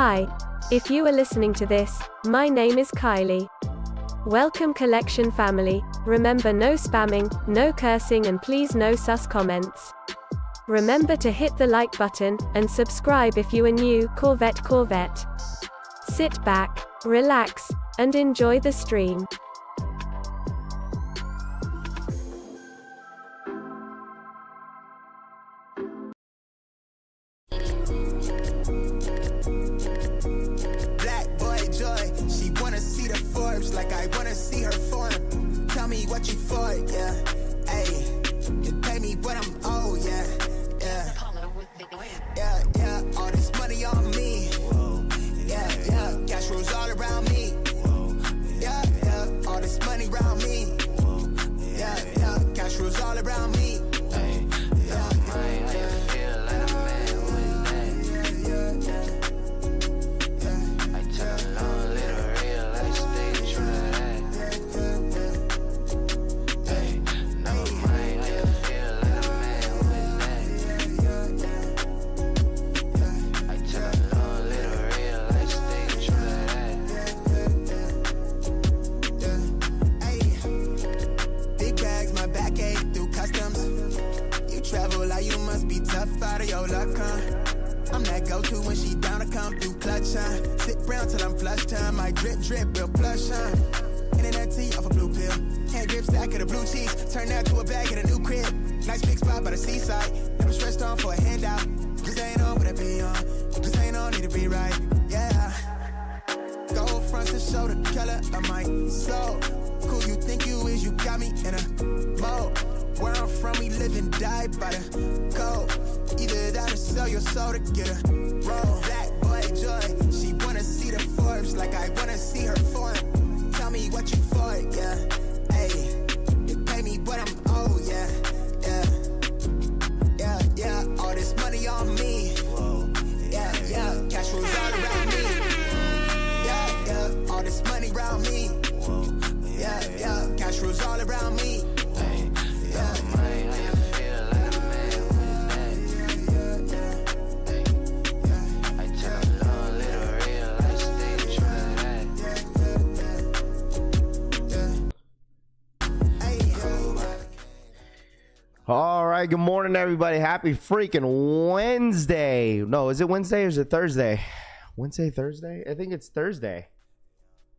Hi. If you are listening to this, my name is Kylie. Welcome collection family. Remember, no spamming, no cursing, and please no sus comments. Remember to hit the like button and subscribe if you are new. Corvette. Sit back, relax, and enjoy the stream. Like I wanna see her form. Tell me what you for, yeah. Hey, you pay me what I'm owed, yeah. Yeah. All this money on me. Yeah. Cash rules all around me. Yeah. All this money around me. Yeah. Cash rules all around me. Out of your luck, huh? I'm that go-to when she down to come through clutch, huh? Sit round till I'm flush time. My drip, real plush, huh? Internet tea off a blue pill. Hand grip stack of the blue cheese. Turn that to a bag in a new crib. Nice big spot by the seaside. Never stressed on for a handout. Just ain't on, but it be on. Just ain't on, need to be right, yeah. Gold fronts to show the color of my soul. Cool you think you is, you got me in a mode. Where I'm from, we live and die by the code. Either that or sell your soul to get a roll. Black boy joy, she wanna see the Forbes like I wanna see her form. Tell me what you for, yeah. Hey, you pay me what I'm owed, yeah. All this money on me. Yeah. Cash rules all around me. Yeah. All this money around me. Yeah. Cash rules all around me. All right, good morning, everybody. Happy freaking Wednesday. No, is it Wednesday or is it Thursday? Wednesday, Thursday? I think it's Thursday.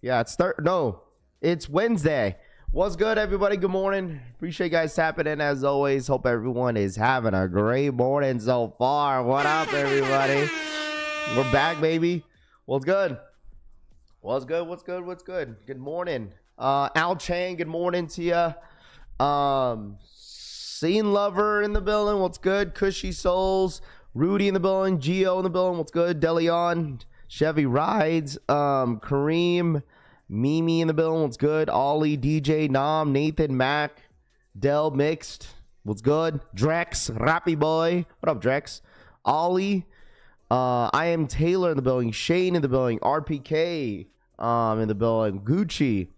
Yeah, it's Wednesday. What's good, everybody? Good morning. Appreciate you guys tapping in as always. Hope everyone is having a great morning so far. What up, everybody? We're back, baby. What's good? What's good? Good morning. Al Chang, good morning to you. Scene Lover in the building. What's good? Cushy Souls. Rudy in the building. Geo in the building. What's good? Deleon. Chevy Rides. Kareem. Mimi in the building. What's good? Ollie. DJ. Nam. Nathan. Mac. Del Mixed. What's good? Drex. Rappy Boy. What up, Drex? Ollie. I am Taylor in the building. Shane in the building. RPK in the building. Gucci.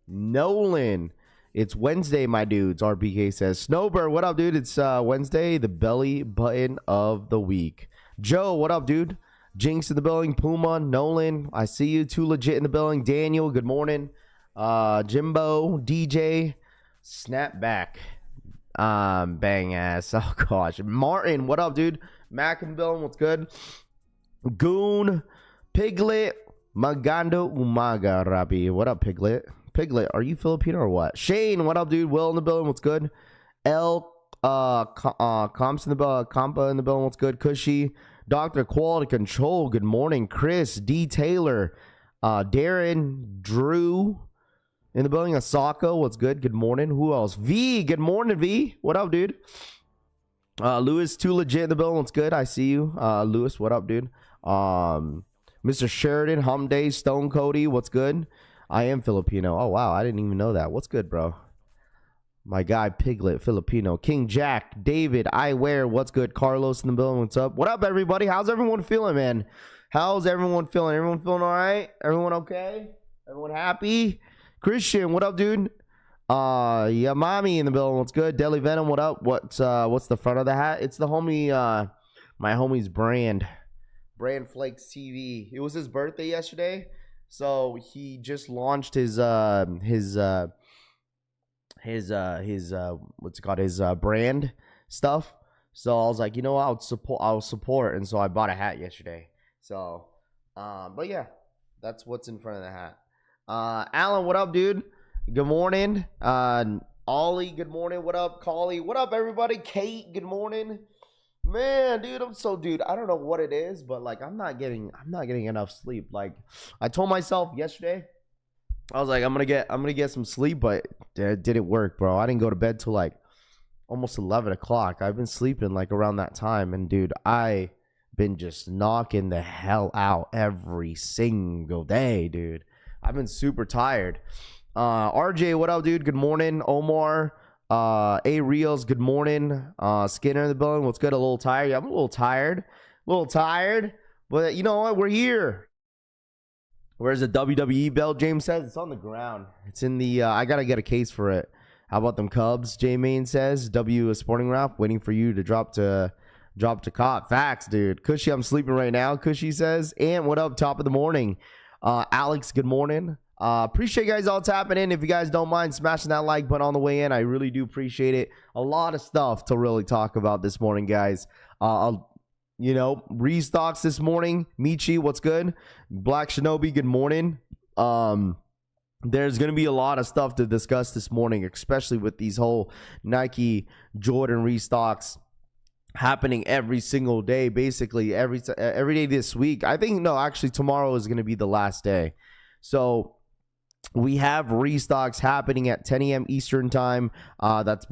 Nolan. It's Wednesday, my dudes. RPK says. Snowbird, what up, dude? It's Wednesday, the belly button of the week. Joe, what up, dude? Jinx in the building. Puma, Nolan, I see you. Too Legit in the building. Daniel, good morning. Jimbo, DJ, Snapback, bang ass. Oh gosh. Martin, what up, dude? Mac in the building. What's good? Goon, Piglet, Magando Umaga Rabi. What up, Piglet? Piglet, are you Filipino or what? Shane, what up, dude? Will in the building, what's good? Comps in the building, Compa in the building, what's good? Cushy, Dr. Quality Control, good morning. Chris, D. Taylor, Darren, Drew in the building. Asako, what's good? Good morning. Who else? V, good morning, V. What up, dude? Lewis, Too Legit in the building, what's good? I see you. Lewis, what up, dude? Mr. Sheridan, Hum Day, Stone Cody, what's good? I am Filipino. Oh, wow. I didn't even know that. What's good, bro? My guy, Piglet, Filipino. King Jack, David, I Wear. What's good? Carlos in the building. What's up? What up, everybody? How's everyone feeling, man? How's everyone feeling? Everyone feeling all right? Everyone okay? Everyone happy? Christian, what up, dude? Yeah, Mommy in the building. What's good? Deli Venom, what up? What's the front of the hat? It's the homie, my homie's brand. Brand Flakes TV. It was his birthday yesterday, so he just launched his what's it called, his brand stuff. So I was like, you know, I'll support, and so I bought a hat yesterday. So, but yeah, that's what's in front of the hat. Alan, what up, dude? Good morning. Ollie, good morning. What up, Collie? What up, everybody? Kate, good morning. Man, dude, I don't know what it is, but like I'm not getting enough sleep. Like I told myself yesterday, I was like, I'm gonna get some sleep, but it didn't work, bro. I didn't go to bed till like almost 11 o'clock. I've been sleeping like around that time, and dude, I been just knocking the hell out every single day, dude. I've been super tired. RJ, what up, dude? Good morning. Omar, A Reels, good morning. Skinner in the building. What's good? A little tired. Yeah, I'm a little tired, but you know what? We're here. Where's the WWE belt? James says it's on the ground. It's in the. I gotta get a case for it. How about them Cubs? J Main says W a sporting wrap, waiting for you to drop to cop. Facts, dude. Cushy, I'm sleeping right now. Cushy says. And what up? Top of the morning. Alex, good morning. Appreciate you guys all tapping in. If you guys don't mind smashing that like button on the way in, I really do appreciate it. A lot of stuff to really talk about this morning, guys. Restocks this morning. Michi, what's good? Black Shinobi, good morning. There's going to be a lot of stuff to discuss this morning, especially with these whole Nike Jordan restocks happening every single day, basically every day this week. I think, no, actually tomorrow is going to be the last day. So we have restocks happening at 10 a.m. Eastern time. That's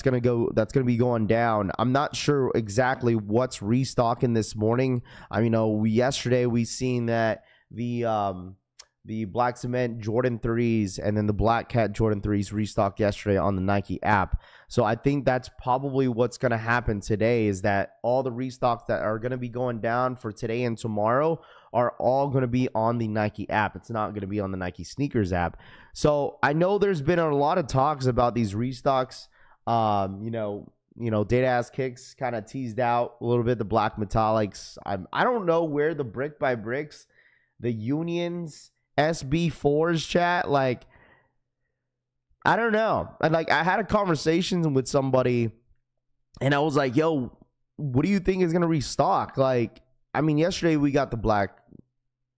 gonna be going down. I'm not sure exactly what's restocking this morning. I mean, yesterday we seen that the Black Cement Jordan 3s and then the Black Cat Jordan 3s restocked yesterday on the Nike app. So I think that's probably what's going to happen today, is that all the restocks that are going to be going down for today and tomorrow are all going to be on the Nike app. It's not going to be on the Nike Sneakers app. So I know there's been a lot of talks about these restocks. Data Ass Kicks kind of teased out a little bit the black metallics. I don't know where the brick by bricks, the Unions, SB4s chat, like, I don't know. I had a conversation with somebody and I was like, yo, what do you think is going to restock? Like, I mean, yesterday we got the black,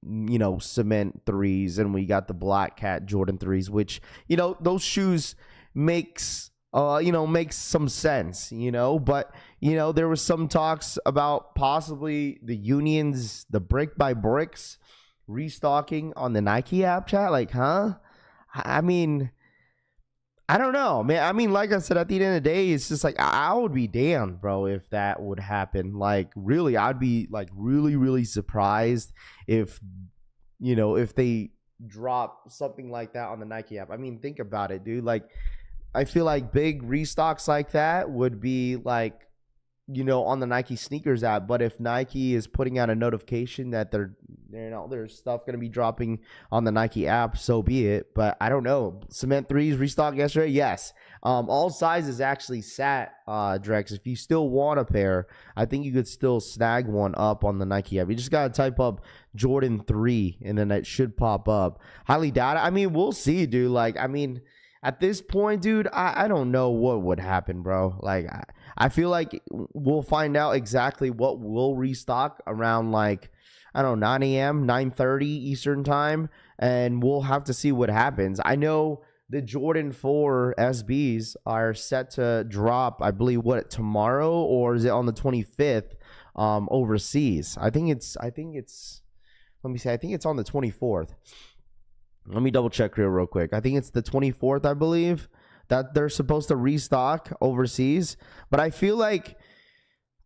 cement 3s and we got the Black Cat Jordan 3s, which, those shoes makes some sense, but, there was some talks about possibly the Unions, the brick by bricks restocking on the Nike app chat. Like, huh? I mean, I don't know, man. I mean, like I said, at the end of the day, it's just like, I would be damned, bro, if that would happen. Like, really, I'd be like really, really surprised if they drop something like that on the Nike app. I mean, think about it, dude. Like, I feel like big restocks like that would be like, on the Nike Sneakers app. But if Nike is putting out a notification that there's stuff going to be dropping on the Nike app, so be it. But I don't know. Cement 3s restocked yesterday? Yes. All sizes actually sat, Drex. If you still want a pair, I think you could still snag one up on the Nike app. You just got to type up Jordan 3 and then it should pop up. Highly doubt it. I mean, we'll see, dude. Like, I mean, at this point, dude, I don't know what would happen, bro. Like, I feel like we'll find out exactly what will restock around, like, I don't know, 9 a.m., 9:30 Eastern time, and we'll have to see what happens. I know the Jordan 4 SBs are set to drop, I believe, tomorrow, or is it on the 25th overseas? I think it's on the 24th. Let me double check here real quick. I think it's the 24th, I believe, that they're supposed to restock overseas. But I feel like,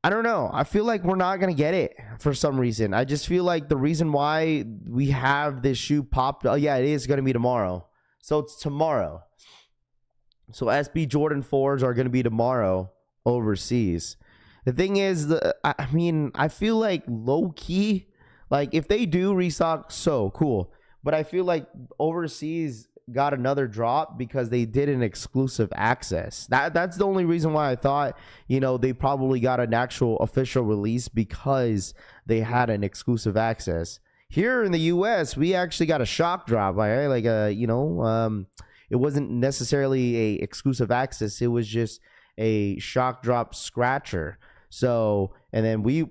I don't know. I feel like we're not going to get it for some reason. I just feel like the reason why we have this shoe popped. Oh, yeah, it is going to be tomorrow. So it's tomorrow. So SB Jordan 4s are going to be tomorrow overseas. The thing is, I feel like low key, like if they do restock, so cool. But I feel like overseas, got another drop because they did an exclusive access. That's the only reason why I thought, they probably got an actual official release because they had an exclusive access. Here in the US, we actually got a shock drop, right? Like it wasn't necessarily a exclusive access. It was just a shock drop scratcher. So, and then we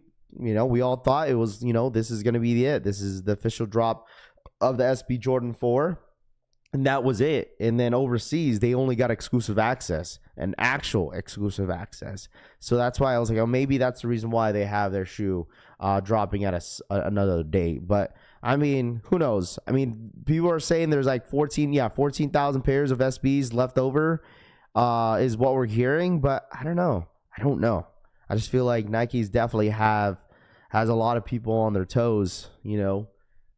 all thought it was, this is going to be it. This is the official drop of the SB Jordan 4. And that was it. And then overseas, they only got exclusive access, an actual exclusive access. So that's why I was like, oh, maybe that's the reason why they have their shoe dropping at another date. But I mean, who knows? I mean, people are saying there's like 14,000 pairs of SBs left over is what we're hearing. But I don't know. I just feel like Nike's definitely has a lot of people on their toes,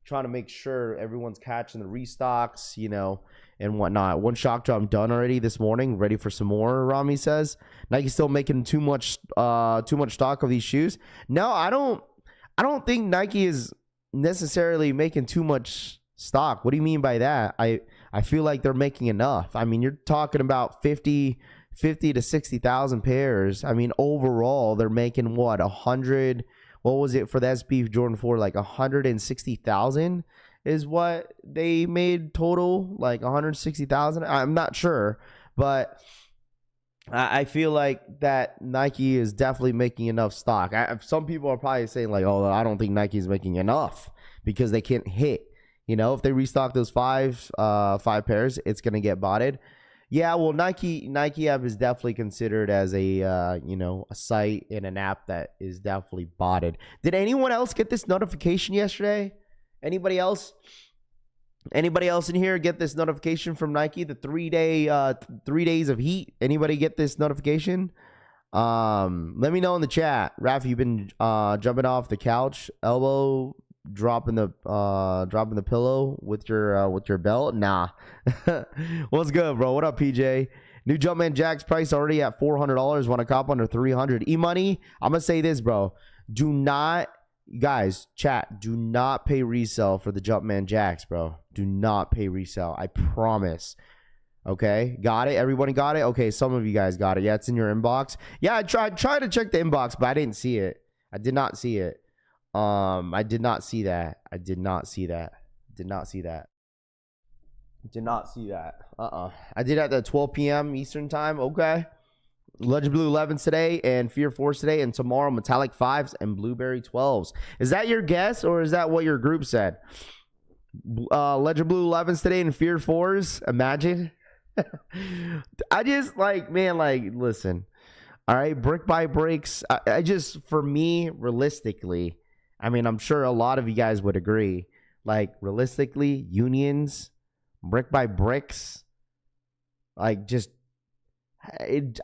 trying to make sure everyone's catching the restocks, and whatnot. One shock drop done already this morning, ready for some more, Rami says. Nike's still making too much stock of these shoes. No, I don't think Nike is necessarily making too much stock. What do you mean by that? I feel like they're making enough. I mean, you're talking about 50 to 60,000 pairs. I mean, overall, they're making what, 100? What was it for the SB Jordan 4? Like 160,000 is what they made total. Like 160,000. I'm not sure, but I feel like that Nike is definitely making enough stock. Some people are probably saying like, oh, I don't think Nike is making enough because they can't hit. If they restock those five pairs, it's gonna get botted. Yeah, well, Nike app is definitely considered as a a site and an app that is definitely botted. Did anyone else get this notification yesterday? Anybody else in here get this notification from Nike? The 3 days of heat. Anybody get this notification? Let me know in the chat. Raph, you've been jumping off the couch, elbow dropping the pillow with your belt. Nah. What's good, bro? What up, PJ? New Jumpman Jack's price already at $400. Want to cop under 300. E-money, I'm gonna say this, bro. Do not pay resale for the Jumpman Jacks, bro. Do not pay resale. I promise. Okay, got it? Everybody got it? Okay, some of you guys got it. Yeah, it's in your inbox. Yeah, I tried to check the inbox, but I didn't see it. I did not see it. I did not see that. I did not see that. I did at the 12 p.m. Eastern time. Okay. Legend Blue 11s today and Fear 4s today, and tomorrow Metallic 5s and Blueberry 12s. Is that your guess or is that what your group said? Legend Blue 11s today and Fear 4s. Imagine. I just listen. All right, brick by bricks. I just, for me, realistically, I mean, I'm sure a lot of you guys would agree. Like, realistically, unions, brick by bricks, like,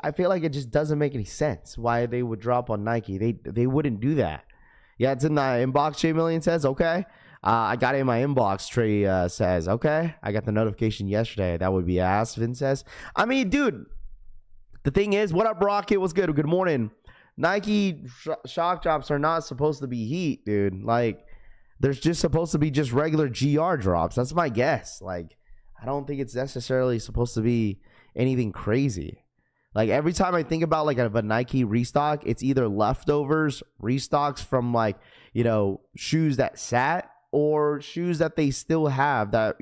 I feel like it just doesn't make any sense why they would drop on Nike. They wouldn't do that. Yeah, it's in the inbox, J Million says. Okay. I got it in my inbox, Trey says. Okay. I got the notification yesterday. That would be ass, Vin says. I mean, dude, the thing is, what up, Rocket? What's good? Good morning. Nike shock drops are not supposed to be heat, dude. Like, there's just supposed to be just regular GR drops. That's my guess. Like, I don't think it's necessarily supposed to be anything crazy. Like, every time I think about like a Nike restock, it's either leftovers, restocks from like, shoes that sat, or shoes that they still have that,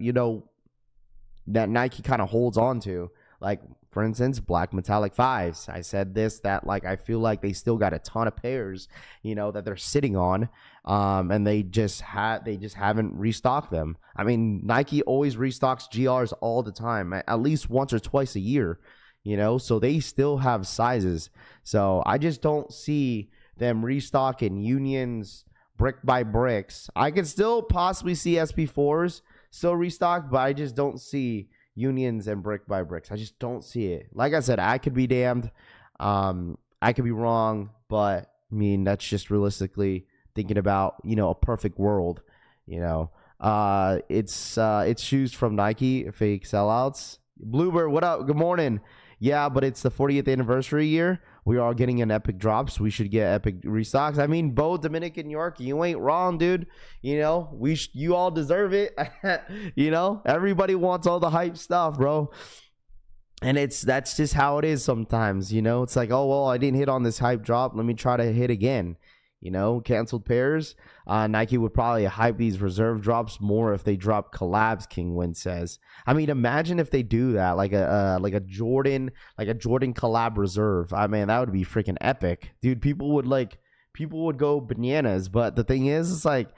that Nike kind of holds on to. Like, for instance, black metallic 5s. I said that like, I feel like they still got a ton of pairs, that they're sitting on, and they just haven't restocked them. I mean, Nike always restocks GRs all the time, at least once or twice a year, so they still have sizes. So I just don't see them restocking unions brick by bricks. I could still possibly see SB4s still restocked, but I just don't see unions and brick by bricks. I just don't see it. Like I said, I could be damned. I could be wrong, but I mean, that's just realistically thinking about, a perfect world, it's shoes from Nike, fake sellouts. Bluebird, what up? Good morning. Yeah, but it's the 40th anniversary year. we are getting an epic drops. We should get epic restocks. I mean, Bo, Dominican York, you ain't wrong, dude. You know, you all deserve it. You know, everybody wants all the hype stuff, bro. And that's just how it is sometimes, you know. It's like, oh, well, I didn't hit on this hype drop. Let me try to hit again. You know, canceled pairs. Nike would probably hype these reserve drops more if they drop collabs, King Win says. I mean, imagine if they do that, like a Jordan collab reserve. I mean, that would be freaking epic. Dude, people would go bananas. But the thing is, it's like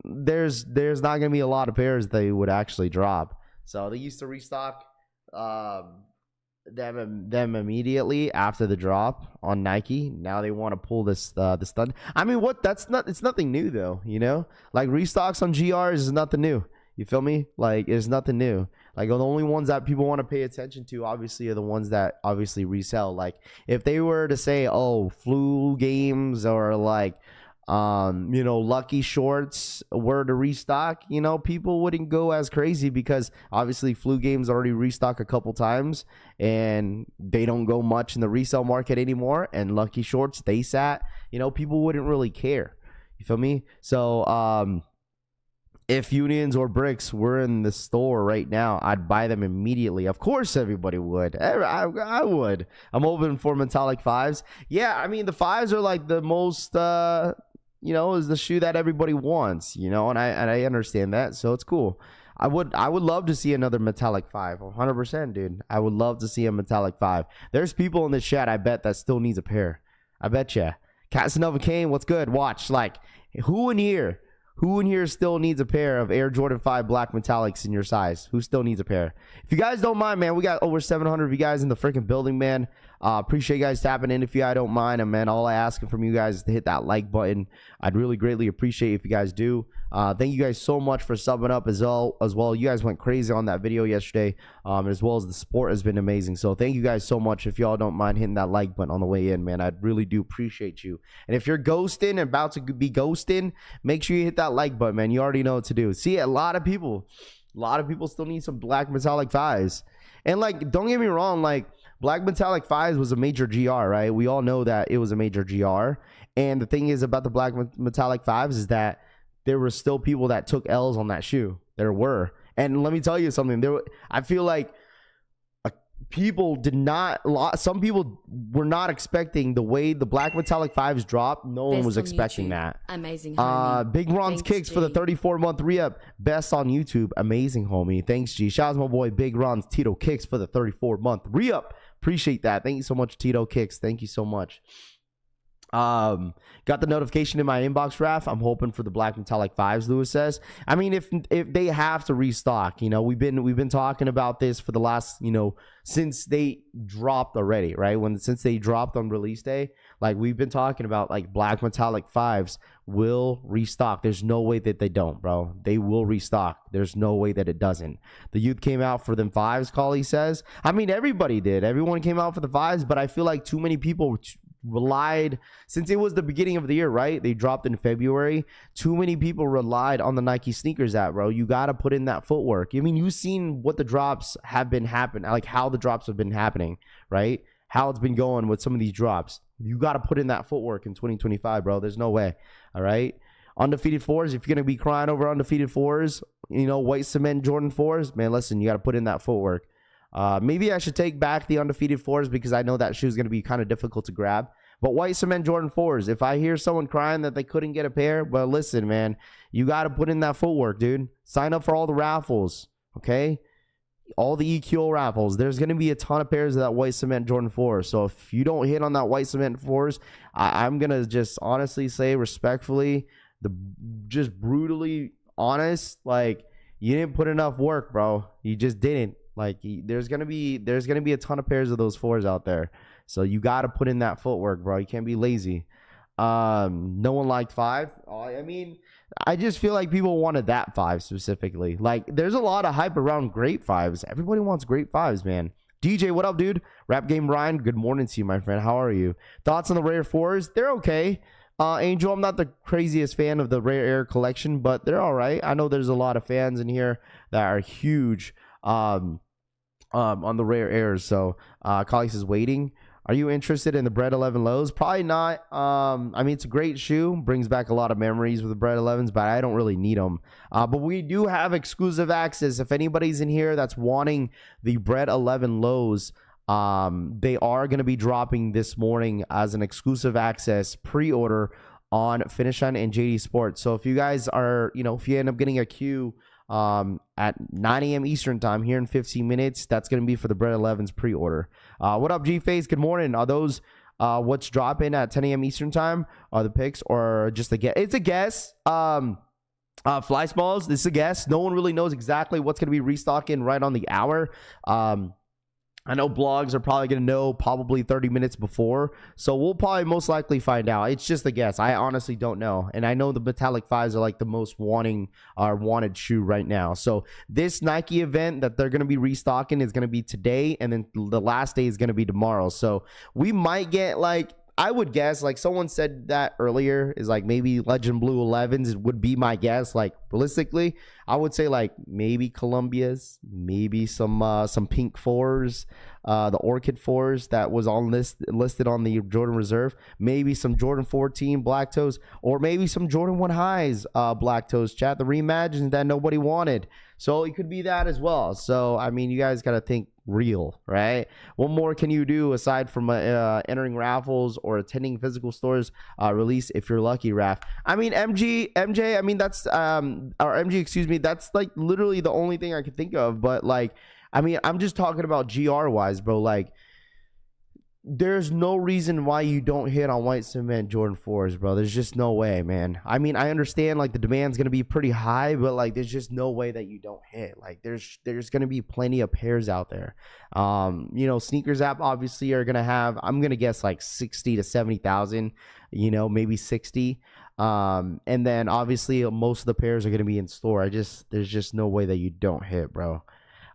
there's not gonna be a lot of pairs they would actually drop. So they used to restock them immediately after the drop on Nike. Now they want to pull this stunt. I mean, it's nothing new though, you know? Like restocks on GRs is nothing new. You feel me? Like it's nothing new. Like the only ones that people want to pay attention to obviously are the ones that obviously resell. Like if they were to say, oh, flu games or like you know, lucky shorts were to restock, you know, people wouldn't go as crazy because obviously flu games already restock a couple times and they don't go much in the resale market anymore. And lucky shorts, they sat, you know, people wouldn't really care. You feel me? So if Unions or Bricks were in the store right now, I'd buy them immediately. Of course, everybody would. I would. I'm hoping for metallic fives. Yeah, I mean, the fives are like the most, you know, is the shoe that everybody wants, you know, and I understand that. So it's cool. I would love to see another metallic 5. 100%, dude. I would love to see a metallic 5. There's people in the chat, I bet, that still needs a pair. I bet ya. Casanova Kane, what's good? Watch. Like, who in here still needs a pair of Air Jordan 5 black metallics in your size? Who still needs a pair? If you guys don't mind, man, we got over 700 of you guys in the freaking building, man. Appreciate you guys tapping in. If you guys don't mind, and man, all I ask from you guys is to hit that like button. I'd really greatly appreciate if you guys do. Thank you guys so much for subbing up as well. You guys went crazy on that video yesterday, as well as the support has been amazing. So thank you guys so much. If y'all don't mind hitting that like button on the way in, man, I really do appreciate you. And if you're ghosting and about to be ghosting, make sure you hit that like button, man. You already know what to do. See, a lot of people still need some black metallic 5s. And like, don't get me wrong, like black metallic 5s was a major GR, right? We all know that it was a major GR. And the thing is about the black metallic 5s is that there were still people that took L's on that shoe. There were. And let me tell you something. I feel like some people were not expecting the way the black metallic 5s dropped. No one was expecting that. Amazing, homie. Big Ron's Kicks for the 34-month re-up. Best on YouTube. Amazing, homie. Thanks, G. Shout out to my boy Big Ron's Tito Kicks for the 34-month re-up. Appreciate that. Thank you so much, Tito Kicks. Thank you so much. Got the notification in my inbox, Raf. I'm hoping for the black metallic 5s, Lewis says. I mean, if they have to restock, you know, we've been talking about this for the last, you know, since they dropped already, right? Since they dropped on release day, like we've been talking about, like black metallic 5s will restock. There's no way that they don't, bro. They will restock. There's no way that it doesn't. The youth came out for them 5s, Collie says. I mean, everybody did. Everyone came out for the 5s, but I feel like too many people relied, since it was the beginning of the year, right? They dropped in February. Too many people relied on the Nike sneakers app, bro. You got to put in that footwork. I mean, you've seen what the drops have been happening, like how the drops have been happening, right? How it's been going with some of these drops. You got to put in that footwork in 2025, bro. There's no way. All right. Undefeated 4s. If you're going to be crying over undefeated 4s, you know, white cement Jordan 4s, man, listen, you got to put in that footwork. Maybe I should take back the undefeated 4s because I know that shoe is going to be kind of difficult to grab. But white cement Jordan 4s, if I hear someone crying that they couldn't get a pair, well, listen, man, you got to put in that footwork, dude. Sign up for all the raffles, okay? All the EQO raffles. There's going to be a ton of pairs of that white cement Jordan 4. So if you don't hit on that white cement 4s, I'm going to just honestly say respectfully, just brutally honest, like you didn't put enough work, bro. You just didn't. Like there's gonna be a ton of pairs of those 4s out there, so you got to put in that footwork, bro. You can't be lazy. No one liked 5. I mean, I just feel like people wanted that 5 specifically. Like there's a lot of hype around great 5s. Everybody wants great 5s, man. DJ, what up, dude? Rap Game Ryan, good morning to you, my friend. How are you? Thoughts on the rare 4s? They're okay. Angel, I'm not the craziest fan of the Rare Air collection, but they're all right. I know there's a lot of fans in here that are huge on the Rare Airs. So Colleagues is waiting. Are you interested in the Bread 11 lows? Probably not. I mean, it's a great shoe. Brings back a lot of memories with the Bread 11s, but I don't really need them. But we do have exclusive access. If anybody's in here that's wanting the Bread 11 lows, they are going to be dropping this morning as an exclusive access pre-order on Finish Line and JD Sports. So if you guys are, if you end up getting a queue at 9 a.m. Eastern time here in 15 minutes, that's going to be for the Bread 11s pre-order. What up, G-Face? Good morning. Are those what's dropping at 10 a.m. Eastern time? Are the picks or just a guess? It's a guess. Fly Smalls, this is a guess. No one really knows exactly what's going to be restocking right on the hour. I know blogs are probably going to know probably 30 minutes before. So we'll probably most likely find out. It's just a guess. I honestly don't know. And I know the metallic 5s are like the most wanted shoe right now. So this Nike event that they're going to be restocking is going to be today. And then the last day is going to be tomorrow. So we might get I would guess, like someone said that earlier, is like maybe Legend Blue 11s would be my guess. Like realistically, I would say like maybe Columbia's, maybe some pink 4s, the Orchid 4s that was on listed on the Jordan Reserve, maybe some Jordan 14 black toes, or maybe some Jordan 1 highs black toes, chat, the reimagines that nobody wanted. So it could be that as well. So I mean, you guys got to think real, right? What more can you do aside from entering raffles or attending physical stores release if you're lucky, Raf? I mean, MJ, I mean, that's or MG, excuse me, that's like literally the only thing I could think of. But like, I mean, I'm just talking about GR wise, bro. Like, there's no reason why you don't hit on white cement Jordan 4s, bro. There's just no way, man. I mean, I understand like the demand's gonna be pretty high, but like there's just no way that you don't hit. Like there's gonna be plenty of pairs out there. Sneakers app obviously are gonna have, I'm gonna guess like 60 to 70,000, maybe 60. And then obviously most of the pairs are gonna be in store. There's just no way that you don't hit, bro.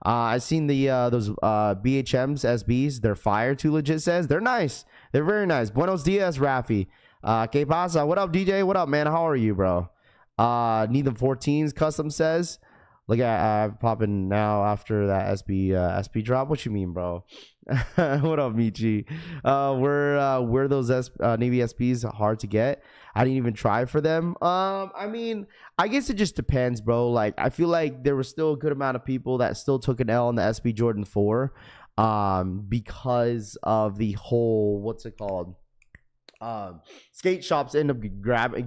I've seen those BHMs SBs. They're fire. Too legit says they're nice. They're very nice. Buenos dias, Rafi. Que pasa? What up, DJ? What up, man? How are you, bro? Need them 14s. Custom says. Look at popping now after that SB drop. What you mean, bro? What up, Michi? Were those Navy SBs hard to get? I didn't even try for them. I mean, I guess it just depends, bro. Like, I feel like there was still a good amount of people that still took an L on the SB Jordan 4 because of the whole, what's it called? Skate shops end up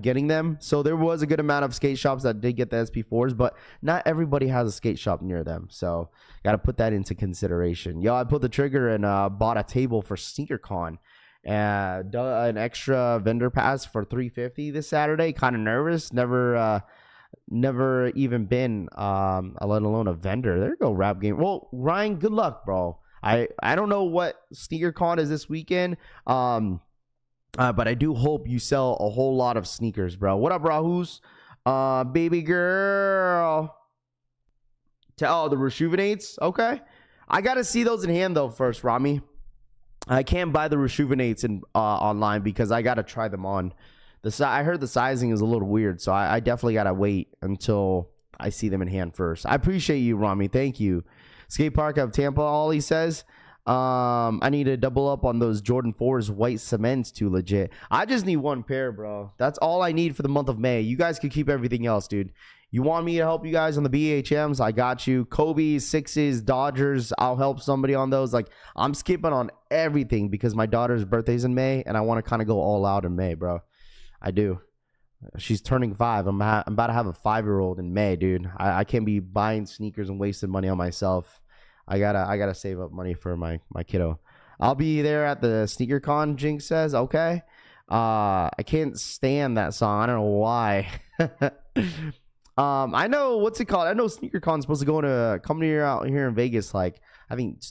getting them. So there was a good amount of skate shops that did get the SP4s, but not everybody has a skate shop near them. So got to put that into consideration. Yo, I pulled the trigger and bought a table for SneakerCon. An extra vendor pass for $350 this Saturday. Kind of nervous. Never even been, let alone a vendor. There you go, Rap Game. Well, Ryan, good luck, bro. I don't know what SneakerCon is this weekend. But I do hope you sell a whole lot of sneakers, bro. What up, Rahus? Baby girl. The Rejuvenates. Okay. I got to see those in hand, though, first, Rami. I can't buy the Rejuvenates online because I got to try them on. I heard the sizing is a little weird, so I definitely got to wait until I see them in hand first. I appreciate you, Rami. Thank you. Skate Park of Tampa, Ollie says. I need to double up on those Jordan 4s white cements too legit. I just need one pair, bro. That's all I need for the month of May. You guys can keep everything else, dude. You want me to help you guys on the BHMs? I got you. Kobe's, 6s, Dodgers. I'll help somebody on those. Like, I'm skipping on everything because my daughter's birthday's in May and I want to kind of go all out in May, bro. I do. She's turning 5. I'm about to have a 5-year-old in May, dude. I can't be buying sneakers and wasting money on myself. I gotta save up money for my kiddo. I'll be there at the SneakerCon, Jinx says. Okay. I can't stand that song. I don't know why. I know, what's it called? I know SneakerCon's supposed to come here out here in Vegas, like I think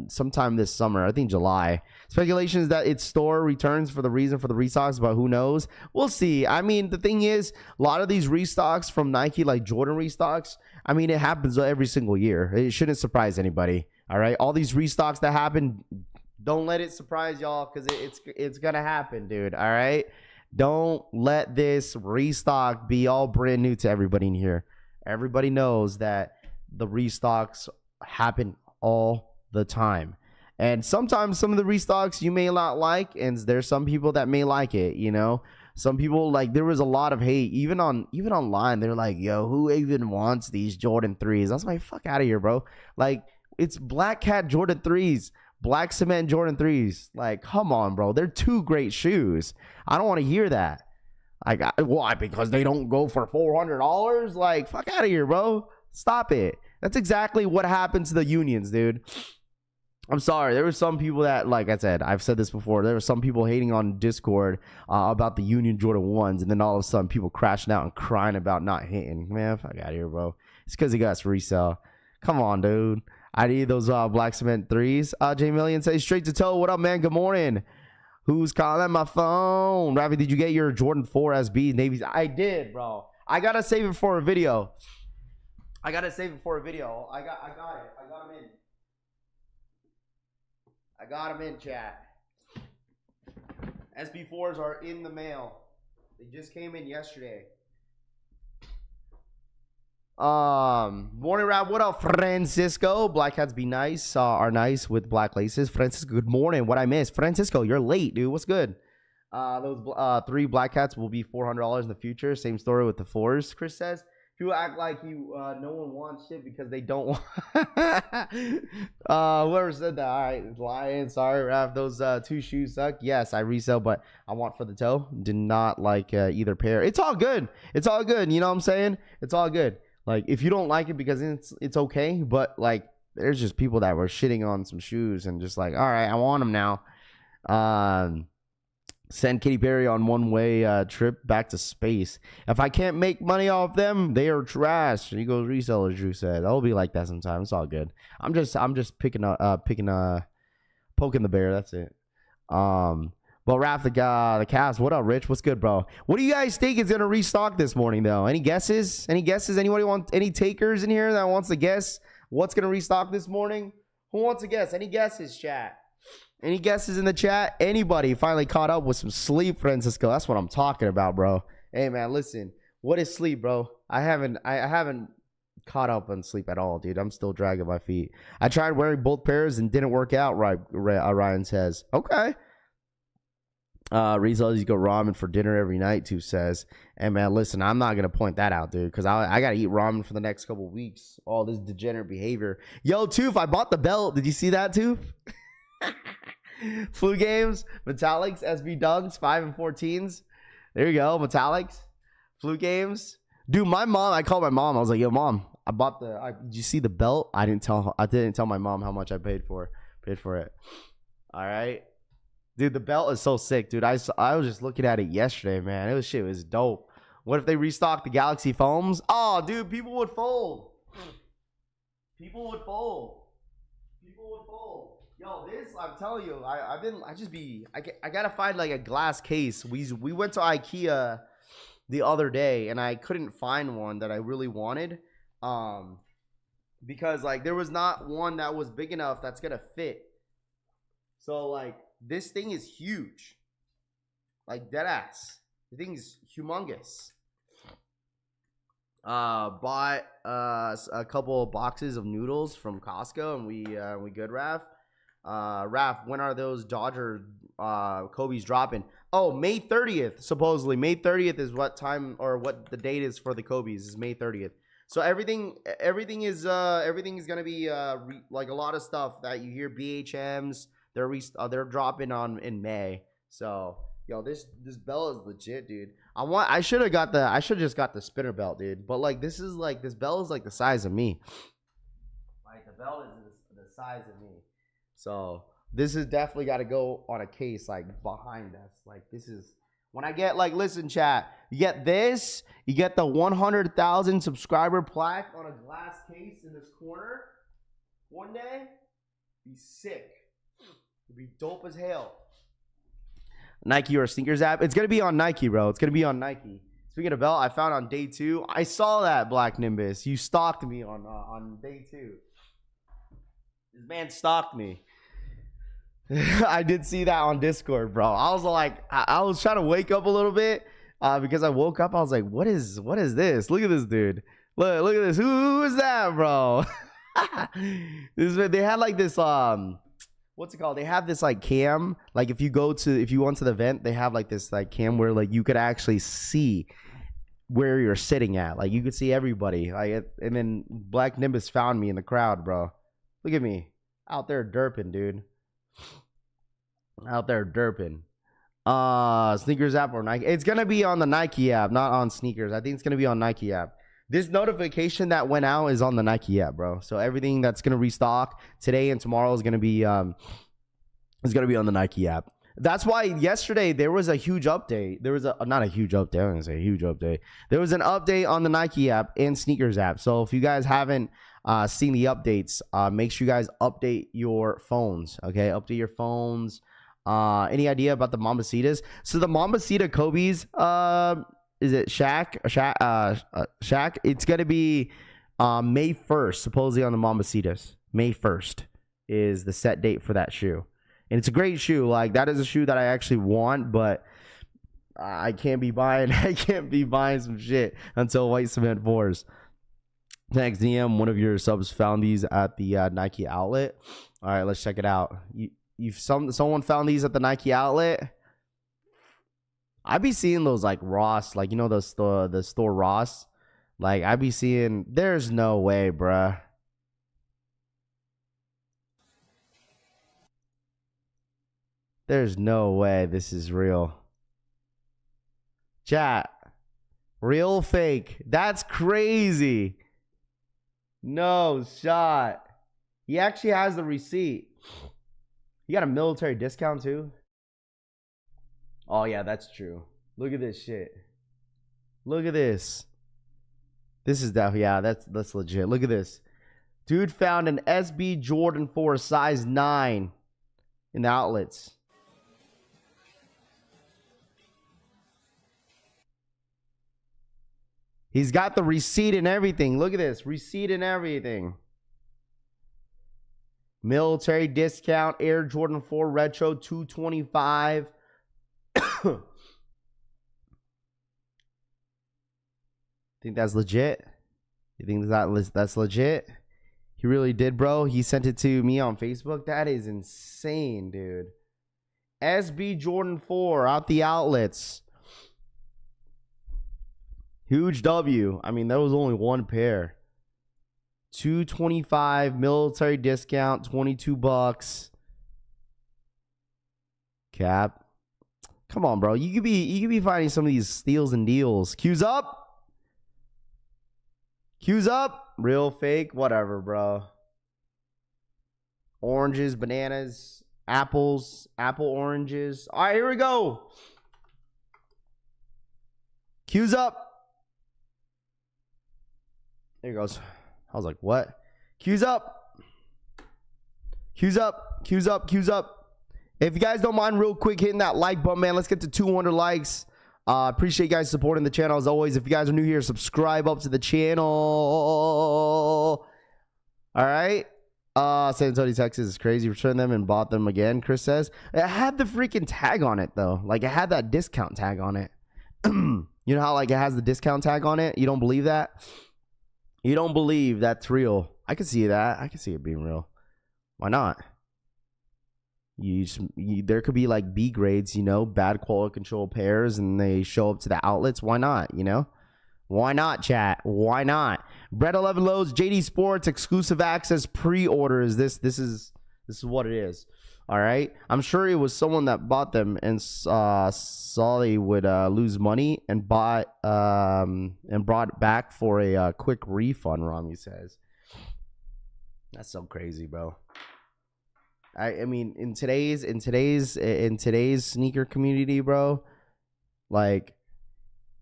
sometime this summer. I think July. Speculation is that its store returns for the restocks, but who knows? We'll see. I mean, the thing is, a lot of these restocks from Nike, like Jordan restocks, I mean, it happens every single year. It shouldn't surprise anybody. All right, all these restocks that happen, don't let it surprise y'all because it's gonna happen, dude. All right. Don't let this restock be all brand new to everybody in here. Everybody knows that the restocks happen all the time. And sometimes some of the restocks you may not like, and there's some people that may like it, you know. Some people, like, there was a lot of hate even online. They're like, yo, who even wants these Jordan 3s? I was like, fuck out of here, bro. Like, it's Black Cat Jordan 3s, Black Cement Jordan 3s. Like, come on, bro. They're two great shoes. I don't want to hear that. Like, why? Because they don't go for $400? Like, fuck out of here, bro. Stop it. That's exactly what happened to the unions, dude. I'm sorry. There were some people that, like I said, I've said this before. There were some people hating on Discord about the Union Jordan 1s. And then all of a sudden, people crashing out and crying about not hitting. Man, fuck out of here, bro. It's because he got resale. Come on, dude. I need those Black Cement 3s. J Million says, straight to toe. What up, man? Good morning. Who's calling my phone? Ravi, did you get your Jordan 4 SB Navy's? I did, bro. I got to save it for a video. I got it. I got him in. I got them in, chat. SB4s are in the mail. They just came in yesterday. Morning rap. What up, Francisco? Black hats be nice. Are nice with black laces. Francisco, good morning. What I missed? Francisco, you're late, dude. What's good? Those 3 black hats will be $400 in the future. Same story with the 4s. Chris says. You act like no one wants shit because they don't want. Whoever said that, all right, lying. Sorry, Raph. Those 2 shoes suck. Yes, I resell, but I want for the toe. Did not like either pair. It's all good. It's all good. You know what I'm saying? It's all good. Like, if you don't like it because it's okay, but like, there's just people that were shitting on some shoes and just like, all right, I want them now. Send Katy Perry on one-way trip back to space. If I can't make money off them, they are trash. He goes resellers. Drew said, "I'll be like that sometimes. It's all good. I'm just poking the bear. That's it." But Raph the cast. What up, Rich? What's good, bro? What do you guys think is gonna restock this morning, though? Any guesses? Anybody want any takers in here that wants to guess what's gonna restock this morning? Who wants to guess? Any guesses, chat? Any guesses in the chat? Anybody finally caught up with some sleep, Francisco? That's what I'm talking about, bro. Hey, man, listen. What is sleep, bro? I haven't caught up on sleep at all, dude. I'm still dragging my feet. I tried wearing both pairs and didn't work out, right? Ryan says. Okay. Rizal, you go ramen for dinner every night, too, says. And, man, listen, I'm not going to point that out, dude, because I got to eat ramen for the next couple of weeks. All this degenerate behavior. Yo, Toof, I bought the belt. Did you see that, Toof? Flu games, metallics, SB Dunks, 5 and 14s. There you go, metallics, flu games. Dude, my mom, I called my mom. I was like, yo, mom, I bought did you see the belt? I didn't tell my mom how much I paid for it. All right. Dude, the belt is so sick, dude. I was just looking at it yesterday, man. It was dope. What if they restocked the Galaxy foams? Oh, dude, people would fold. Yo, this, I'm telling you, I gotta find like a glass case. We went to IKEA the other day and I couldn't find one that I really wanted. Because like there was not one that was big enough that's gonna fit. So like this thing is huge. Like dead ass. The thing is humongous. Bought a couple of boxes of noodles from Costco and we good, Raph. Raph, when are those Dodger Kobe's dropping? Oh, May 30th, supposedly. May 30th is what time or what the date is for the Kobe's is May 30th. So everything is gonna be like a lot of stuff that you hear BHMs they're dropping on in May. So yo, this belt is legit, dude. I should have just got the spinner belt, dude. But like this belt is like the size of me. Like the belt is the size of me. So this is definitely got to go on a case like behind us. Like this is when I get like, listen, chat, you get this, you get the 100,000 subscriber plaque on a glass case in this corner. One day, be sick. It'd be dope as hell. Nike or sneakers app. It's gonna be on Nike, bro. It's gonna be on Nike. Speaking of belt, I found on day 2. I saw that Black Nimbus. You stalked me on day 2. This man stalked me. I did see that on Discord, bro. I was like, I was trying to wake up a little bit because I woke up. I was like, what is this? Look at this dude. Look at this. Who is that, bro? They had like this what's it called? They have this like cam. Like if you went to the event, they have like this like cam where like you could actually see where you're sitting at. Like you could see everybody. Like, and then Black Nimbus found me in the crowd, bro. Look at me out there derping, dude. Out there derping. Sneakers app or Nike? It's gonna be on the Nike app, not on sneakers. I think it's gonna be on Nike app. This notification that went out is on the Nike app, bro. So everything that's gonna restock today and tomorrow is gonna be on the Nike app. That's why yesterday there was a huge update. There was not a huge update. I'm gonna say a huge update. There was an update on the Nike app and sneakers app. So if you guys haven't seen the updates, make sure you guys update your phones. Okay, update your phones. Any idea about the Mambacitas? So the Mambacita Kobe's, is it Shaq? Shaq. It's gonna be May 1st, supposedly on the Mambacitas. May 1st is the set date for that shoe, and it's a great shoe. Like that is a shoe that I actually want, but I can't be buying. I can't be buying some shit until White Cement 4s. Thanks, DM. One of your subs found these at the Nike outlet. All right, let's check it out. Someone found these at the Nike outlet. I be seeing those like Ross, like the store Ross. Like I be seeing. There's no way, bruh. There's no way this is real. Chat, real fake? That's crazy. No shot. He actually has the receipt. You got a military discount too? Oh yeah, that's true. Look at this shit. Look at this. This is definitely, yeah, that's legit. Look at this. Dude found an SB Jordan 4 size 9 in the outlets. He's got the receipt and everything. Look at this. Receipt and everything. Military discount, Air Jordan 4 Retro, $225. Think that's legit? You think that's legit? He really did, bro. He sent it to me on Facebook. That is insane, dude. SB Jordan 4 out the outlets. Huge W. I mean, there was only one pair. $225 military discount, $22. Cap. Come on, bro. You could be finding some of these steals and deals. Q's up. Q's up. Real fake. Whatever, bro. Oranges, bananas, apples, apple oranges. All right, here we go. Q's up. There he goes. I was like, what? Q's up. Q's up. Q's up. Q's up. If you guys don't mind real quick hitting that like button, man, let's get to 200 likes. Appreciate you guys supporting the channel as always. If you guys are new here, subscribe up to the channel. All right. San Antonio, Texas is crazy. Returned them and bought them again, Chris says. It had the freaking tag on it, though. Like, it had that discount tag on it. You know how, like, it has the discount tag on it? You don't believe that? You don't believe that's real. I can see that. I can see it being real. Why not? There could be like B grades, you know, bad quality control pairs, and they show up to the outlets. Why not? You know, why not, chat? Why not? Bread 11 Lows, JD Sports, exclusive access pre-orders. This is what it is. All right. I'm sure it was someone that bought them and saw they would lose money and brought it back for a quick refund. Rami says, that's so crazy, bro. I mean, in today's sneaker community, bro, like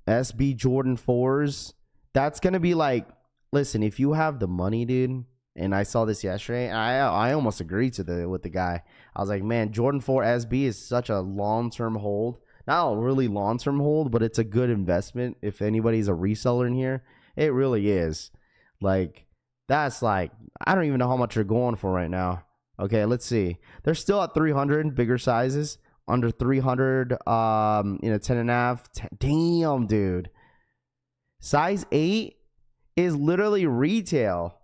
SB Jordan 4s, that's gonna be like, listen, if you have the money, dude. And I saw this yesterday, and I almost agreed with the guy. I was like, man, Jordan 4 SB is such a long-term hold. Not a really long-term hold, but it's a good investment. If anybody's a reseller in here, it really is. Like, that's like, I don't even know how much they're going for right now. Okay, let's see. They're still at 300, bigger sizes. Under 300, 10.5. Damn, dude. Size 8 is literally retail.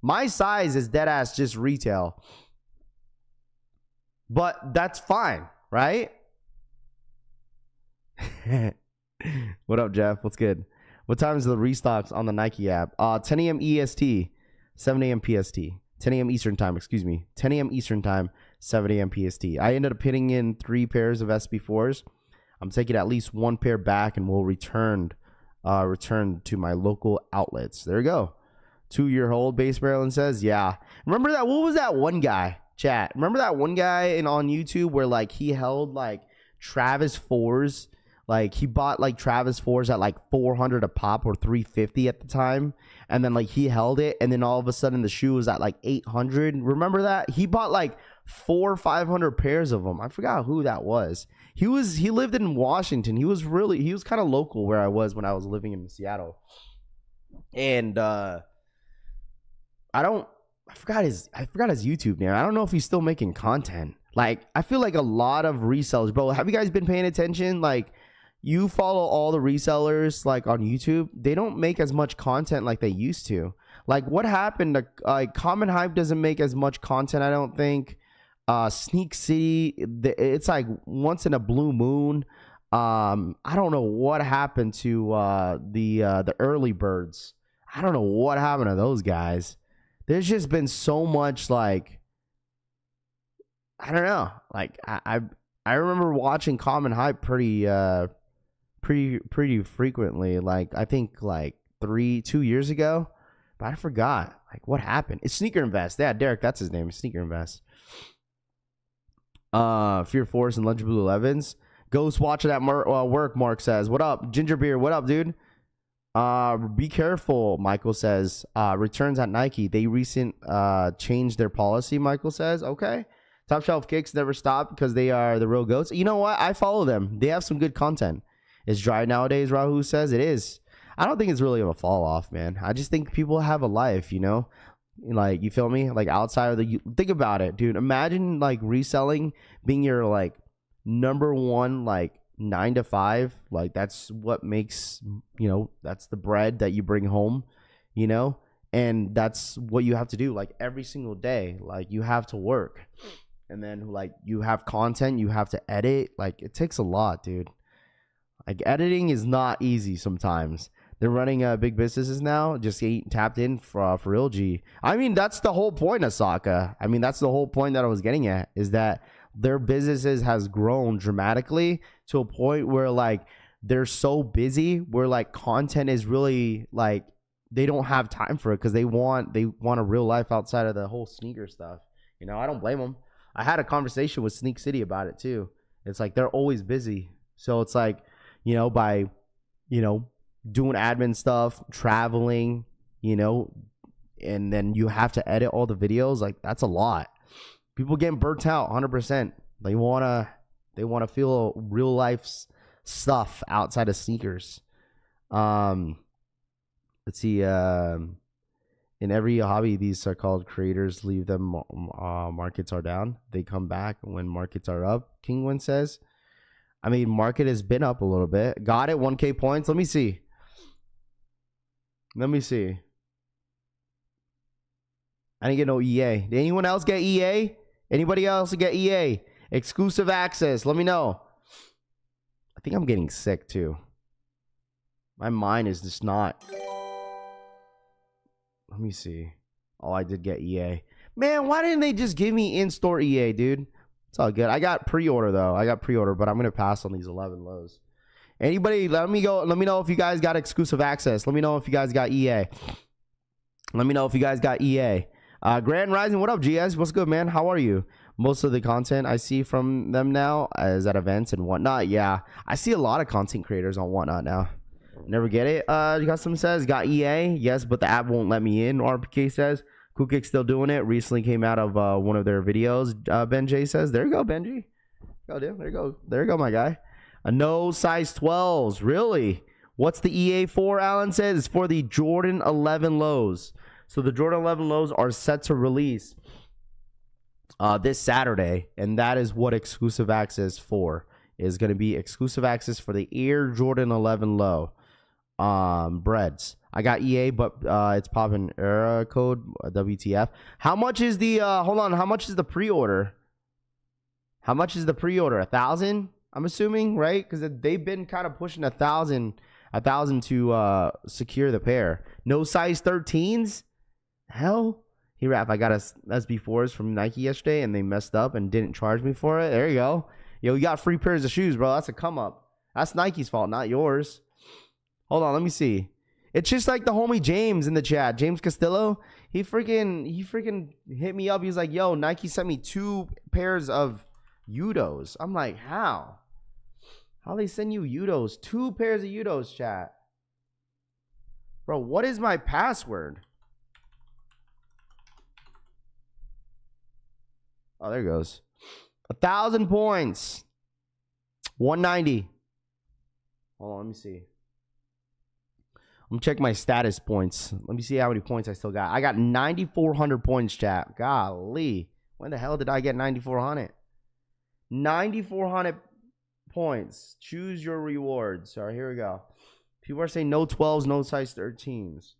My size is dead ass just retail. But that's fine, right? What up, Jeff? What's good? What time is the restocks on the Nike app? 10 a.m. EST, 7 a.m. PST. 10 a.m. Eastern time, excuse me. 10 a.m. Eastern time, 7 a.m. PST. I ended up hitting in 3 pairs of SB4s. I'm taking at least 1 pair back and we'll return to my local outlets. There you go. 2-year-old base Maryland says, yeah. Remember that? What was that one guy? Chat. Remember that one guy on YouTube where like he held like Travis 4s? Like he bought like Travis 4s at like 400 a pop or 350 at the time. And then like he held it and then all of a sudden the shoe was at like 800. Remember that? He bought like 400 or 500 pairs of them. I forgot who that was. He lived in Washington. He was kind of local where I was when I was living in Seattle. And I forgot his YouTube name. I don't know if he's still making content. Like I feel like a lot of resellers, bro. Have you guys been paying attention? Like you follow all the resellers like on YouTube, they don't make as much content like they used to. Like what happened? Like Common Hype doesn't make as much content, I don't think. Sneak City, it's like once in a blue moon. I don't know what happened to the early birds. I don't know what happened to those guys. There's just been so much like I don't know. Like I remember watching Common Hype pretty frequently. Like I think like 2 years ago, but I forgot like what happened. It's Sneaker Invest. Yeah, Derek, that's his name. Sneaker Invest. Fear Force and Lunch Blue 11s. Ghost watching at work. Mark says, "What up, Ginger Beer? What up, dude? Be careful." Michael says, "Returns at Nike. They changed their policy." Michael says, "Okay." Top Shelf Kicks never stop because they are the real goats. You know what? I follow them. They have some good content. It's dry nowadays. Rahu says it is. I don't think it's really a fall off, man. I just think people have a life, you know. Like, you feel me? Like outside of think about it, dude. Imagine like reselling being your like number one like 9 to 5. Like that's what makes, you know, that's the bread that you bring home, you know, and that's what you have to do like every single day. Like you have to work, and then like you have content you have to edit. Like it takes a lot, dude. Like editing is not easy sometimes. They're running big businesses now. Just ain't tapped in for real, G. I mean, that's the whole point of Saka. I mean, that's the whole point that I was getting at, is that their businesses has grown dramatically to a point where like they're so busy where like content is really like they don't have time for it because they want a real life outside of the whole sneaker stuff. You know, I don't blame them. I had a conversation with Sneak City about it too. It's like they're always busy. So it's like, you know, by, you know, doing admin stuff, traveling, you know, and then you have to edit all the videos. Like that's a lot. People getting burnt out 100%. They want to feel real life stuff outside of sneakers. Let's see. In every hobby, these so-called creators leave them. Markets are down. They come back when markets are up. Kingwin says. I mean, market has been up a little bit. Got it. 1K points. Let me see. I didn't get no EA. Did anyone else get EA? Anybody else get EA? Exclusive access. Let me know. I think I'm getting sick too. My mind is just not. Let me see. Oh, I did get EA. Man, why didn't they just give me in-store EA, dude? It's all good. I got pre-order though. But I'm gonna pass on these 11 lows. Anybody, let me know if you guys got exclusive access. Let me know if you guys got EA. Grand Rising, what up, GS? What's good, man? How are you? Most of the content I see from them now is at events and whatnot. Yeah, I see a lot of content creators on whatnot now. Never get it. Custom says, got EA? Yes, but the app won't let me in. RPK says, Cool Kick's still doing it. Recently came out of one of their videos. Ben J says, there you go, Benji. Go, dude. There you go, my guy. No size 12s. Really? What's the EA for, Alan says? It's for the Jordan 11 lows. So the Jordan 11 lows are set to release this Saturday, and that is what exclusive access for is going to be. Exclusive access for the Air Jordan 11 low breads. I got EA, but it's popping error code WTF. How much is the hold on? How much is the pre-order? How much is the pre-order? 1,000? I'm assuming, right? Because they've been kind of pushing 1,000 to secure the pair. No size 13s? Hell, hey Raph, I got SB4s from Nike yesterday and they messed up and didn't charge me for it. There you go. Yo, you got free pairs of shoes, bro. That's a come up. That's Nike's fault, not yours. Hold on, let me see. It's just like the homie James in the chat, James Castillo. He freaking hit me up. He was like, yo, Nike sent me 2 pairs of Udos. I'm like, how? How they send you Udos? 2 pairs of Udos, chat. Bro, what is my password? Oh, there it goes. 1,000 points. 190. Hold on, let me see. I'm gonna check my status points. Let me see how many points I still got. I got 9,400 points, chat. Golly. When the hell did I get 9,400? 9,400 points. Choose your rewards. All right, here we go. People are saying no 12s, no size 13s.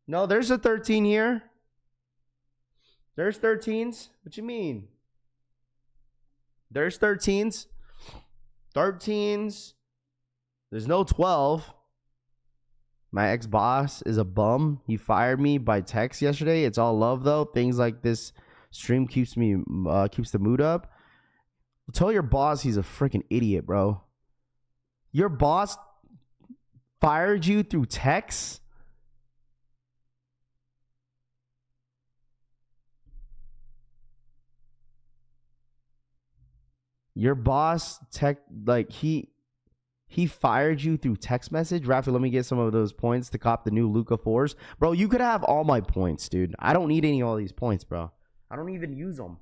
No, there's a 13 here. There's 13s. What you mean? There's 13s. 13s. There's no 12. My ex-boss is a bum. He fired me by text yesterday. It's all love though. Things like this stream keeps the mood up. Tell your boss he's a freaking idiot, bro. Your boss fired you through text? Your boss he fired you through text message? Rafi, let me get some of those points to cop the new Luca 4s. Bro, you could have all my points, dude. I don't need any of all these points, bro. I don't even use them.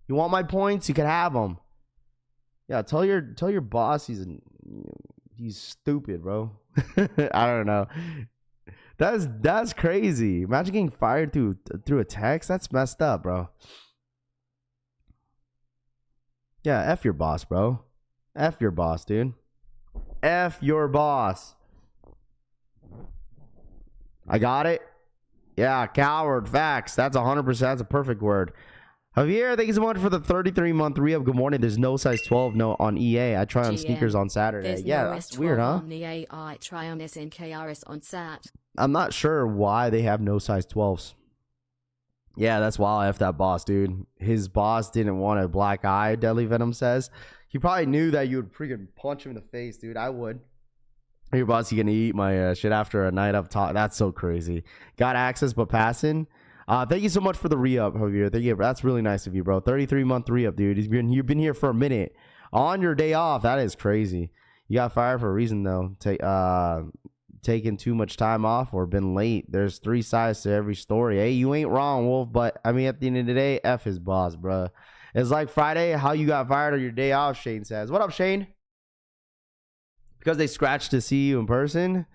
You want my points? You can have them. Yeah, tell your boss he's stupid, bro. I don't know. That's crazy. Imagine getting fired through a text. That's messed up, bro. Yeah, F your boss, bro. F your boss, dude. F your boss. I got it. Yeah, coward. Facts. That's 100%. That's a perfect word. Javier, thank you so much for the 33-month re-up. Good morning. There's no size 12 no on EA. I try on sneakers on Saturday. Yeah, that's weird, huh? On EA, I try on SNKRS on Sat. I'm not sure why they have no size 12s. Yeah, that's wild. F that boss, dude. His boss didn't want a black eye, Deadly Venom says. He probably knew that you would freaking punch him in the face, dude. I would. Your boss, you gonna eat my shit after a night of talk? That's so crazy. Got access but passing. Thank you so much for the re-up, Javier. Thank you. That's really nice of you, bro. 33-month re-up, dude. You've been here for a minute. On your day off. That is crazy. You got fired for a reason, though. Taking too much time off or been late. There's 3 sides to every story. Hey, you ain't wrong, Wolf. But, I mean, at the end of the day, F his boss, bro. It's like Friday, how you got fired on your day off, Shane says. What up, Shane? Because they scratched to see you in person?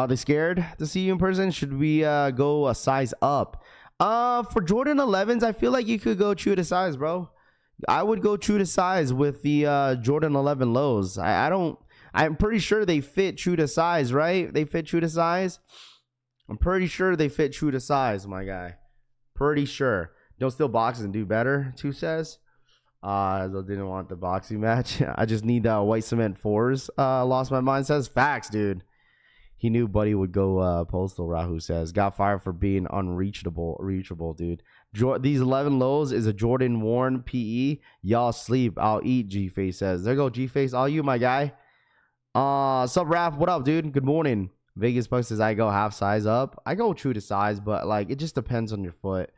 They scared to see you in person? Should we go a size up? For Jordan 11s, I feel like you could go true to size, bro. I would go true to size with the Jordan 11 lows. I'm pretty sure they fit true to size, right? They fit true to size. I'm pretty sure they fit true to size, my guy. Pretty sure. Don't steal boxes and do better, 2 says. I didn't want the boxing match. I just need white cement 4s. Lost my mind says. Facts, dude. He knew Buddy would go postal, Rahu says. Got fired for being reachable, dude. These 11 lows is a Jordan worn PE. Y'all sleep. I'll eat, G-Face says. There you go, G-Face. All you, my guy. Sup, Raph? What up, dude? Good morning. Vegas Buck says I go half size up. I go true to size, but like it just depends on your foot.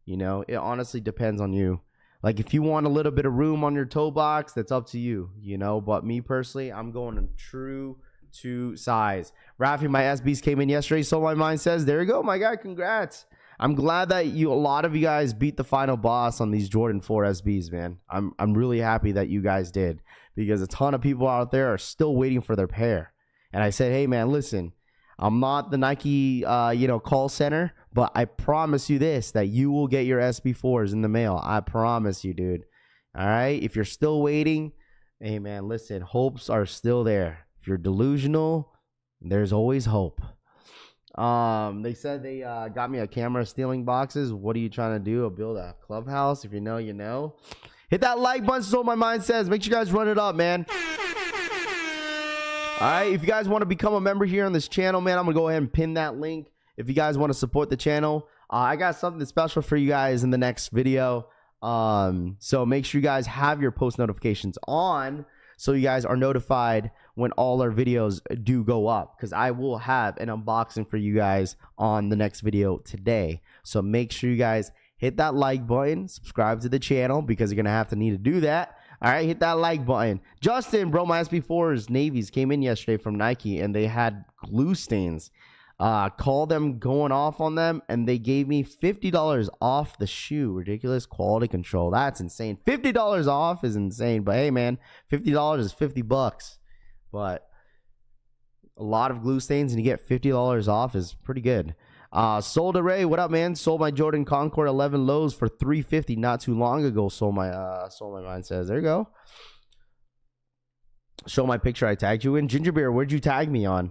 You know, it honestly depends on you. Like if you want a little bit of room on your toe box, that's up to you, you know. But me personally, I'm going true to size. Rafi, my SBs came in yesterday, so my mind says, there you go, my guy. Congrats. I'm glad that a lot of you guys beat the final boss on these Jordan 4 SBs, man. I'm really happy that you guys did because a ton of people out there are still waiting for their pair. And I said, hey, man, listen, I'm not the Nike, call center, but I promise you this, that you will get your SB4s in the mail. I promise you, dude. All right. If you're still waiting, hey, man, listen, hopes are still there. If you're delusional, there's always hope. They said they got me a camera stealing boxes. What are you trying to do? Build a clubhouse? If you know, you know. Hit that like button, so my mind says. Make sure you guys run it up, man. All right, if you guys want to become a member here on this channel, man, I'm gonna go ahead and pin that link. If you guys want to support the channel, I got something special for you guys in the next video. So make sure you guys have your post notifications on, so you guys are notified when all our videos do go up, because I will have an unboxing for you guys on the next video today. So make sure you guys hit that like button, subscribe to the channel, because you're gonna have to need to do that. All right, hit that like button. Justin, bro, my SB4's Navies came in yesterday from Nike, and they had glue stains. Called them, going off on them, and they gave me $50 off the shoe. Ridiculous quality control. That's insane. $50 off is insane, but hey, man, $50 is $50. But a lot of glue stains, and you get $50 off is pretty good. Sold Array, what up, man? Sold my Jordan Concord 11 lows for $350 not too long ago. Sold my mind says. There you go. Show my picture I tagged you in. Ginger Beer, where'd you tag me on?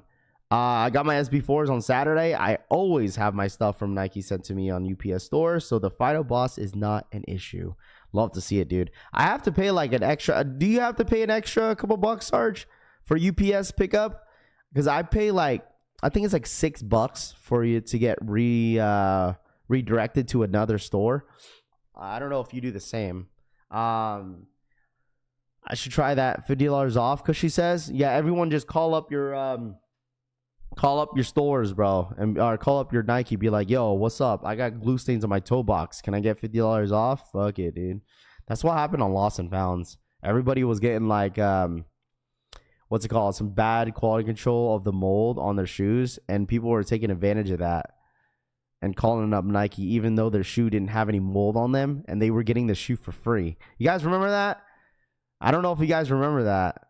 I got my SB4s on Saturday. I always have my stuff from Nike sent to me on UPS store, so the Fido Boss is not an issue. Love to see it, dude. I have to pay like an extra. Do you have to pay an extra a couple bucks, Sarge, for UPS pickup? Because I pay like, I think it's like $6 for you to get redirected to another store. I don't know if you do the same. I should try that. $50 off, because she says, yeah, everyone just call up your stores, bro, and or call up your Nike. Be like, yo, what's up? I got glue stains on my toe box. Can I get $50 off? Fuck it, dude. That's what happened on Lost and Founds. Everybody was getting like what's it called? Some bad quality control of the mold on their shoes, and people were taking advantage of that and calling up Nike, even though their shoe didn't have any mold on them, and they were getting the shoe for free. You guys remember that? I don't know if you guys remember that.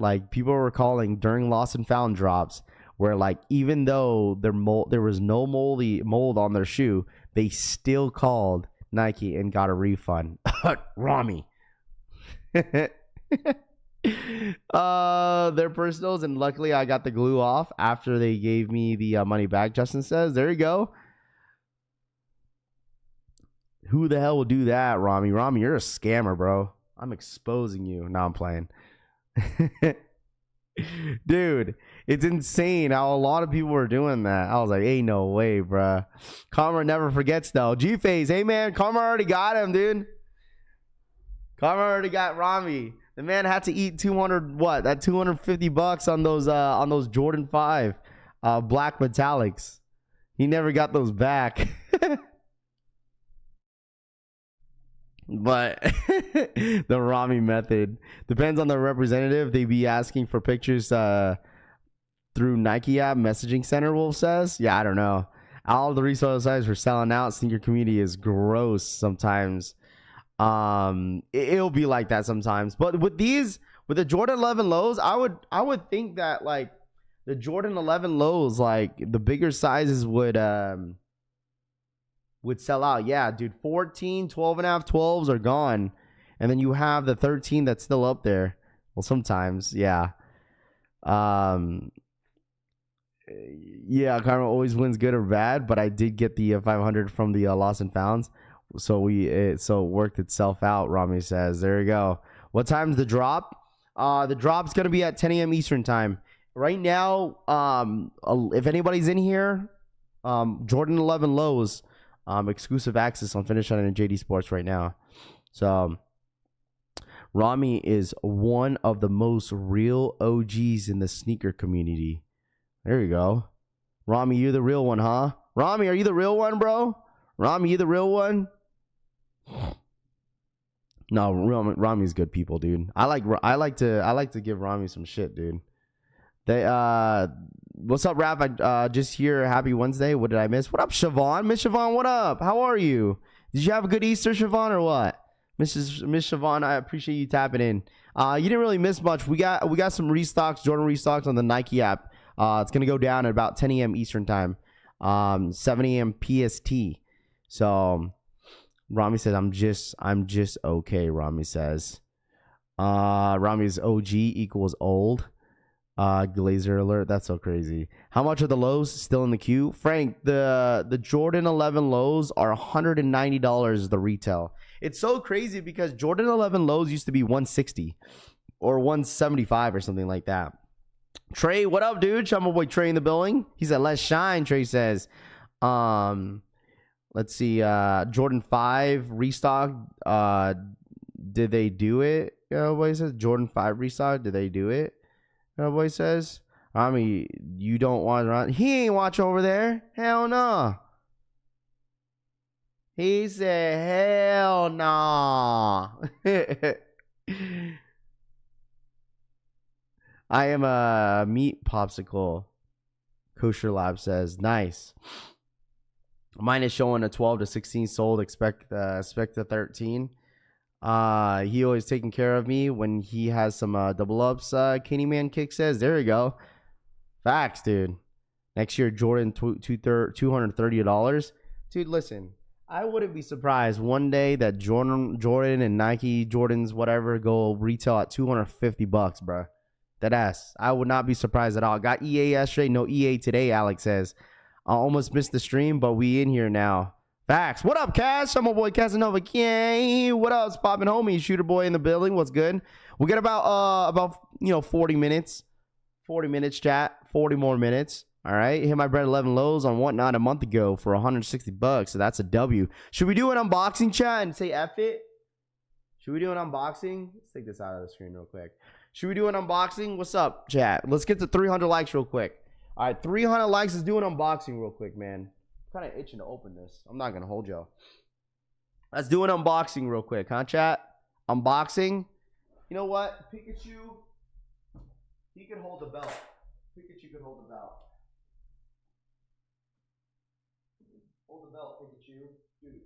Like, people were calling during Lost and Found drops, where like, even though there was no mold on their shoe, they still called Nike and got a refund. Rami. Their personals, and luckily I got the glue off after they gave me the money back. Justin says, there you go. Who the hell will do that, Rami? Rami, you're a scammer, bro. I'm exposing you. No, I'm playing. Dude, it's insane how a lot of people were doing that. I was like, ain't no way, bruh. Karma never forgets, though. G-Phase, hey, man, Karma already got him, dude. Karma already got Rami. The man had to eat $250 on those Jordan 5 black metallics. He never got those back. But the Rami method depends on the representative. They be asking for pictures through Nike app messaging center, Wolf says. Yeah, I don't know. All the resale sites were selling out. Sneaker community is gross sometimes. It'll be like that sometimes. But with the Jordan 11 lows, I would think that like the Jordan 11 lows, like the bigger sizes would sell out. Yeah, dude, 14, 12 and a half, 12s are gone. And then you have the 13 that's still up there. Well, sometimes, yeah. Yeah, Karma always wins good or bad, but I did get the 500 from the Lost and Founds. So it worked itself out, Rami says. There you go. What time's the drop? The drop's going to be at 10 a.m. Eastern time. Right now, if anybody's in here, Jordan 11 lows, exclusive access on Finish Line and JD Sports right now. So Rami is one of the most real OGs in the sneaker community. There you go. Rami, you're the real one, huh? Rami, are you the real one, bro? Rami, you the real one? No, Rami's good people, dude. I like to give Rami some shit, dude. What's up, Rap? I just here. Happy Wednesday. What did I miss? What up, Siobhan? Miss Siobhan, what up? How are you? Did you have a good Easter, Siobhan, or what? Miss Siobhan, I appreciate you tapping in. You didn't really miss much. We got some restocks, Jordan restocks on the Nike app. It's gonna go down at about 10 a.m. Eastern time, 7 a.m. PST. So Rami says, I'm just okay. Rami says, Rami's OG equals old. Glazer alert. That's so crazy. How much are the lows still in the queue? Frank, the Jordan 11 lows are $190 the retail. It's so crazy because Jordan 11 lows used to be 160 or 175 or something like that. Trey, what up, dude? I'm my boy Trey in the building. He said, let's shine, Trey says. Let's see. Jordan 5 restock. Did they do it? Boy says Jordan 5 restock. Did they do it? Boy says. I mean, you don't want around. He ain't watch over there. Hell no. He said, hell no. I am a meat popsicle. Kosher Lab says, nice. Mine is showing a 12 to 16 sold. Expect the 13. He always taking care of me when he has some double ups. Kenny Man Kick says, there you go. Facts, dude. Next year, Jordan $230. Dude, listen. I wouldn't be surprised one day that Jordan and Nike Jordans, whatever, go retail at $250, bro. That ass. I would not be surprised at all. Got EA yesterday, no EA today, Alex says. I almost missed the stream, but we in here now. Facts. What up, Cash? I'm my boy Casanova. Yay. What up, poppin' homie? Shooter boy in the building. What's good? We got about 40 minutes. 40 minutes, chat. 40 more minutes. All right. Hit my bread 11 lows on Whatnot a month ago for $160. So that's a W. Should we do an unboxing, chat, and say F it? Should we do an unboxing? Let's take this out of the screen real quick. Should we do an unboxing? What's up, chat? Let's get to 300 likes real quick. All right, 300 likes. Let's do an unboxing real quick, man. I'm kind of itching to open this. I'm not going to hold y'all. Let's do an unboxing real quick, huh, chat? Unboxing. You know what? Pikachu, he could hold the belt. Pikachu could hold the belt. Hold the belt, Pikachu. Dude.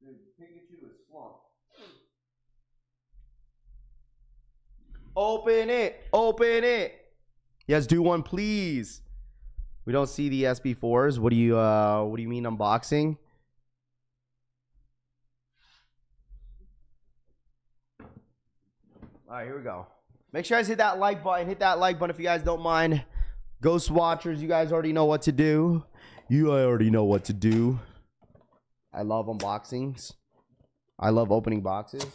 Dude, Pikachu is slumped. Open it. Open it. Yes, do one, please. We don't see the SB4s. What do you mean unboxing? All right, here we go. Make sure you guys hit that like button. Hit that like button if you guys don't mind. Ghost Watchers, you guys already know what to do. You already know what to do. I love unboxings. I love opening boxes.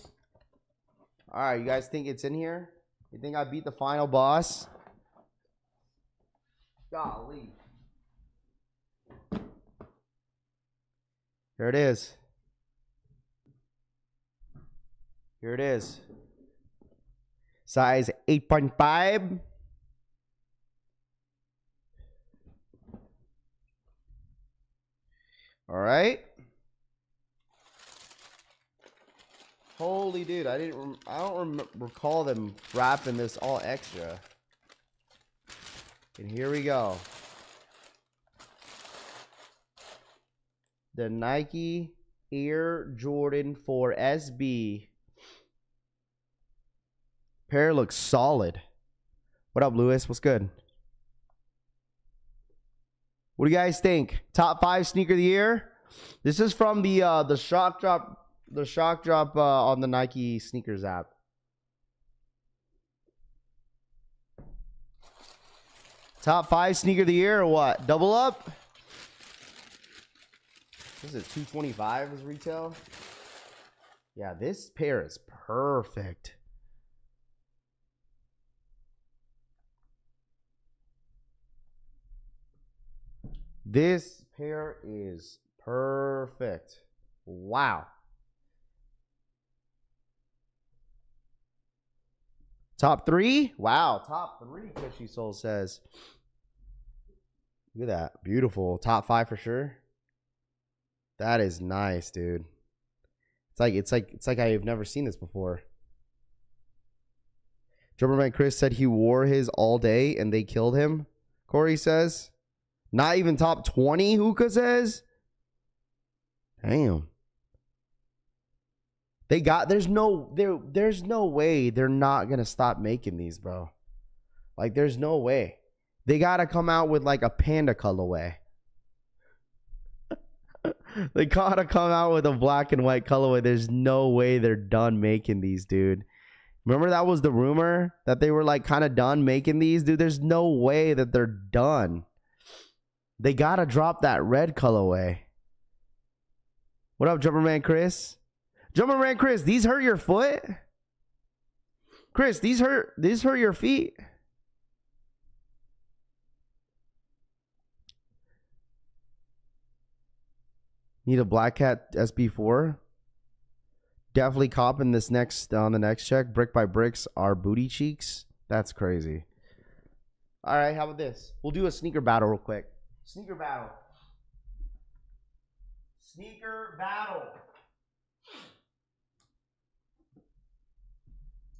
All right, you guys think it's in here? You think I beat the final boss? Golly. Here it is. Here it is. Size 8.5. All right. Holy dude, I don't recall them wrapping this all extra. And here we go. The Nike Air Jordan 4 SB. Pair looks solid. What up, Lewis? What's good? What do you guys think? Top 5 sneaker of the year? This is from the shock drop. The shock drop on the Nike sneakers app. Top 5 sneaker of the year or what? Double up? This is $225 is retail. Yeah, this pair is perfect. This pair is perfect. Wow. Top 3? Wow. Top 3, Fishy Soul says. Look at that. Beautiful. Top 5 for sure. That is nice, dude. It's like I've never seen this before. Drummerman Chris said he wore his all day and they killed him. Corey says. Not even top 20, Hookah says. Damn. They got there's no way they're not gonna stop making these, bro. Like there's no way. They gotta come out with like a panda colorway. They gotta come out with a black and white colorway. There's no way they're done making these, dude. Remember that was the rumor that they were like kind of done making these, dude. There's no way that they're done. They gotta drop that red colorway. What up, Jumperman Chris? Jumperman Chris, these hurt your foot? Chris, these hurt your feet? Need a Black Cat SB4? Definitely copping this next on the next check. Brick by bricks are booty cheeks. That's crazy. All right, how about this? We'll do a sneaker battle real quick. Sneaker battle. Sneaker battle.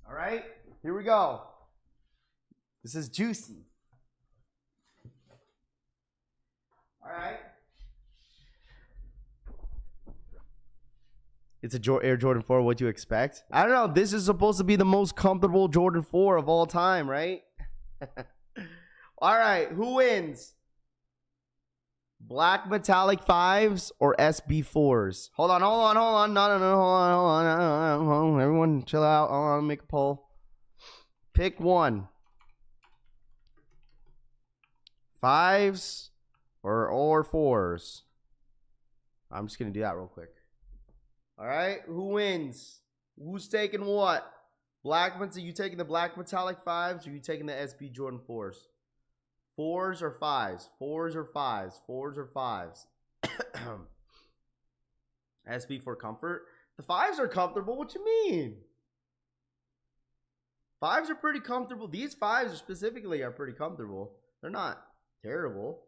All right, here we go. This is juicy. All right. It's a Air Jordan 4. What do you expect? I don't know. This is supposed to be the most comfortable Jordan 4 of all time, right? All right. Who wins? Black metallic 5s or SB 4s? Hold on. No, hold on. Everyone chill out. Hold on. Make a poll. Pick one. 5s or 4s? I'm just going to do that real quick. All right, who wins? Who's taking what? You taking the black metallic 5s or you taking the SB Jordan 4s? 4s or 5s? 4s or 5s? 4s or 5s? SB for comfort. The 5s are comfortable. What you mean? 5s are pretty comfortable. These 5s specifically are pretty comfortable. They're not terrible.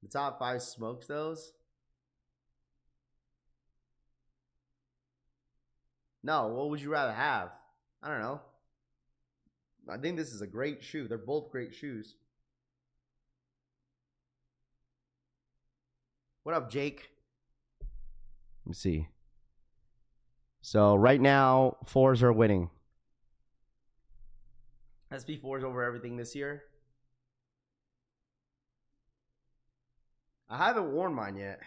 The top 5 smokes those. No, what would you rather have? I don't know. I think this is a great shoe. They're both great shoes. What up, Jake? Let me see. So right now, 4s are winning. SB4s over everything this year. I haven't worn mine yet.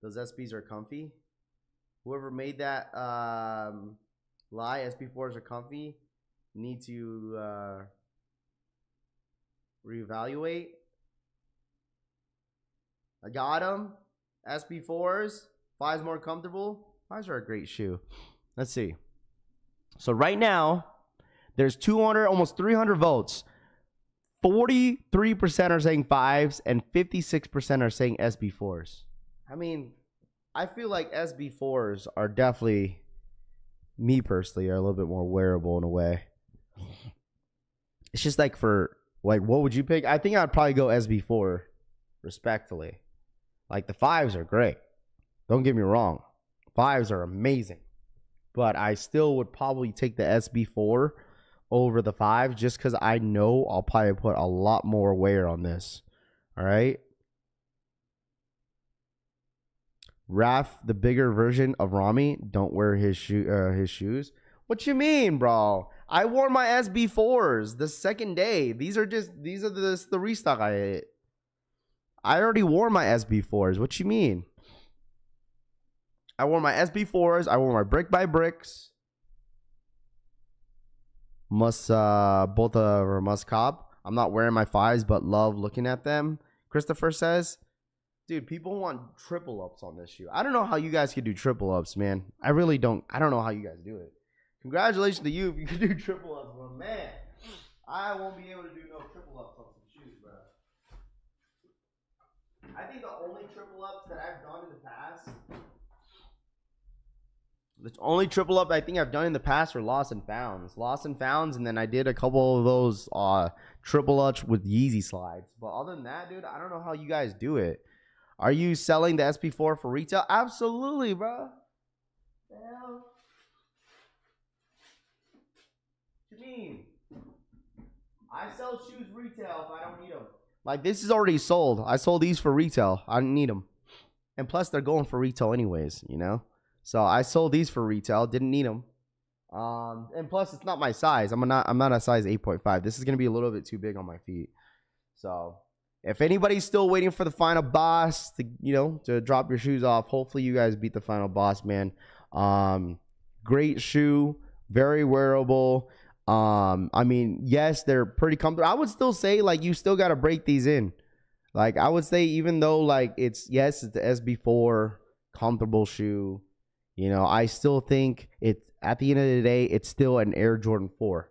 Those SBs are comfy. Whoever made that lie, SB4s are comfy, need to reevaluate. I got them. SB4s. 5s more comfortable. 5s are a great shoe. Let's see. So right now, there's 200, almost 300 votes. 43% are saying 5s and 56% are saying SB4s. I mean, I feel like SB4s are definitely, me personally, are a little bit more wearable in a way. It's just like for, like, what would you pick? I think I'd probably go SB4, respectfully. Like, the 5s are great. Don't get me wrong. 5s are amazing. But I still would probably take the SB4 over the 5s just because I know I'll probably put a lot more wear on this. All right? Raph, the bigger version of Rami, don't wear his shoes. What you mean, bro? I wore my SB4s the second day. These are the restock I ate. I already wore my SB4s. What you mean? I wore my SB4s. I wore my brick by bricks. Both are must cop. I'm not wearing my 5s, but love looking at them. Christopher says. Dude, people want triple ups on this shoe. I don't know how you guys can do triple ups, man. I really don't. I don't know how you guys do it. Congratulations to you if you can do triple ups. But man, I won't be able to do no triple ups on some shoes, bro. I think the only triple ups that I've done in the past, the only triple up I think I've done in the past are lost and founds. Lost and founds, and then I did a couple of those triple ups with Yeezy slides. But other than that, dude, I don't know how you guys do it. Are you selling the SP4 for retail? Absolutely, bro. Hell. What do you mean? I sell shoes retail if I don't need them. Like, this is already sold. I sold these for retail. I didn't need them. And plus, they're going for retail anyways, you know? So, I sold these for retail. Didn't need them. And plus, it's not my size. I'm not a size 8.5. This is going to be a little bit too big on my feet. So, If anybody's still waiting for the final boss to drop your shoes off, hopefully you guys beat the final boss, man. Great shoe, very wearable. I mean, yes, they're pretty comfortable. I would still say like you still got to break these in. Like I would say, even though like it's the SB4 comfortable shoe, I still think it's at the end of the day, it's still an Air Jordan 4.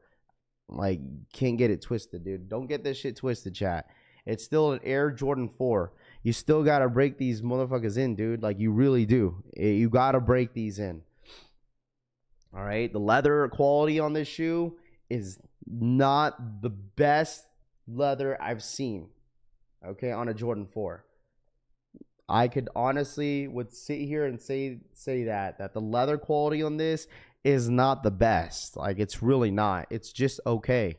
Like, can't get it twisted, dude. Don't get this shit twisted, chat. It's still an Air Jordan 4. You still got to break these motherfuckers in, dude. Like, you really do. You got to break these in. All right. The leather quality on this shoe is not the best leather I've seen. Okay. On a Jordan 4. I could honestly would sit here and say that the leather quality on this is not the best. Like, it's really not. It's just okay.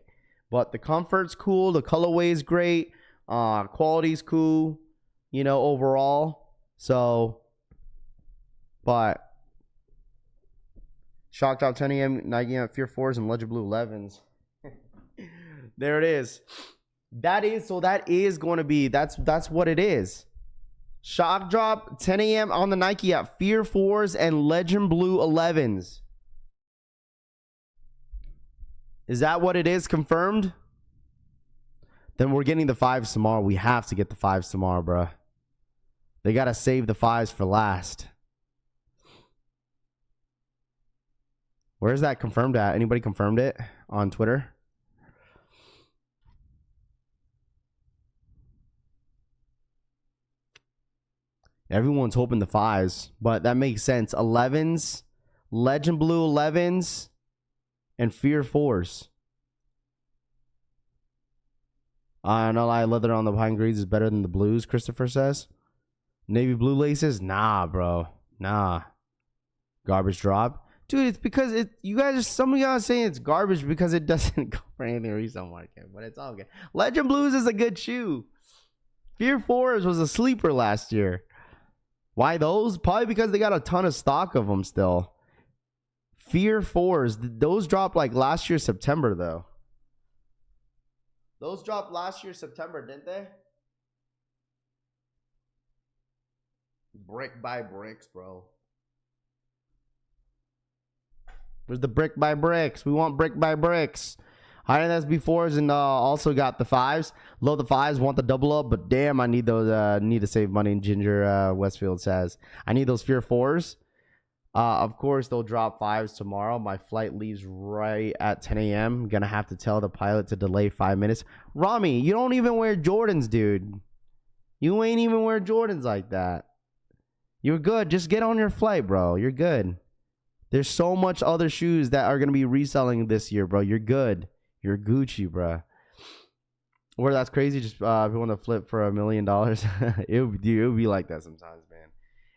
But the comfort's cool. The colorway is great. Quality's cool, overall. So, but Shock Drop 10 a.m. Nike Fear 4s and Legend Blue 11s. There it is. That is going to be, that's what it is. Shock Drop 10 a.m. on the Nike app. Fear 4s and Legend Blue 11s. Is that what it is? Confirmed? Then we're getting the 5s tomorrow. We have to get the 5s tomorrow, bro. They got to save the 5s for last. Where's that confirmed at? Anybody confirmed it on Twitter? Everyone's hoping the 5s, but that makes sense. 11s, Legend Blue 11s, and Fear 4s. I know, leather on the pine greens is better than the blues, Christopher says. Navy blue laces? Nah, bro. Nah. Garbage drop? Dude, it's because some of y'all are saying it's garbage because it doesn't go for anything resale market, but it's all good. Legend Blues is a good shoe. Fear 4s was a sleeper last year. Why those? Probably because they got a ton of stock of them still. Fear 4s, those dropped like last year September though. Those dropped last year September, didn't they? Brick by bricks, bro. Where's the brick by bricks? We want brick by bricks. Higher than SB4s and also got the 5s. Low the 5s, want the double up, but damn, I need those. Need to save money. Ginger Westfield says I need those Fear 4s. Of course, they'll drop 5s tomorrow. My flight leaves right at 10 a.m. Gonna have to tell the pilot to delay 5 minutes. Rami, you don't even wear Jordans, dude. You ain't even wear Jordans like that. You're good. Just get on your flight, bro. You're good. There's so much other shoes that are gonna be reselling this year, bro. You're good. You're Gucci, bro. Or that's crazy. Just if you want to flip for $1 million, it would be like that sometimes, man.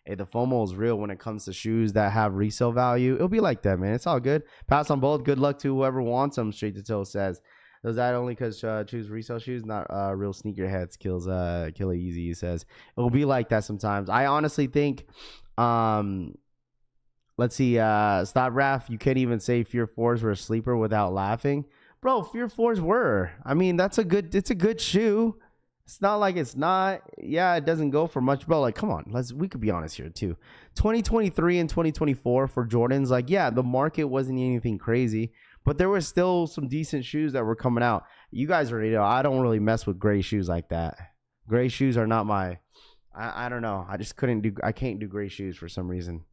Hey, the FOMO is real when it comes to shoes that have resale value. It'll be like that, man. It's all good. Pass on both. Good luck to whoever wants them. Straight to Toe says. Does that only because choose resale shoes, not real sneakerheads? Kills Kill It Easy. He says it'll be like that sometimes. I honestly think. Let's see. Stop Raph. You can't even say Fear 4s were a sleeper without laughing, bro. Fear 4s were. I mean, it's a good shoe. It's not like it's not. Yeah, it doesn't go for much, bro. Like, come on, we could be honest here too. 2023 and 2024 for Jordans, like, yeah, the market wasn't anything crazy, but there was still some decent shoes that were coming out. You guys already know I don't really mess with gray shoes like that. Gray shoes are not my. I don't know. I can't do gray shoes for some reason.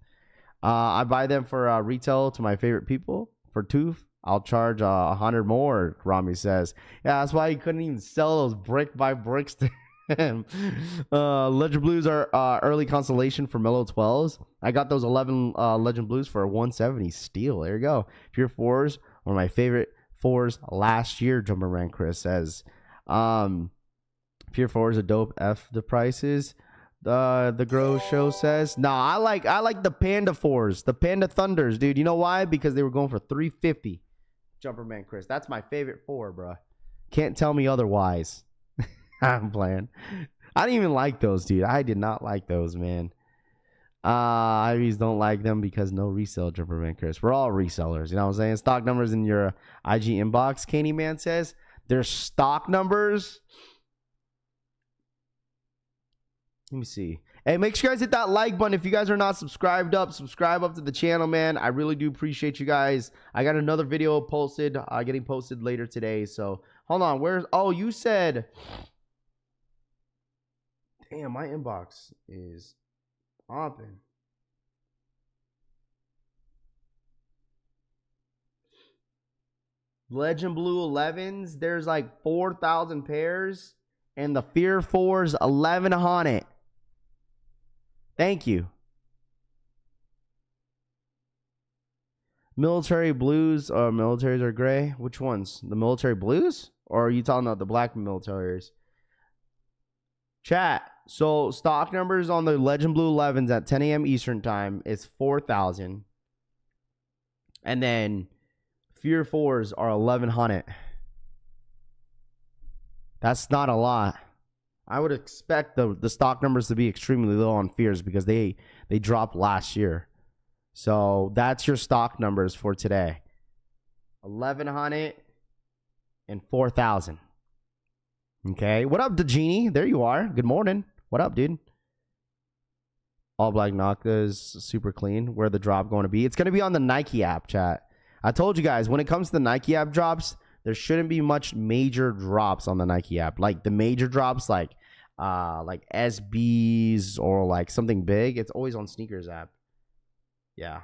I buy them for retail to my favorite people for tooth. I'll charge 100 more, Rami says. Yeah, that's why he couldn't even sell those brick by bricks to him. Legend Blues are early consolation for Mellow 12s. I got those 11 Legend Blues for 170 steal. There you go. Fear 4s, one of my favorite 4s last year, Jumperman Chris says. Fear 4s are dope. F the prices. The Grow Show says, I like the Panda 4s, the Panda Thunders, dude. You know why? Because they were going for $350. Jumperman Chris, that's my favorite 4, bro. Can't tell me otherwise. I'm playing. I didn't even like those, dude. I did not like those, man. Ivies don't like them because no resale, Jumperman Chris. We're all resellers, you know what I'm saying? Stock numbers in your IG inbox, Candyman says. Their stock numbers. Let me see. Hey, make sure you guys hit that like button. If you guys are not subscribed up, subscribe up to the channel, man. I really do appreciate you guys. I got another video posted, getting posted later today. So hold on. Where's, oh, you said, damn, my inbox is popping. Legend Blue 11s, there's like 4,000 pairs, and the Fear 4's 1,100. Thank you. Military blues or militaries are gray. Which ones? The military blues? Or are you talking about the black militaries? Chat. So stock numbers on the Legend Blue 11s at 10 a.m. Eastern time is 4,000. And then Fear 4s are 1,100. That's not a lot. I would expect the stock numbers to be extremely low on Fears because they dropped last year. So that's your stock numbers for today. 1,100 and 4,000. Okay. What up, DeGenie? There you are. Good morning. What up, dude? All black Noctas, super clean. Where the drop going to be? It's going to be on the Nike app, chat. I told you guys, when it comes to the Nike app drops, there shouldn't be much major drops on the Nike app. Like the major drops, like SBs or like something big, it's always on sneakers app. Yeah.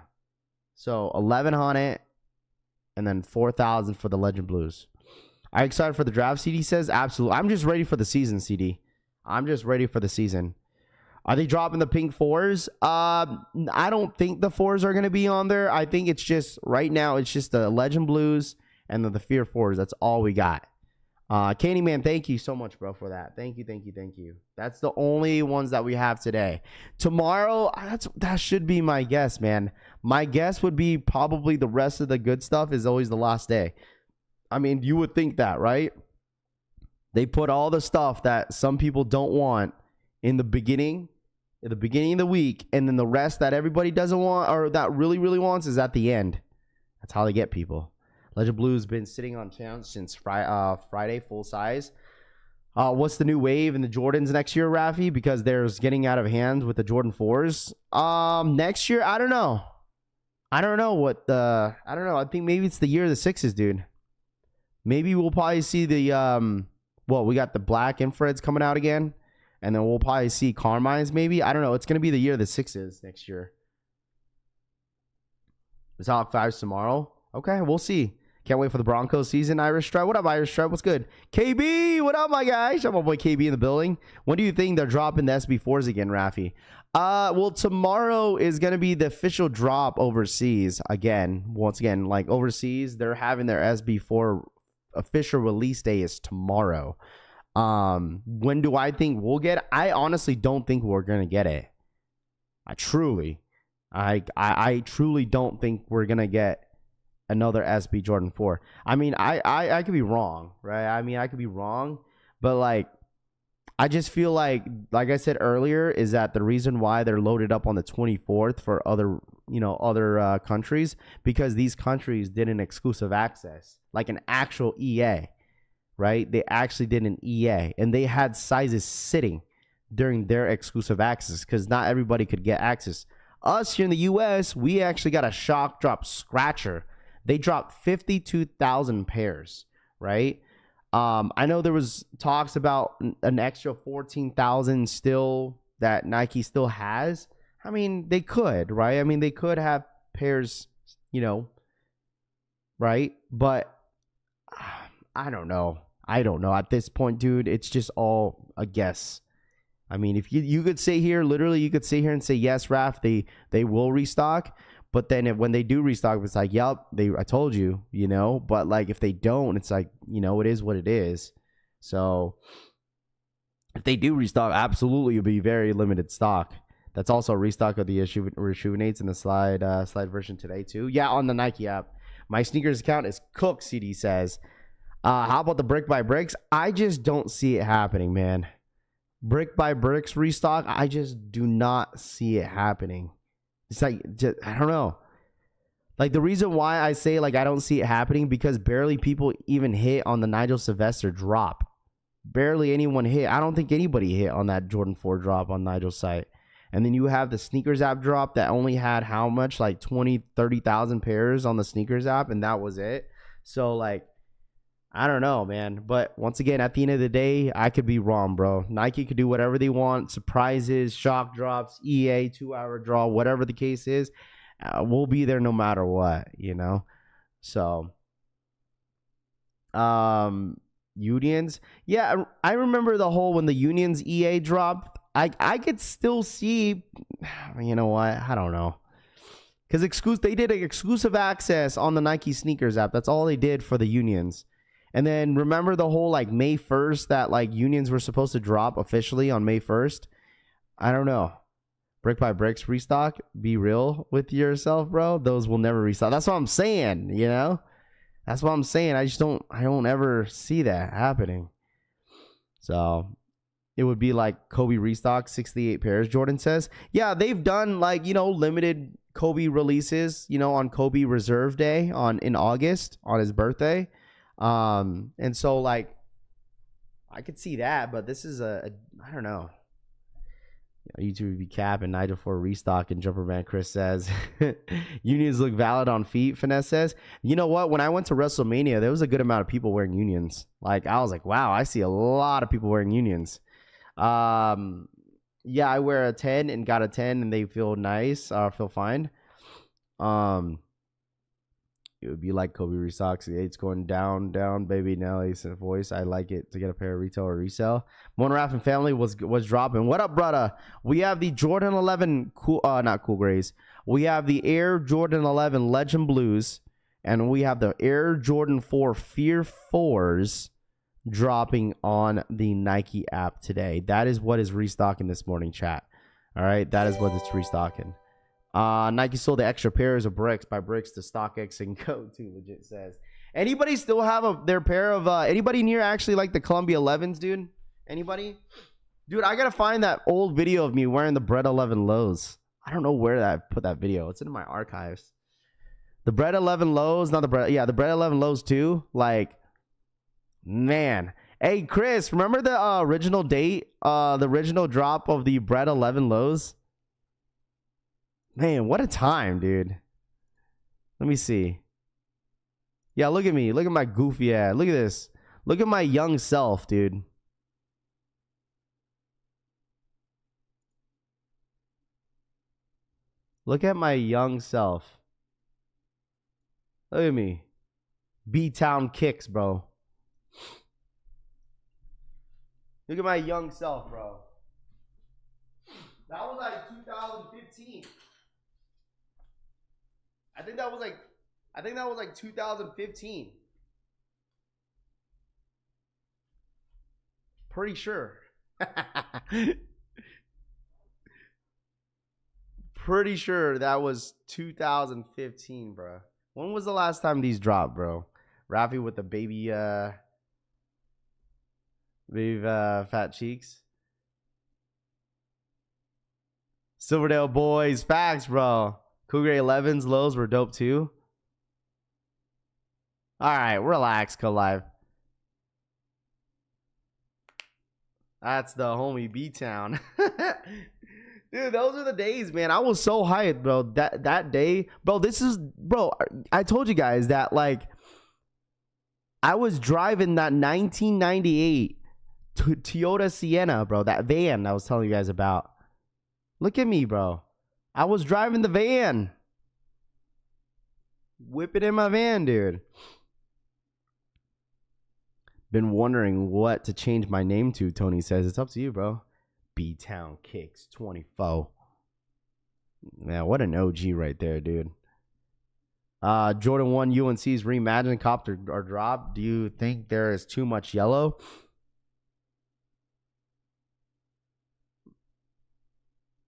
So 1,100 and then 4,000 for the Legend Blues. Are you excited for the draft? CD says absolutely. I'm just ready for the season, CD. I'm just ready for the season. Are they dropping the pink 4s? I don't think the 4s are going to be on there. I think it's just right now, it's just the Legend Blues and then the Fear 4s. That's all we got. Candyman, thank you so much, bro, for that. Thank you. That's the only ones that we have today. Tomorrow, that should be my guess, man. My guess would be probably the rest of the good stuff is always the last day. I mean, you would think that, right? They put all the stuff that some people don't want in the beginning of the week, and then the rest that everybody doesn't want or that really, really wants is at the end. That's how they get people. Legend Blue's been sitting on chance since Friday, full size. What's the new wave in the Jordans next year, Rafi? Because there's getting out of hand with the Jordan 4s. Next year, I don't know. I don't know. I think maybe it's the year of the 6s, dude. Maybe we'll probably see the we got the black infrareds coming out again, and then we'll probably see Carmines. Maybe, I don't know. It's gonna be the year of the 6s next year. It's Hawk 5s tomorrow. Okay, we'll see. Can't wait for the Broncos season. Irish Stripe. What up, Irish Stripe? What's good? KB, what up, my guys? I'm my boy KB in the building. When do you think they're dropping the SB4s again, Rafi? Well, tomorrow is going to be the official drop overseas again. Once again, like overseas, they're having their SB4 official release day is tomorrow. When do I think we'll get it? I honestly don't think we're going to get it. I truly don't think we're going to get another SB Jordan 4. I mean, I could be wrong, right? I mean, I could be wrong, but like, I just feel like I said earlier, is that the reason why they're loaded up on the 24th for other countries, because these countries did an exclusive access, like an actual EA, right? They actually did an EA, and they had sizes sitting during their exclusive access because not everybody could get access. Us here in the US, we actually got a shock drop scratcher. They dropped 52,000 pairs, right? I know there was talks about an extra 14,000 still that Nike still has. I mean, they could, right? I mean, they could have pairs, right? But I don't know. At this point, dude, it's just all a guess. I mean, if you could say here, literally, you could sit here and say, yes, Raf, they will restock. But then when they do restock, it's like, yep, I told you, But like if they don't, it's like, it is what it is. So if they do restock, absolutely, it'll be very limited stock. That's also a restock of the Rejuvenates in the slide version today too. Yeah, on the Nike app. My sneakers account is cooked, CD says. How about the brick by bricks? I just don't see it happening, man. Brick by bricks restock, I just do not see it happening. It's like, I don't know. Like the reason why I say like I don't see it happening because barely people even hit on the Nigel Sylvester drop. barely anyone hit. I don't think anybody hit on that Jordan 4 drop on Nigel's site. And then you have the sneakers app drop that only had how much, like 20, 30,000 pairs on the sneakers app, and that was it. So like, I don't know, man. But once again, at the end of the day, I could be wrong, bro. Nike could do whatever they want. Surprises, shock drops, EA, 2-hour draw, whatever the case is. We'll be there no matter what, you know? So, Unions. Yeah, I remember the whole when the Unions EA dropped. I could still see, you know what? I don't know. Because they did exclusive access on the Nike sneakers app. That's all they did for the Unions. And then remember the whole like May 1st that like Unions were supposed to drop officially on May 1st? I don't know. Brick by bricks restock. Be real with yourself, bro. Those will never restock. That's what I'm saying, you know? That's what I'm saying. I don't ever see that happening. So it would be like Kobe restock, 68 pairs, Jordan says. Yeah, they've done like, you know, limited Kobe releases, you know, on Kobe Reserve Day in August on his birthday. And so like I could see that, but this is I don't know. YouTube would be cap and Nigel for restock and Jumperman Chris says unions look valid on feet. Finesse says, you know what? When I went to WrestleMania, there was a good amount of people wearing unions. Like I was like, wow, I see a lot of people wearing unions. Yeah, I wear a 10 and got a 10 and they feel nice, feel fine. It would be like Kobe restocks. The 8's going down, baby. Nelly's voice. I like it to get a pair of retail or resell. Monraff and family was dropping. What up, brother? We have the Jordan 11 not cool grays. We have the Air Jordan 11 Legend Blues, and we have the Air Jordan 4 Fear 4s dropping on the Nike app today. That is what is restocking this morning, chat. All right, that is what it's restocking. Nike sold the extra pairs of bricks by bricks to StockX and Go to legit says. Anybody still have their pair of anybody near actually like the Columbia 11s, dude? Anybody? Dude, I gotta find that old video of me wearing the Bread 11 lows. I don't know where I put that video. It's in my archives. The Bread 11 lows, not the Bread. Yeah, the Bread 11 lows too. Like, man. Hey, Chris, remember the original date? The original drop of the Bread 11 lows? Man, what a time, dude. Let me see. Yeah, look at me. Look at my goofy ass. Look at this. Look at my young self, dude. Look at my young self. Look at me. B-Town kicks, bro. Look at my young self, bro. That was like 2015. I think that was like 2015. Pretty sure. Pretty sure that was 2015, bro. When was the last time these dropped, bro? Rafi with the baby fat cheeks. Silverdale boys, facts, bro. Cougar 11s lows were dope too. All right, relax, Live. That's the homie B-Town. Dude, those are the days, man. I was so hyped, bro. That day, bro. I told you guys that like I was driving that 1998 Toyota Sienna, bro. That van I was telling you guys about. Look at me, bro. I was driving the van. Whip it in my van, dude. Been wondering what to change my name to, Tony says. It's up to you, bro. B-Town Kicks 24. Man, what an OG right there, dude. Jordan 1 UNC's reimagined copped or dropped. Do you think there is too much yellow?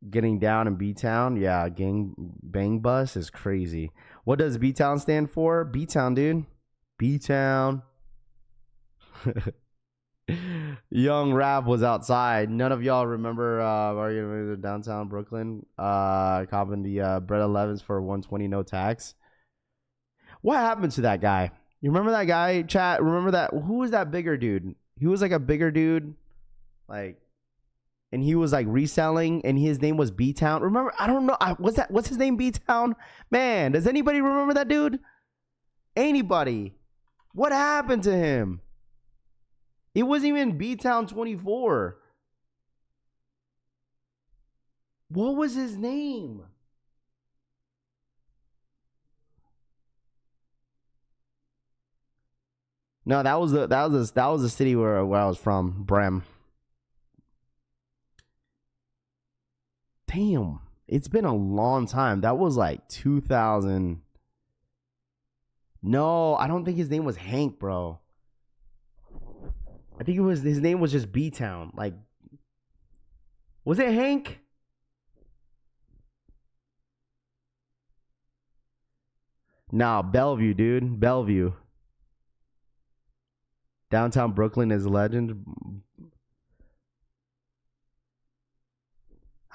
Getting down in B-Town, yeah, gang bang bus is crazy. What does B-Town stand for? B-Town, dude. B-Town. Young Rap was outside. None of y'all remember downtown Brooklyn copping the Bread 11s for 120 no tax. What happened to that guy? You remember that guy, chat? Remember that? Who was that bigger dude? He was like a bigger dude, like, and he was like reselling, and his name was B Town. Remember? I don't know. What's his name? B Town. Man, does anybody remember that dude? Anybody? What happened to him? It wasn't even B Town 24. What was his name? No, that was the city where I was from, Brem. Damn, it's been a long time. That was like 2000. No, I don't think his name was Hank, bro. I think his name was just B Town. Like, was it Hank? Nah, Bellevue, dude. Bellevue. Downtown Brooklyn is a legend.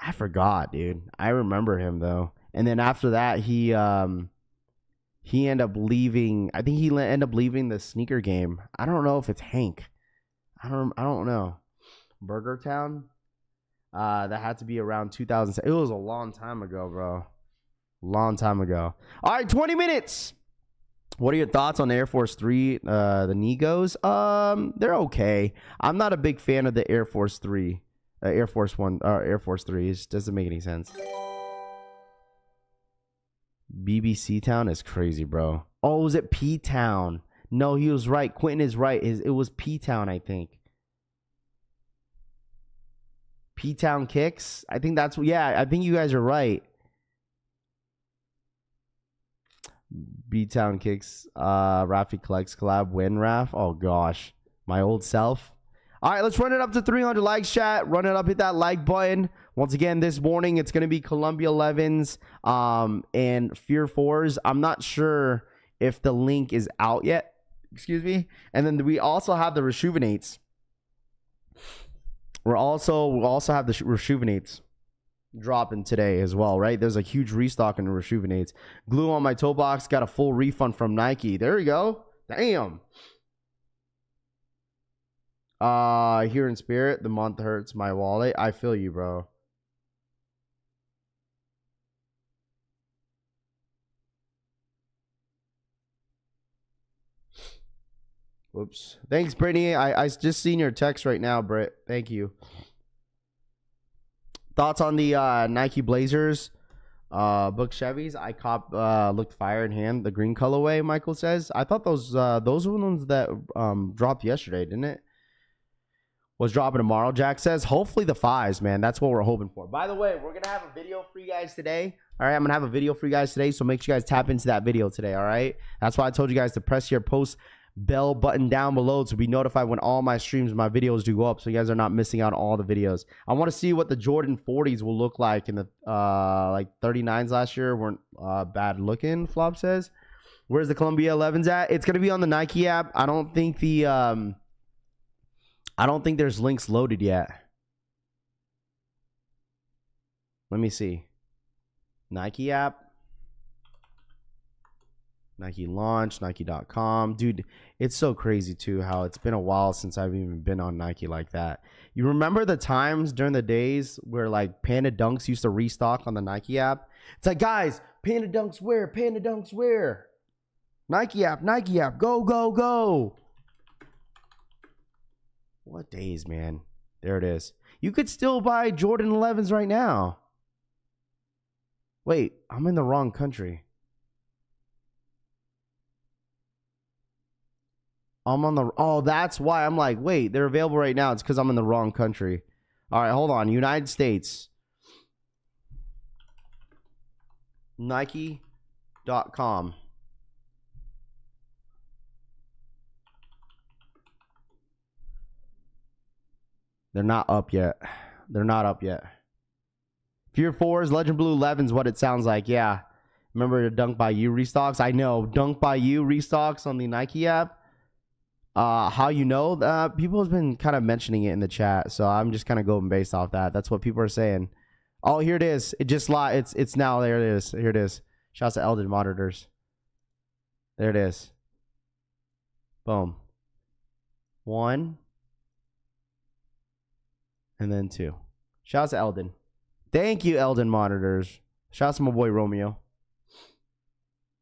I forgot, dude. I remember him though. And then after that, he ended up leaving. I think he ended up leaving the sneaker game. I don't know if it's Hank. I don't know. Burger Town. That had to be around 2000. It was a long time ago, bro. Long time ago. All right, 20 minutes. What are your thoughts on the Air Force 3, the Negos? They're okay. I'm not a big fan of the Air Force 3, Air Force 1, Air Force 3s. Doesn't make any sense. BBC Town is crazy, bro. Oh, was it P Town? No, he was right. Quentin is right. It was P Town, I think. P Town Kicks. I think that's, yeah. I think you guys are right. B Town Kicks, Rafi Collects collab, win Raf. Oh gosh, my old self. All right, let's run it up to 300 likes, chat. Run it up, hit that like button. Once again, this morning it's gonna be Columbia 11s, and Fear 4s. I'm not sure if the link is out yet. Excuse me. And then we also have the Rejuvenates. We'll also have the Rejuvenates dropping today as well, right? There's a huge restock in the Rejuvenates. Glue on my toe box, got a full refund from Nike. There we go. Damn. Here in spirit, the month hurts my wallet. I feel you, bro. Whoops. Thanks, Brittany. I just seen your text right now, Britt. Thank you. Thoughts on the Nike Blazers, Book Chevys? I looked fire in hand. The green colorway, Michael says. I thought those were the ones that dropped yesterday, didn't it? Was dropping tomorrow, Jack says. Hopefully the 5s, man. That's what we're hoping for. By the way, we're going to have a video for you guys today. All right, I'm going to have a video for you guys today, so make sure you guys tap into that video today, all right? That's why I told you guys to press your post bell button down below to be notified when all my streams, my videos do go up, so you guys are not missing out on all the videos. I want to see what the Jordan 40s will look like. In the like 39s last year weren't bad looking, Flop says. Where's the Columbia 11s at? It's gonna be on the Nike app. I don't think there's links loaded yet. Let me see. Nike app, Nike launch, Nike.com. Dude, it's so crazy too how it's been a while since I've even been on Nike like that. You remember the times during the days where like Panda Dunks used to restock on the Nike app? It's like, guys, Panda Dunks where? Panda Dunks where? Nike app, go, go, go. What days, man? There it is. You could still buy Jordan 11s right now. Wait, I'm in the wrong country. I'm on the... Oh, that's why. I'm like, wait, they're available right now. It's because I'm in the wrong country. All right, hold on. United States. Nike.com. They're not up yet. They're not up yet. Fear 4s, Legend Blue 11s, what it sounds like. Yeah. Remember Dunk by You restocks? I know. Dunk by You restocks on the Nike app. How you know? People have been kind of mentioning it in the chat, so I'm just kind of going based off that. That's what people are saying. Oh, here it is. It just it's now. There it is. Here it is. Shouts to Eldon Monitors. There it is. Boom. 1, And then 2. Shouts to Eldon. Thank you, Eldon Monitors. Shouts to my boy Romeo.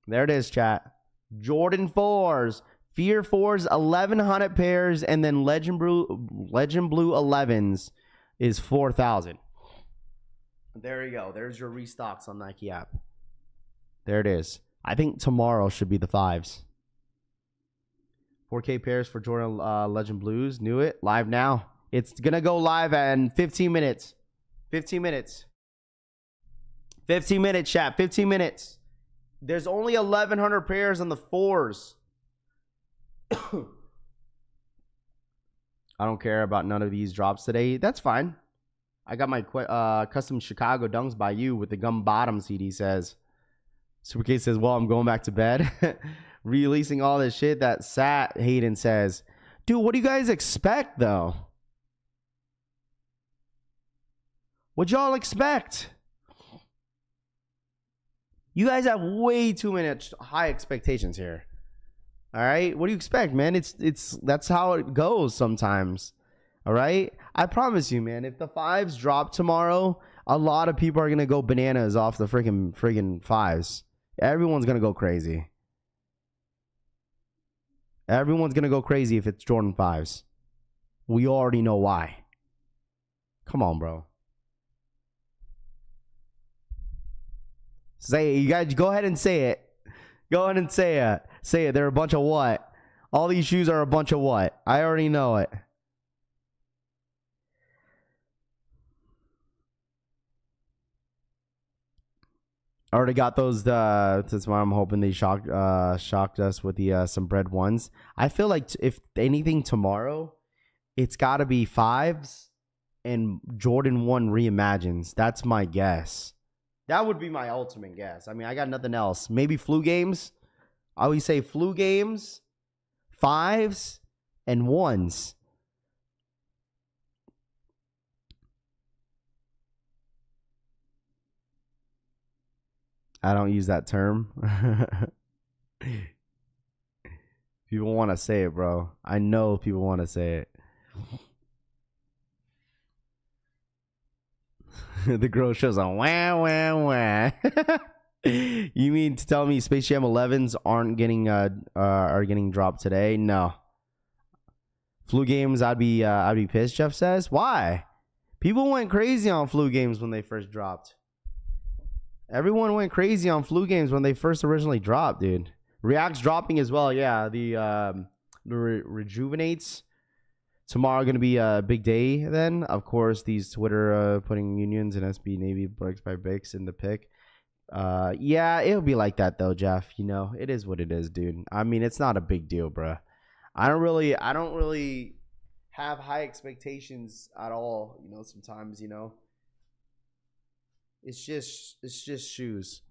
There it is, chat. Jordan 4s. Fear 4s, 1,100 pairs. And then Legend Blue 11s is 4,000. There you go. There's your restocks on Nike app. There it is. I think tomorrow should be the 5s. 4K pairs for Jordan Legend Blues. Knew it. Live now. It's going to go live in 15 minutes. 15 minutes. 15 minutes, chat. 15 minutes. There's only 1,100 pairs on the 4s. I don't care about none of these drops today. That's fine. I got my custom Chicago Dunks by you with the gum bottoms, CD says. Super K says, well, I'm going back to bed. Releasing all this shit that Sat Hayden says. Dude, what do you guys expect, though? What y'all expect? You guys have way too many high expectations here. All right? What do you expect, man? That's how it goes sometimes. All right? I promise you, man, if the 5s drop tomorrow, a lot of people are going to go bananas off the friggin' 5s. Everyone's going to go crazy. Everyone's going to go crazy if it's Jordan 5s. We already know why. Come on, bro. Say it. You guys go ahead and say it. Go ahead and say it. Say it. They're a bunch of what? All these shoes are a bunch of what? I already know it. I already got those. That's why I'm hoping they shocked us with the some bread ones. I feel like if anything tomorrow, it's got to be 5s and Jordan 1 reimagines. That's my guess. That would be my ultimate guess. I mean, I got nothing else. Maybe flu games. I always say flu games, 5s, and 1s. I don't use that term. People want to say it, bro. I know people want to say it. The girl shows on wah wah wah. You mean to tell me Space Jam 11s aren't getting are getting dropped today? No. Flu games, I'd be pissed. Jeff says, why? People went crazy on flu games when they first dropped. Everyone went crazy on flu games when they first originally dropped, dude. React's dropping as well. Yeah, the rejuvenates. Tomorrow going to be a big day then. Of course, these Twitter putting Unions and SB Navy bricks by bricks in the pick. Yeah, it'll be like that though, Jeff. You know, it is what it is, dude. I mean, it's not a big deal, bro. I don't really have high expectations at all. You know, sometimes, you know. It's just shoes.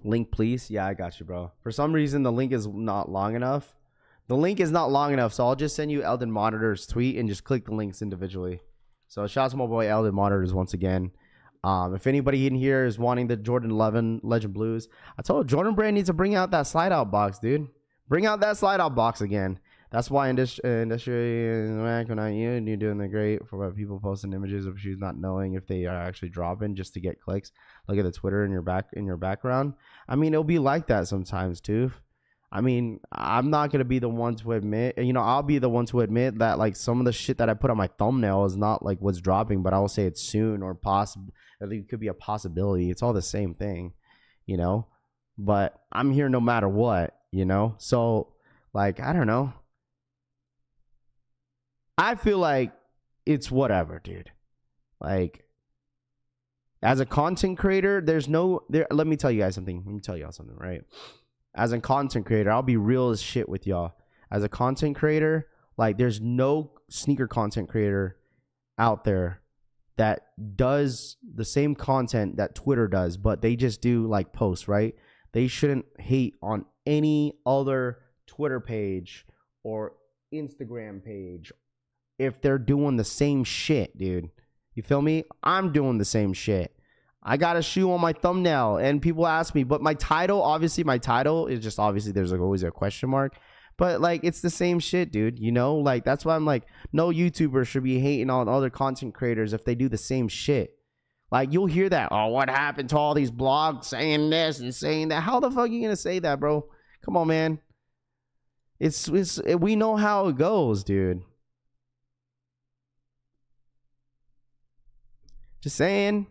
Link, please. Yeah, I got you, bro. For some reason, the link is not long enough. The link is not long enough, so I'll just send you Eldon Monitor's tweet and just click the links individually. So shout out to my boy Eldon Monitors once again. If anybody in here is wanting the Jordan 11 Legend Blues, I told Jordan Brand needs to bring out that slide out box, dude. Bring out that slide out box again. That's why industry not you, and you're doing the great for what people posting images of shoes not knowing if they are actually dropping just to get clicks. Look at the Twitter in your background. I mean, it'll be like that sometimes too. I mean, I'm not gonna be the one to admit, you know, I'll be the one to admit that like some of the shit that I put on my thumbnail is not like what's dropping, but I will say it's soon or possible. I think it could be a possibility. It's all the same thing, you know. But I'm here no matter what, you know. So like, I don't know. I feel like it's whatever, dude. Like, as a content creator, let me tell you guys something. Let me tell y'all something, right? As a content creator, I'll be real as shit with y'all. As a content creator, like, there's no sneaker content creator out there that does the same content that Twitter does, but they just do, like, posts, right? They shouldn't hate on any other Twitter page or Instagram page if they're doing the same shit, dude. You feel me? I'm doing the same shit. I got a shoe on my thumbnail and people ask me, but my title is just obviously there's like always a question mark, But like, it's the same shit, dude. You know, like that's why I'm like, no YouTuber should be hating on other content creators if they do the same shit. Like, you'll hear that. Oh, what happened to all these blogs saying this and saying that? How the fuck are you gonna say that, bro? Come on, man. We know how it goes, dude. Just saying.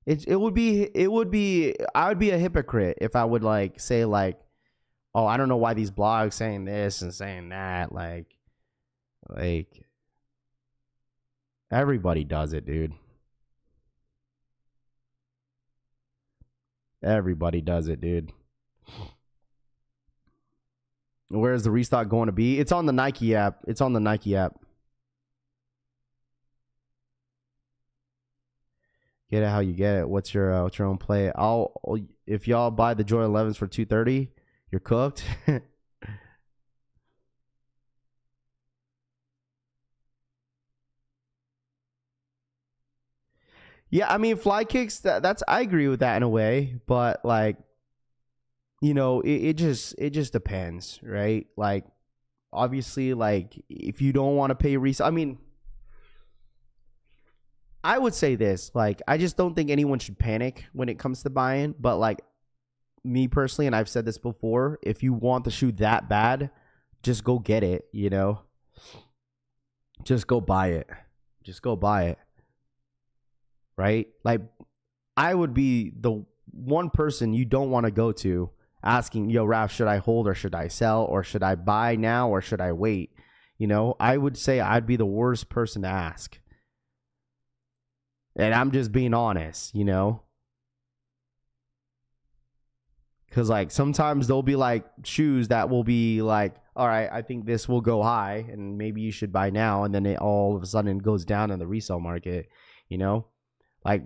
I would be a hypocrite if I would like say like, oh, I don't know why these blogs saying this and saying that. Like everybody does it, dude. Everybody does it, dude. Where's the restock going to be? It's on the Nike app. It's on the Nike app. Get it how you get it. What's your own play? If y'all buy the Joy 11s for $230, you're cooked. Yeah, I mean, fly kicks. That's I agree with that in a way, but like, you know, it just depends, right? Like, obviously, like if you don't want to pay resale, I mean, I would say this, like, I just don't think anyone should panic when it comes to buying. But like me personally, and I've said this before, if you want the shoe that bad, just go get it, you know? Just go buy it. Just go buy it. Right? Like, I would be the one person you don't want to go to asking, yo, Raph, should I hold or should I sell or should I buy now or should I wait? You know, I would say I'd be the worst person to ask. And I'm just being honest, you know? Because, like, sometimes there'll be, like, shoes that will be like, all right, I think this will go high and maybe you should buy now. And then it all of a sudden goes down in the resale market, you know? Like,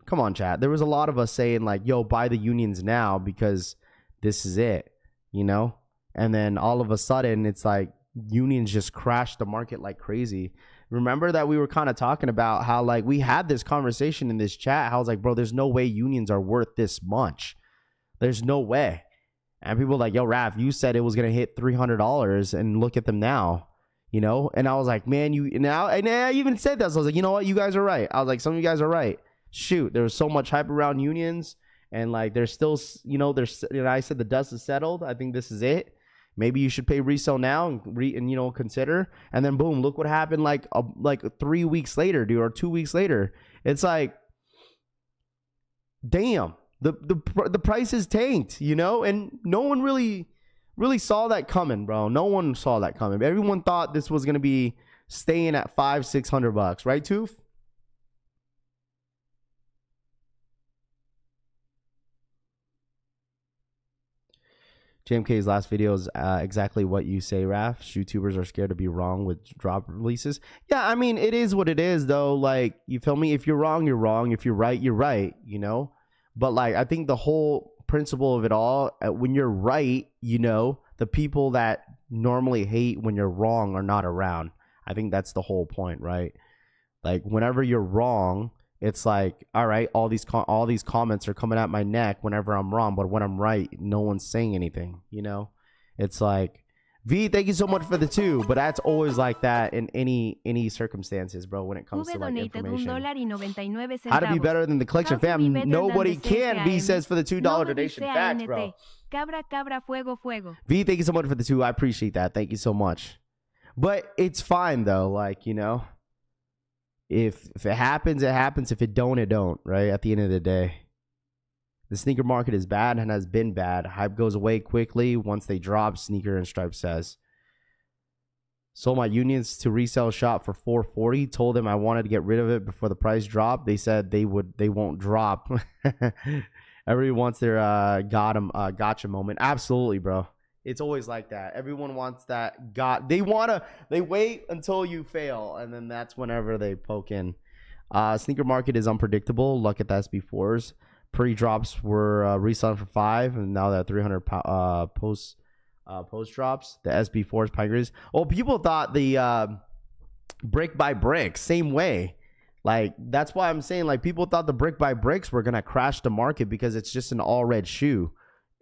come on, chat. There was a lot of us saying, like, yo, buy the unions now because this is it, you know? And then all of a sudden, it's like unions just crashed the market like crazy. Remember that we were kind of talking about how, like, we had this conversation in this chat. How I was like, bro, there's no way unions are worth this much. There's no way. And people were like, yo, Raph, you said it was going to hit $300 and look at them now, you know? And I was like, man, and I even said that. So I was like, you know what? You guys are right. I was like, some of you guys are right. Shoot, there was so much hype around unions. And, like, there's still, you know, I said the dust is settled. I think this is it. Maybe you should pay resale now and you know, consider. And then boom, look what happened like 3 weeks later, dude, or 2 weeks later. It's like, damn, the price is tanked, you know, and no one really saw that coming, bro. No one saw that coming. Everyone thought this was gonna be staying at $500-$600, right, Toof? JMK's last video is exactly what you say, Raph. YouTubers are scared to be wrong with drop releases. Yeah, I mean, it is what it is, though. Like, you feel me? If you're wrong, you're wrong. If you're right, you're right, you know? But, like, I think the whole principle of it all, when you're right, you know, the people that normally hate when you're wrong are not around. I think that's the whole point, right? Like, whenever you're wrong, it's like, all right, all these comments are coming at my neck whenever I'm wrong, but when I'm right, no one's saying anything, you know? It's like, V, thank you so much for the 2, but that's always like that in any circumstances, bro, when it comes to, like, information. How to be better than the collection fam? Nobody can, V says for the $2 donation. Facts, bro. V, thank you so much for the 2. I appreciate that. Thank you so much. But it's fine, though, like, you know? If it happens, it happens. If it don't, it don't, right? At the end of the day. The sneaker market is bad and has been bad. Hype goes away quickly once they drop, Sneaker and Stripe says. Sold my unions to resale shop for $440. Told them I wanted to get rid of it before the price dropped. They said they won't drop. Everyone wants their gotcha moment. Absolutely, bro. It's always like that. Everyone wants that. They wait until you fail, and then that's whenever they poke in. Sneaker market is unpredictable. Look at the SB4s. Pre-drops were reselling for $5, and now they're 300 post drops. The SB4s, Pine Oh, people thought the brick by brick, same way. Like, that's why I'm saying, like, people thought the brick by bricks were gonna crash the market because it's just an all red shoe.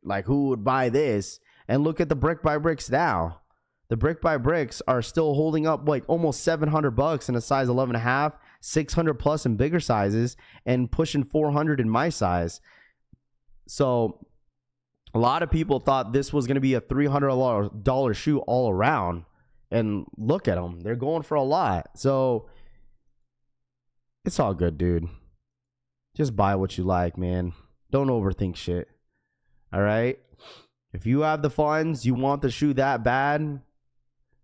Like, who would buy this? And look at the brick by bricks now. The brick by bricks are still holding up like almost $700 in a size 11.5, 600 plus in bigger sizes, and pushing 400 in my size. So a lot of people thought this was going to be a $300 shoe all around. And look at them. They're going for a lot. So it's all good, dude. Just buy what you like, man. Don't overthink shit. All right? If you have the funds, you want the shoe that bad,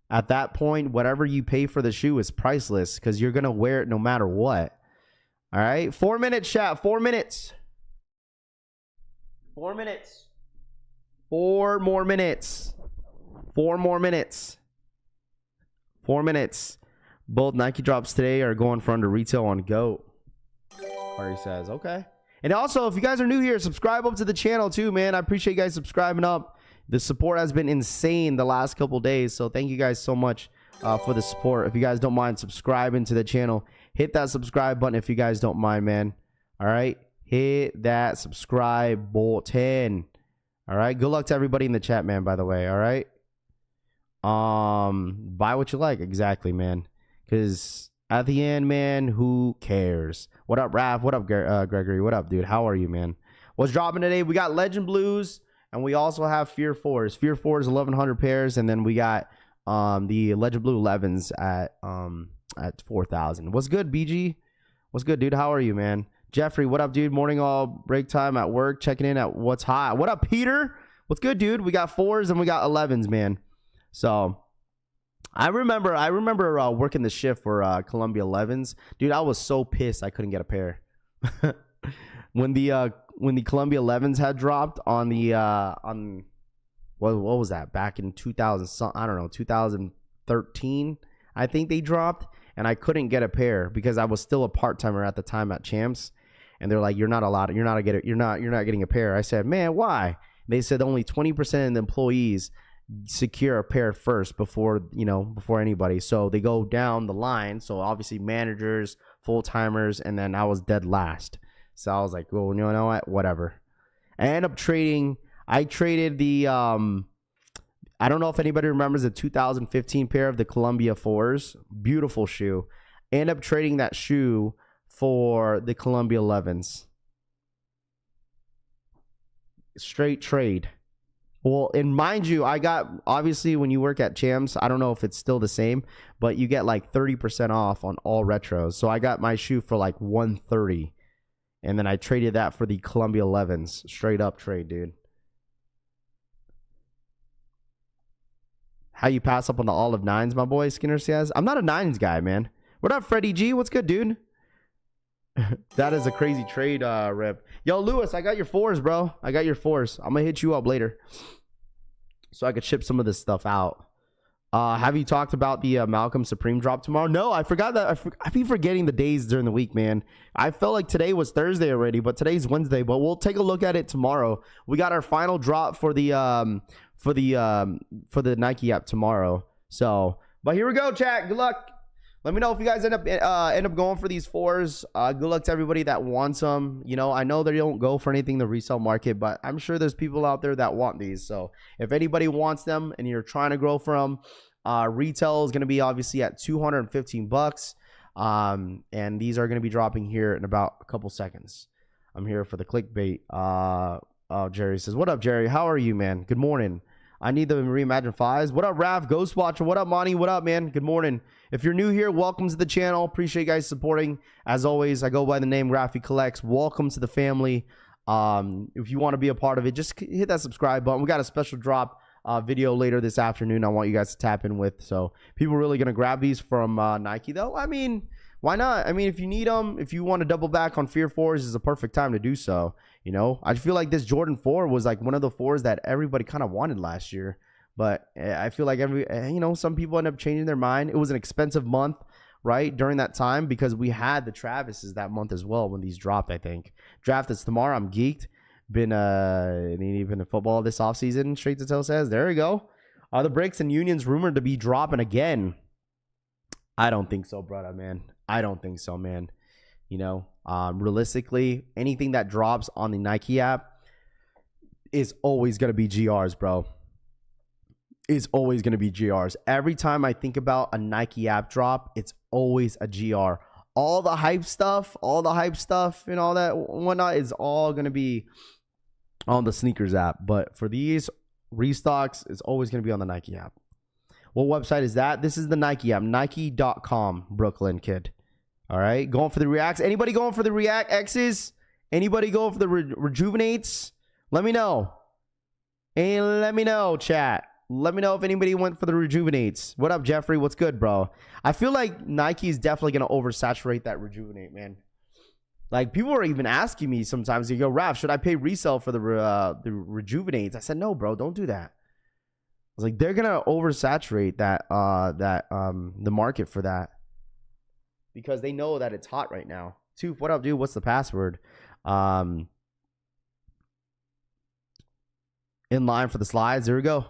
at that point, whatever you pay for the shoe is priceless because you're going to wear it no matter what. All right? 4 minutes, chat. 4 minutes. 4 minutes. 4 more minutes. 4 more minutes. 4 minutes. Both Nike drops today are going for under retail on GOAT. Party says, okay. And also, if you guys are new here, subscribe up to the channel too, man. I appreciate you guys subscribing up. The support has been insane the last couple days. So thank you guys so much for the support. If you guys don't mind subscribing to the channel, hit that subscribe button if you guys don't mind, man. All right. Hit that subscribe button. All right. Good luck to everybody in the chat, man, by the way. All right. Buy what you like. Exactly, man. Because at the end, man, who cares? What up, Raph? What up, Gregory? What up, dude? How are you, man? What's dropping today? We got Legend Blues, and we also have Fear 4s. Fear 4s, 1,100 pairs, and then we got the Legend Blue 11s at 4,000. What's good, BG? What's good, dude? How are you, man? Jeffrey, what up, dude? Morning all, break time at work, checking in at what's hot. What up, Peter? What's good, dude? We got 4s and we got 11s, man. So I remember working the shift for Columbia 11s. Dude, I was so pissed I couldn't get a pair. when the Columbia 11s had dropped on the what was that? Back in 2000, I don't know, 2013, I think they dropped, and I couldn't get a pair because I was still a part-timer at the time at Champs, and they're like, you're not getting a pair. I said, man, why? They said only 20% of the employees secure a pair first before anybody. So they go down the line. So obviously managers, full-timers, and then I was dead last. So I was like, well, you know what? Whatever. I traded the I don't know if anybody remembers the 2015 pair of the Columbia 4s. Beautiful shoe. End up trading that shoe for the Columbia 11s. Straight trade. Well, and mind you, I got, obviously, when you work at Champs, I don't know if it's still the same, but you get like 30% off on all retros. So I got my shoe for like $130, and then I traded that for the Columbia 11s. Straight up trade, dude. How you pass up on the olive 9s, my boy? Skinner says. I'm not a 9s guy, man. What up, Freddie G? What's good, dude? That is a crazy trade, Rip. Yo, Lewis, I got your 4s, bro. I got your 4s. I'm going to hit you up later so I could ship some of this stuff out. Have you talked about the Malcolm Supreme drop tomorrow? No, I forgot that. I be forgetting the days during the week, man. I felt like today was Thursday already, but today's Wednesday. But we'll take a look at it tomorrow. We got our final drop for the Nike app tomorrow. So, but here we go, chat. Good luck. Let me know if you guys end up going for these 4s. Good luck to everybody that wants them. You know, I know they don't go for anything in the resale market, but I'm sure there's people out there that want these. So if anybody wants them and you're trying to grow from, retail is going to be obviously at $215. And these are going to be dropping here in about a couple seconds. I'm here for the clickbait. Jerry says, what up, Jerry? How are you, man? Good morning. I need the Reimagine 5s. What up, Raph? Ghostwatcher? What up, Monty? What up, man? Good morning. If you're new here, welcome to the channel. Appreciate you guys supporting. As always, I go by the name Raffy Collects. Welcome to the family. If you want to be a part of it, just hit that subscribe button. We got a special drop video later this afternoon I want you guys to tap in with. So people are really going to grab these from Nike, though. I mean, why not? I mean, if you need them, if you want to double back on Fear 4s, is a perfect time to do so. You know, I feel like this Jordan 4 was like one of the 4s that everybody kind of wanted last year. But I feel like some people end up changing their mind. It was an expensive month, right, during that time because we had the Travises that month as well when these dropped, I think. Draft is tomorrow. I'm geeked. Been even in football this offseason, Straight to Tell says. There you go. Are the breaks and unions rumored to be dropping again? I don't think so, brother, man. I don't think so, man. You know, realistically, anything that drops on the Nike app is always going to be GRs, bro. is always going to be GRs. Every time I think about a Nike app drop, it's always a GR. All the hype stuff and all that whatnot is all going to be on the sneakers app. But for these restocks, it's always going to be on the Nike app. What website is that? This is the Nike app, Nike.com, Brooklyn kid. All right, going for the Reacts. Anybody going for the React X's? Anybody going for the Rejuvenates? Let me know. And let me know, chat. Let me know if anybody went for the Rejuvenates. What up, Jeffrey? What's good, bro? I feel like Nike is definitely going to oversaturate that Rejuvenate, man. Like, people are even asking me sometimes, they go, Raph, should I pay resale for the Rejuvenates? I said, no, bro, don't do that. I was like, they're going to oversaturate the market for that because they know that it's hot right now. Toof, what up, dude? What's the password? In line for the slides. There we go.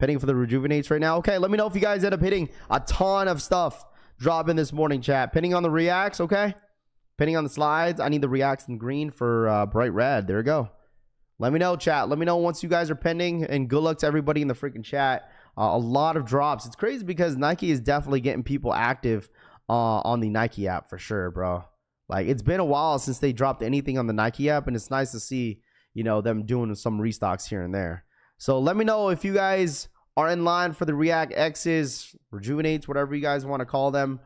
Pending for the Rejuvenates right now. Okay, let me know if you guys end up hitting a ton of stuff dropping this morning, chat. Pending on the Reacts, okay? Pending on the slides. I need the Reacts in green for bright red. There we go. Let me know, chat. Let me know once you guys are pending. And good luck to everybody in the freaking chat. A lot of drops. It's crazy because Nike is definitely getting people active on the Nike app for sure, bro. Like, it's been a while since they dropped anything on the Nike app. And it's nice to see, you know, them doing some restocks here and there. So let me know if you guys are in line for the React X's, Rejuvenates, whatever you guys want to call them.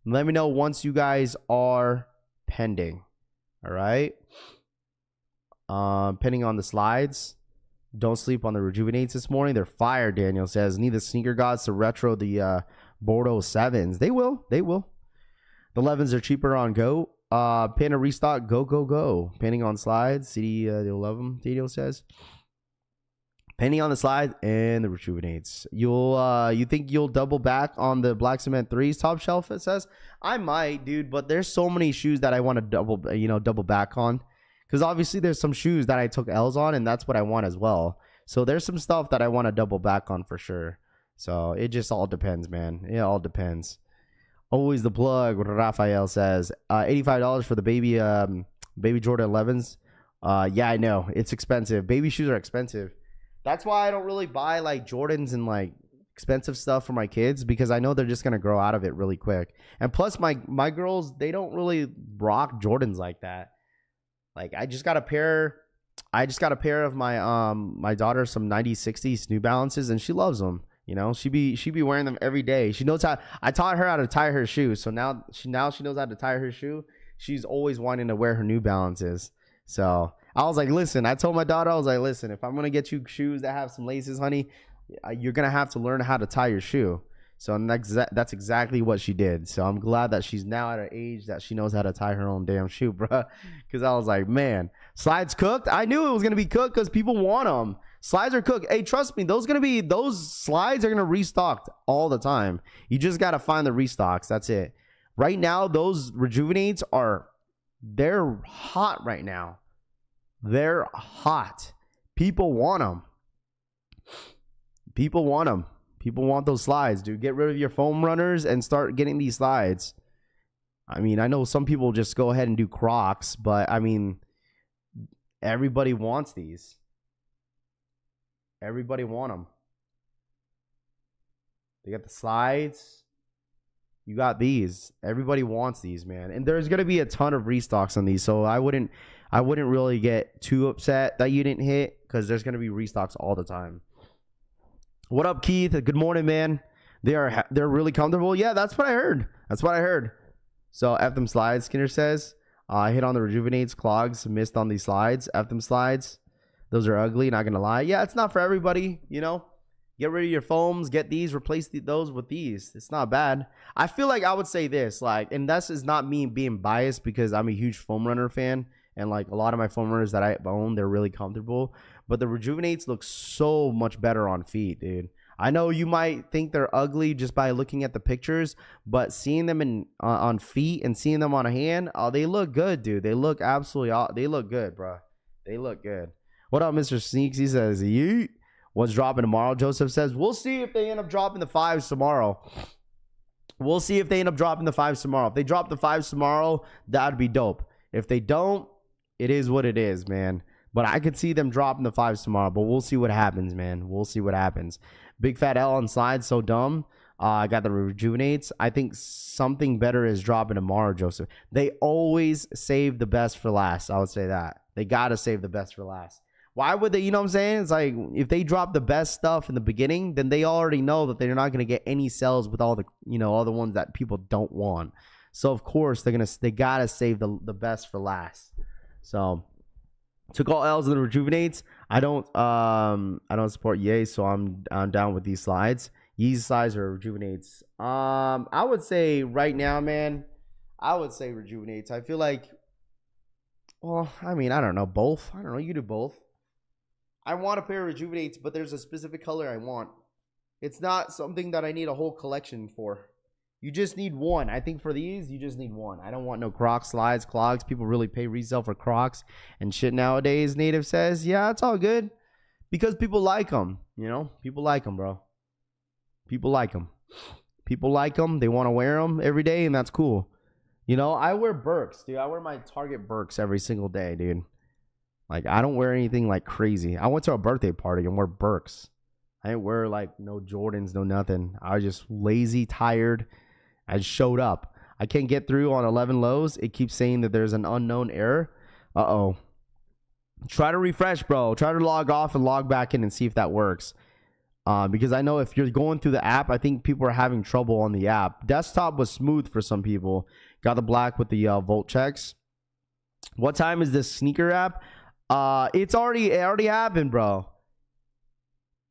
Let me know once you guys are pending. All right. Pending on the slides. Don't sleep on the Rejuvenates this morning. They're fire, Daniel says. Need the sneaker gods to retro the Bordeaux 7s. They will. They will. The 11s are cheaper on Go. Pin a restock, go. Pending on slides, CD the 11, Daniel says. Pending on the slide and the Rejuvenates. You think you'll double back on the Black Cement 3s top shelf? It says I might, dude, but there's so many shoes that I want to double back on, because obviously there's some shoes that I took L's on, and that's what I want as well. So there's some stuff that I want to double back on for sure. So it just all depends, man. It all depends. Always the plug, what Raphael says. $85 for the baby Jordan 11s. Yeah, I know. It's expensive. Baby shoes are expensive. That's why I don't really buy like Jordans and like expensive stuff for my kids, because I know they're just going to grow out of it really quick. And plus my girls, they don't really rock Jordans like that. Like, I just got a pair of my daughter some 90/60s New Balances, and she loves them. You know, she be wearing them every day. She knows how. I taught her how to tie her shoe, so now she knows how to tie her shoe. She's always wanting to wear her New Balances. So I was like, listen. I told my daughter, I was like, listen. If I'm gonna get you shoes that have some laces, honey, you're gonna have to learn how to tie your shoe. So that's exactly what she did. So I'm glad that she's now at an age that she knows how to tie her own damn shoe, bro. Because I was like, man, slides cooked. I knew it was gonna be cooked because people want them. Slides are cooked. Hey, trust me, those slides are gonna restocked all the time. You just gotta find the restocks. That's it. Right now, those Rejuvenates they're hot right now. They're hot. People want them. People want them. People want those slides, dude. Get rid of your foam runners and start getting these slides. I mean, I know some people just go ahead and do Crocs, but I mean, everybody wants these. Everybody want them. They got the slides. You got these. Everybody wants these, man. And there's gonna be a ton of restocks on these, so I wouldn't really get too upset that you didn't hit, because there's gonna be restocks all the time. What up, Keith? Good morning, man. They're really comfortable. Yeah, that's what I heard. So F them slides, Skinner says. I hit on the Rejuvenates, clogs, missed on these slides. F them slides. Those are ugly, not gonna lie. Yeah, it's not for everybody, you know. Get rid of your foams, get these, replace those with these. It's not bad. I feel like I would say this, like, and this is not me being biased, because I'm a huge foam runner fan, and like a lot of my foam runners that I own, they're really comfortable. But the Rejuvenates look so much better on feet, dude. I know you might think they're ugly just by looking at the pictures, but seeing them on feet and seeing them on a hand, oh, they look good, dude. They look they look good, bro. They look good. What up, Mr. Sneaks? He says, yeet. What's dropping tomorrow? Joseph says, we'll see if they end up dropping the 5s tomorrow. We'll see if they end up dropping the 5s tomorrow. If they drop the 5s tomorrow, that'd be dope. If they don't, it is what it is, man. But I could see them dropping the 5s tomorrow. But we'll see what happens, man. We'll see what happens. Big Fat L on slides, so dumb. I got the rejuvenates. I think something better is dropping tomorrow, Joseph. They always save the best for last. I would say that. They got to save the best for last. Why would they? You know what I'm saying? It's like if they drop the best stuff in the beginning, then they already know that they're not going to get any sales with all the, all the ones that people don't want. So, of course, they got to save the best for last. So, took all L's in the rejuvenates. I don't support Ye, so I'm down with these slides. Yeezy slides or rejuvenates. I would say right now, man, I would say rejuvenates. I feel like, well, I mean, I don't know, both. I don't know, you do both. I want a pair of rejuvenates, but there's a specific color I want. It's not something that I need a whole collection for. You just need one. I think for these, you just need one. I don't want no Crocs, slides, clogs. People really pay resale for Crocs and shit nowadays, Native says. Yeah, it's all good. Because people like them, People like them, bro. People like them. People like them. They want to wear them every day, and that's cool. I wear Birks, dude. I wear my Target Birks every single day, dude. Like, I don't wear anything like crazy. I went to a birthday party and wear Birks. I didn't wear like no Jordans, no nothing. I was just lazy, tired. I just showed up. I can't get through on 11 lows. It keeps saying that there's an unknown error. Uh-oh. Try to refresh, bro. Try to log off and log back in and see if that works. Because I know if you're going through the app, I think people are having trouble on the app. Desktop was smooth for some people. Got the black with the volt checks. What time is this sneaker app? It already happened, bro.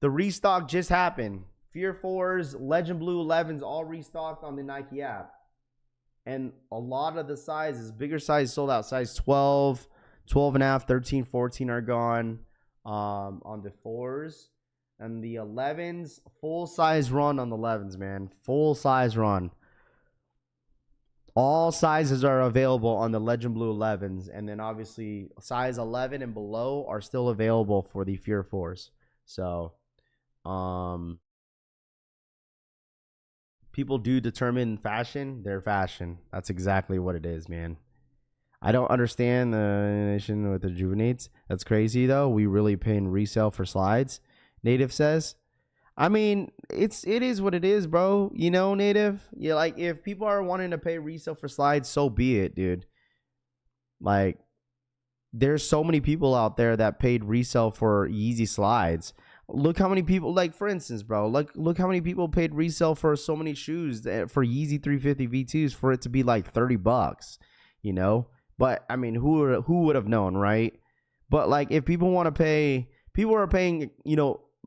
The restock just happened. Fear 4s, Legend Blue 11s, all restocked on the Nike app. And a lot of the sizes, bigger size sold out. Size 12, 12 and a half, 13, 14 are gone on the 4s. And the 11s, full size run on the 11s, man. Full size run. All sizes are available on the Legend Blue 11s. And then obviously size 11 and below are still available for the Fear 4s. So, people do determine fashion. Their fashion. That's exactly what it is, man. I don't understand the nation with the rejuvenates. That's crazy, though. We really paying resale for slides. Native says. I mean, it is what it is, bro. Native. Yeah, like if people are wanting to pay resale for slides, so be it, dude. Like, there's so many people out there that paid resale for Yeezy slides. Look how many people, like for instance, bro, look how many people paid resale for so many shoes for Yeezy 350 V2s for it to be like $30, But I mean, who would have known, right? But like, if people want to pay, people are paying,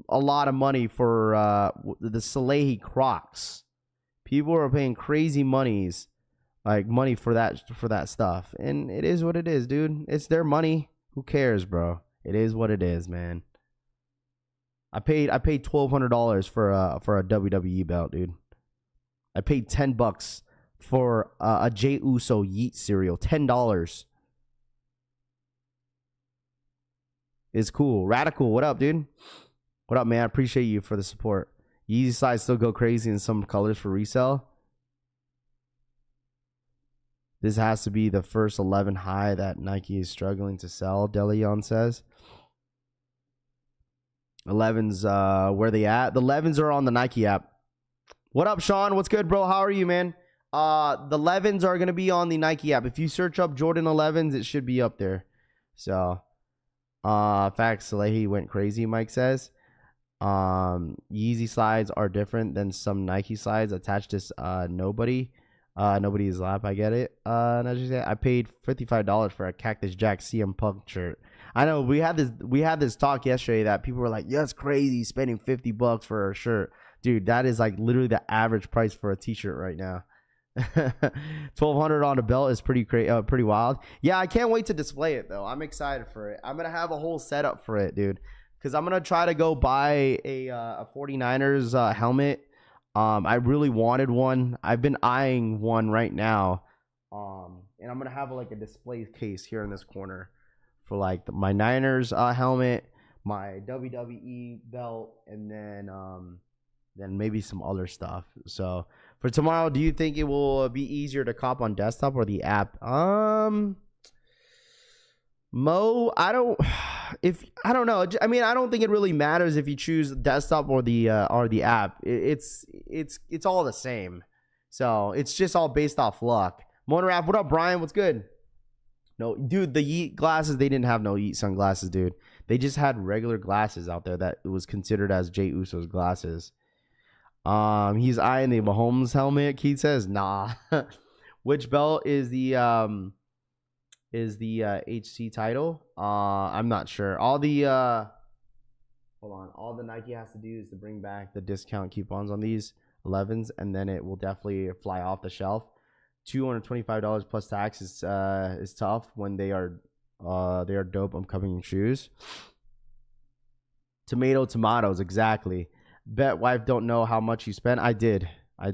a lot of money for the Salehi Crocs. People are paying crazy money for that stuff, and it is what it is, dude. It's their money. Who cares, bro? It is what it is, man. I paid $1,200 for a WWE belt, dude. I paid $10 for a Jey Uso Yeet cereal. $10. It's cool. Radical, what up, dude? What up, man? I appreciate you for the support. Yeezy slides still go crazy in some colors for resale. This has to be the first 11 high that Nike is struggling to sell, Deleon says. 11s, where they at? The 11s are on the Nike app. What up, Sean? What's good, bro? How are you, man? The 11s are going to be on the Nike app. If you search up Jordan 11s, it should be up there. So, facts, Salehi went crazy, Mike says. Yeezy slides are different than some Nike slides attached to nobody's lap. I get it. I paid $55 for a Cactus Jack CM Punk shirt. I know we had this talk yesterday that people were like, yeah, it's crazy spending $50 for a shirt. Dude, that is like literally the average price for a t-shirt right now. $1,200 on a belt is pretty wild. Yeah, I can't wait to display it though. I'm excited for it. I'm gonna have a whole setup for it, dude, because I'm gonna try to go buy a 49ers helmet. I really wanted one. I've been eyeing one right now, and I'm gonna have like a display case here in this corner for like my Niners helmet, my WWE belt, and then maybe some other stuff. So for tomorrow, do you think it will be easier to cop on desktop or the app? Mo, I if I don't know, I mean, I don't think it really matters if you choose desktop or the app. It's all the same. So it's just all based off luck. Motorap, what up, Brian? What's good? No, dude, the Yeet glasses, they didn't have no Yeet sunglasses, dude. They just had regular glasses out there that was considered as Jey Uso's glasses. He's eyeing the Mahomes helmet. Keith says, nah. Which belt is the HC title? I'm not sure. All the Nike has to do is to bring back the discount coupons on these 11s, and then it will definitely fly off the shelf. $225 plus tax is tough when they are dope upcoming shoes. Tomatoes, exactly. Bet wife don't know how much you spent. I did.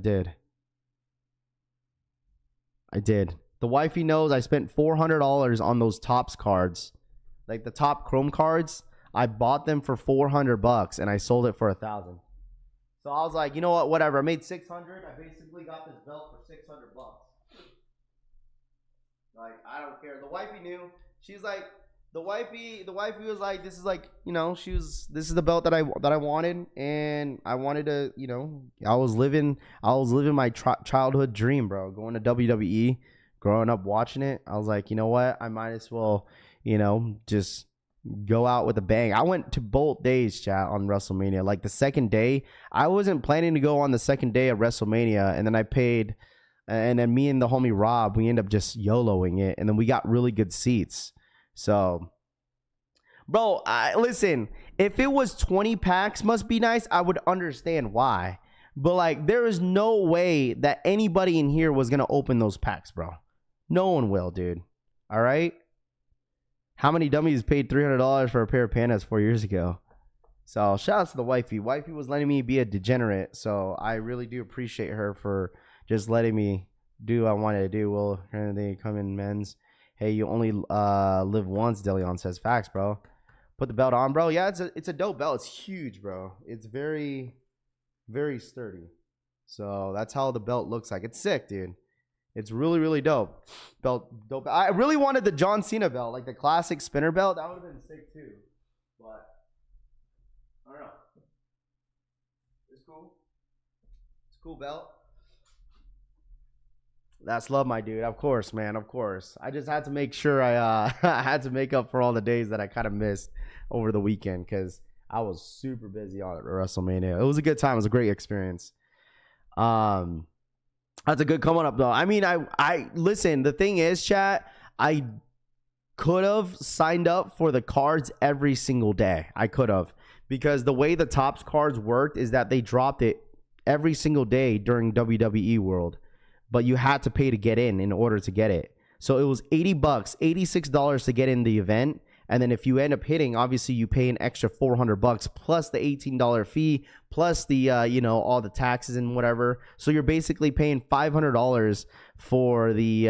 The wifey knows I spent $400 on those Topps cards, like the top Chrome cards. I bought them for $400 and I sold it for $1,000. So I was like, you know what? Whatever. I made $600. I basically got this belt for $600. Like, I don't care. The wifey knew. She's like, the wifey was like, this is like, you know, this is the belt that I wanted, and I wanted to, you know, I was living my childhood dream, bro. Going to WWE, growing up watching it. I was like, you know what? I might as well, you know, just go out with a bang. I went to both days, chat, on WrestleMania. Like the second day, I wasn't planning to go on the second day of WrestleMania, and then I paid. And then me and the homie Rob, we end up just YOLOing it. And then we got really good seats. So, bro, listen, if it was 20 packs must be nice, I would understand why. But, like, there is no way that anybody in here was going to open those packs, bro. No one will, dude. All right? How many dummies paid $300 for a pair of Pandas 4 years ago? So, shout out to the wifey. Wifey was letting me be a degenerate. So, I really do appreciate her for just letting me do what I wanted to do. Well, they come in men's. Hey, you only live once, Deleon says. Facts, bro. Put the belt on, bro. Yeah, it's a dope belt. It's huge, bro. It's very, very sturdy. So that's how the belt looks like. It's sick, dude. It's really, really dope. Dope. I really wanted the John Cena belt, like the classic spinner belt. That would have been sick too. But I don't know. It's cool. It's a cool belt. That's love, my dude. Of course, man. Of course. I just had to make sure I had to make up for all the days that I kind of missed over the weekend because I was super busy on WrestleMania. It was a good time. It was a great experience. That's a good coming up, though. I mean, I listen. The thing is, chat, I could have signed up for the cards every single day. I could have, because the way the Topps cards worked is that they dropped it every single day during WWE World. But you had to pay to get in order to get it. So it was $80, $86 to get in the event. And then if you end up hitting, obviously you pay an extra $400 plus the $18 fee, plus the, you know, all the taxes and whatever. So you're basically paying $500 for the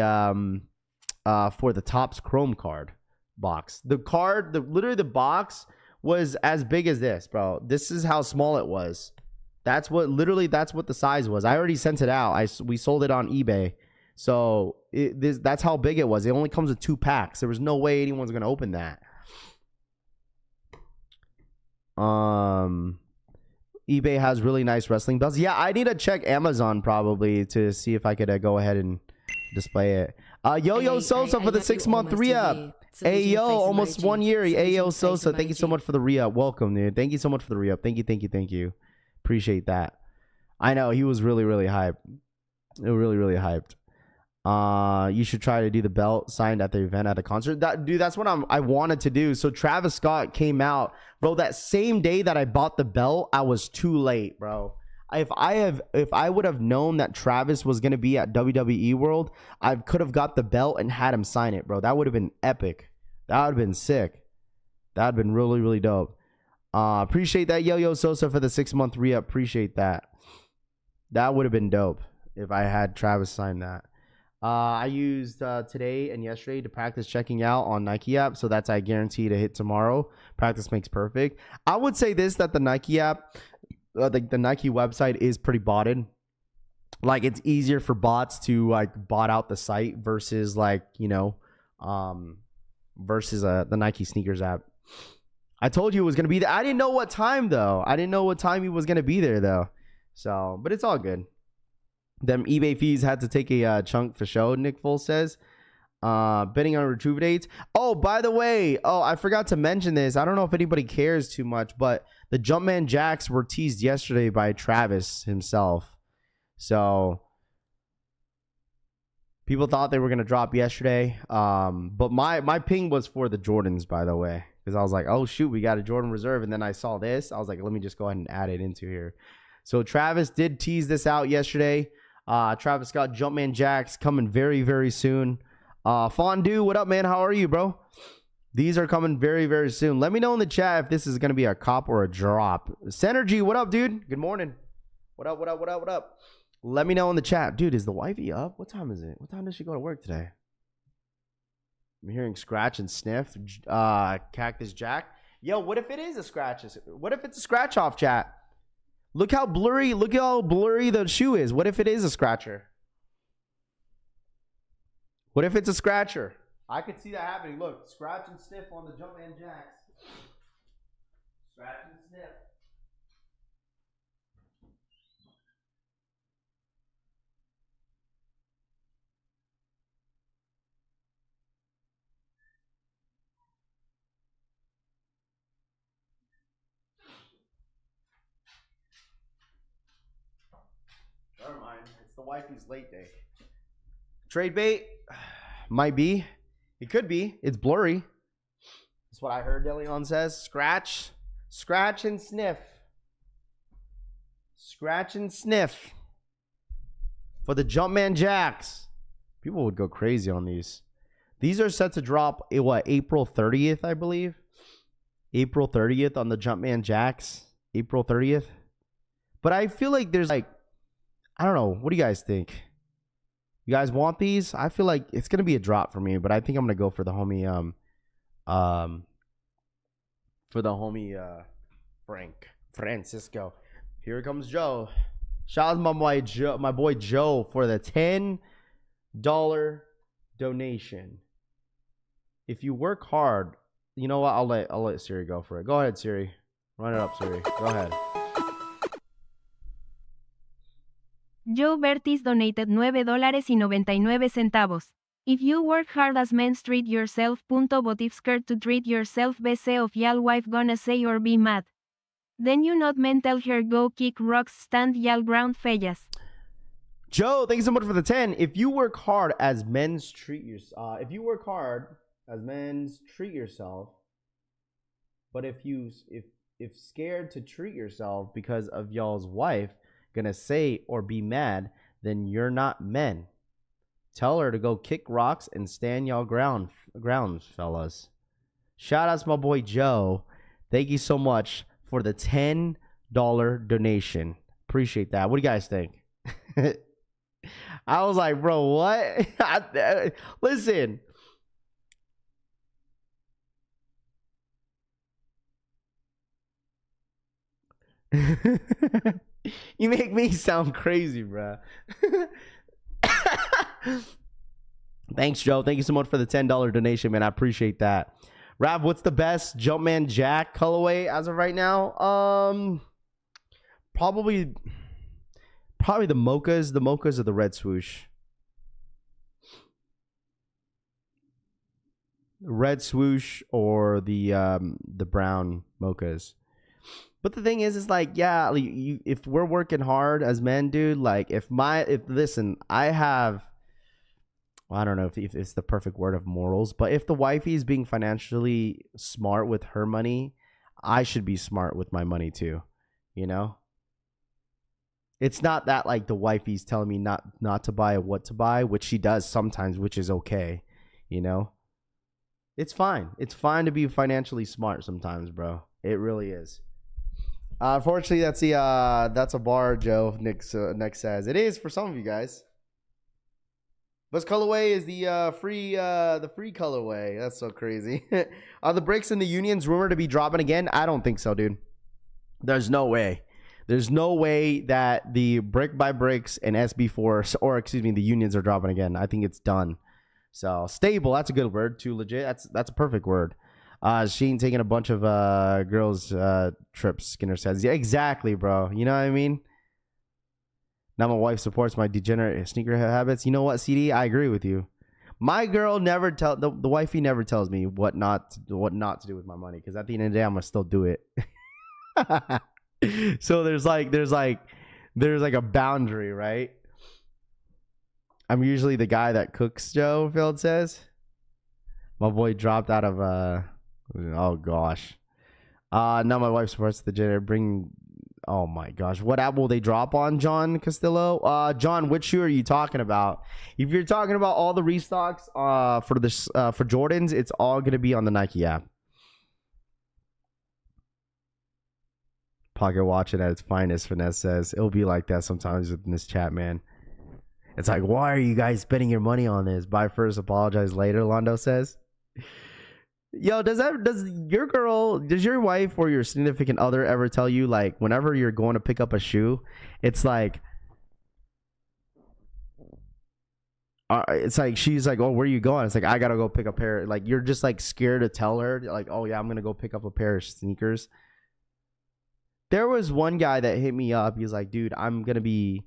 Topps Chrome card box. Literally the box was as big as this, bro. This is how small it was. That's what the size was. I already sent it out. We sold it on eBay. So that's how big it was. It only comes with 2 packs. There was no way anyone's going to open that. eBay has really nice wrestling belts. Yeah, I need to check Amazon probably to see if I could go ahead and display it. Yo Sosa for the 6-month re-up. Hey, yo, almost 1 year. Hey, yo Sosa, thank you so much for the re-up. Welcome, dude. Thank you so much for the re-up. Thank you. Appreciate that. I know he was really, really hyped. Really hyped. You should try to do the belt signed at the event at the concert. That's what I wanted to do. So Travis Scott came out, bro. That same day that I bought the belt, I was too late, bro. If I would have known that Travis was gonna be at WWE World, I could have got the belt and had him sign it, bro. That would have been epic. That would have been sick. That would have been really, really dope. Appreciate that, Yo Sosa, for the 6-month re-up. Appreciate that. That would have been dope if I had Travis sign that. I used today and yesterday to practice checking out on Nike app, so that's I guarantee to hit tomorrow. Practice makes perfect. I would say this, that the Nike app, the Nike website is pretty botted. Like, it's easier for bots to like bot out the site versus like, you know, versus the Nike sneakers app. I told you it was gonna be there. I didn't know what time though. I didn't know what time he was gonna be there though. So, but it's all good. Them eBay fees had to take a chunk for show. Nick Full says, betting on Rejuvenates. Oh, by the way, I forgot to mention this. I don't know if anybody cares too much, but the Jumpman Jacks were teased yesterday by Travis himself. So people thought they were gonna drop yesterday. But my ping was for the Jordans, by the way, because I was like, oh shoot, we got a Jordan reserve, and then I saw this. I was like, let me just go ahead and add it into here. So Travis did tease this out yesterday. Travis Scott Jumpman Jacks coming very, very soon. Fondue, what up, man? How are you, bro? These are coming very, very soon. Let me know in the chat if this is going to be a cop or a drop. Synergy, what up, dude? Good morning. What up, what up, what up, what up? Let me know in the chat. Dude, is the wifey up? What time is it? What time does she go to work today? I'm hearing scratch and sniff. Cactus Jack. Yo, what if it is a scratch? What if it's a scratch off, chat? Look how blurry the shoe is. What if it is a scratcher? What if it's a scratcher? I could see that happening. Look, scratch and sniff on the Jumpman Jacks. Scratch and sniff. Never mind. It's the wifey's late day. Trade bait? Might be. It could be. It's blurry. That's what I heard DeLeon says. Scratch. Scratch and sniff. Scratch and sniff. For the Jumpman Jacks. People would go crazy on these. These are set to drop, April 30th, I believe. April 30th on the Jumpman Jacks. April 30th. But I feel like there's I don't know. What do you guys think? You guys want these? I feel like it's gonna be a drop for me, but I think I'm gonna go for the homie Francisco. Here comes Joe. Shout out to my boy Joe for the $10 donation. If you work hard, you know what? I'll let Siri go for it. Go ahead, Siri. Run it up, Siri. Go ahead. Joe Bertis donated $9.99. If you work hard as men treat yourself. But if scared to treat yourself, BC of y'all wife gonna say or be mad. Then you not men tell her go kick rocks, stand y'all ground fellas. Joe, thank you so much for the 10. If you work hard as men treat yourself, but if scared to treat yourself because of y'all's wife gonna say or be mad, then you're not men. Tell her to go kick rocks and stand y'all grounds, fellas. Shout out to my boy Joe. Thank you so much for the $10 donation. Appreciate that. What do you guys think? I was like, bro, what? Listen. You make me sound crazy, bro. Thanks, Joe. Thank you so much for the $10 donation, man. I appreciate that. Rav, what's the best Jumpman Jack colorway as of right now? Probably the mochas. The mochas or the red swoosh. Red swoosh or the brown mochas. But the thing is like, yeah, if we're working hard as men, dude, like listen, I don't know if it's the perfect word of morals, but if the wifey is being financially smart with her money, I should be smart with my money too, you know? It's not that like the wifey's telling me not to buy or what to buy, which she does sometimes, which is okay, you know? It's fine. It's fine to be financially smart sometimes, bro. It really is. Unfortunately, that's a bar, Joe. Nick says it is for some of you guys. Best colorway is the free colorway. That's so crazy. Are the bricks and the unions rumored to be dropping again? I don't think so, dude. There's no way. There's no way that the brick by bricks and SB4 or the unions are dropping again. I think it's done. So stable. That's a good word too. Legit. That's a perfect word. She ain't taking a bunch of girls trips. Skinner says, yeah, exactly, bro. You know what I mean? Now my wife supports my degenerate sneaker habits. You know what, CD? I agree with you. My girl never the wifey never tells me what not to do with my money, because at the end of the day, I'm gonna still do it. So there's like a boundary, right? I'm usually the guy that cooks, Joe Field says. My boy dropped out of oh gosh. Now my wife supports the gender. Oh my gosh, what app will they drop on, John Castillo? John, which shoe are you talking about? If you're talking about all the restocks for this for Jordans, it's all gonna be on the Nike app. Pocket watching at its finest, Finesse says. It'll be like that sometimes in this chat, man. It's like, why are you guys spending your money on this? Buy first, apologize later, Londo says. Yo, does your wife or your significant other ever tell you, like, whenever you're going to pick up a shoe, it's like she's like, oh, where are you going? It's like, I gotta go pick a pair. Like, you're just like scared to tell her, like, oh yeah, I'm gonna go pick up a pair of sneakers. There was one guy that hit me up. He was like, dude, I'm gonna be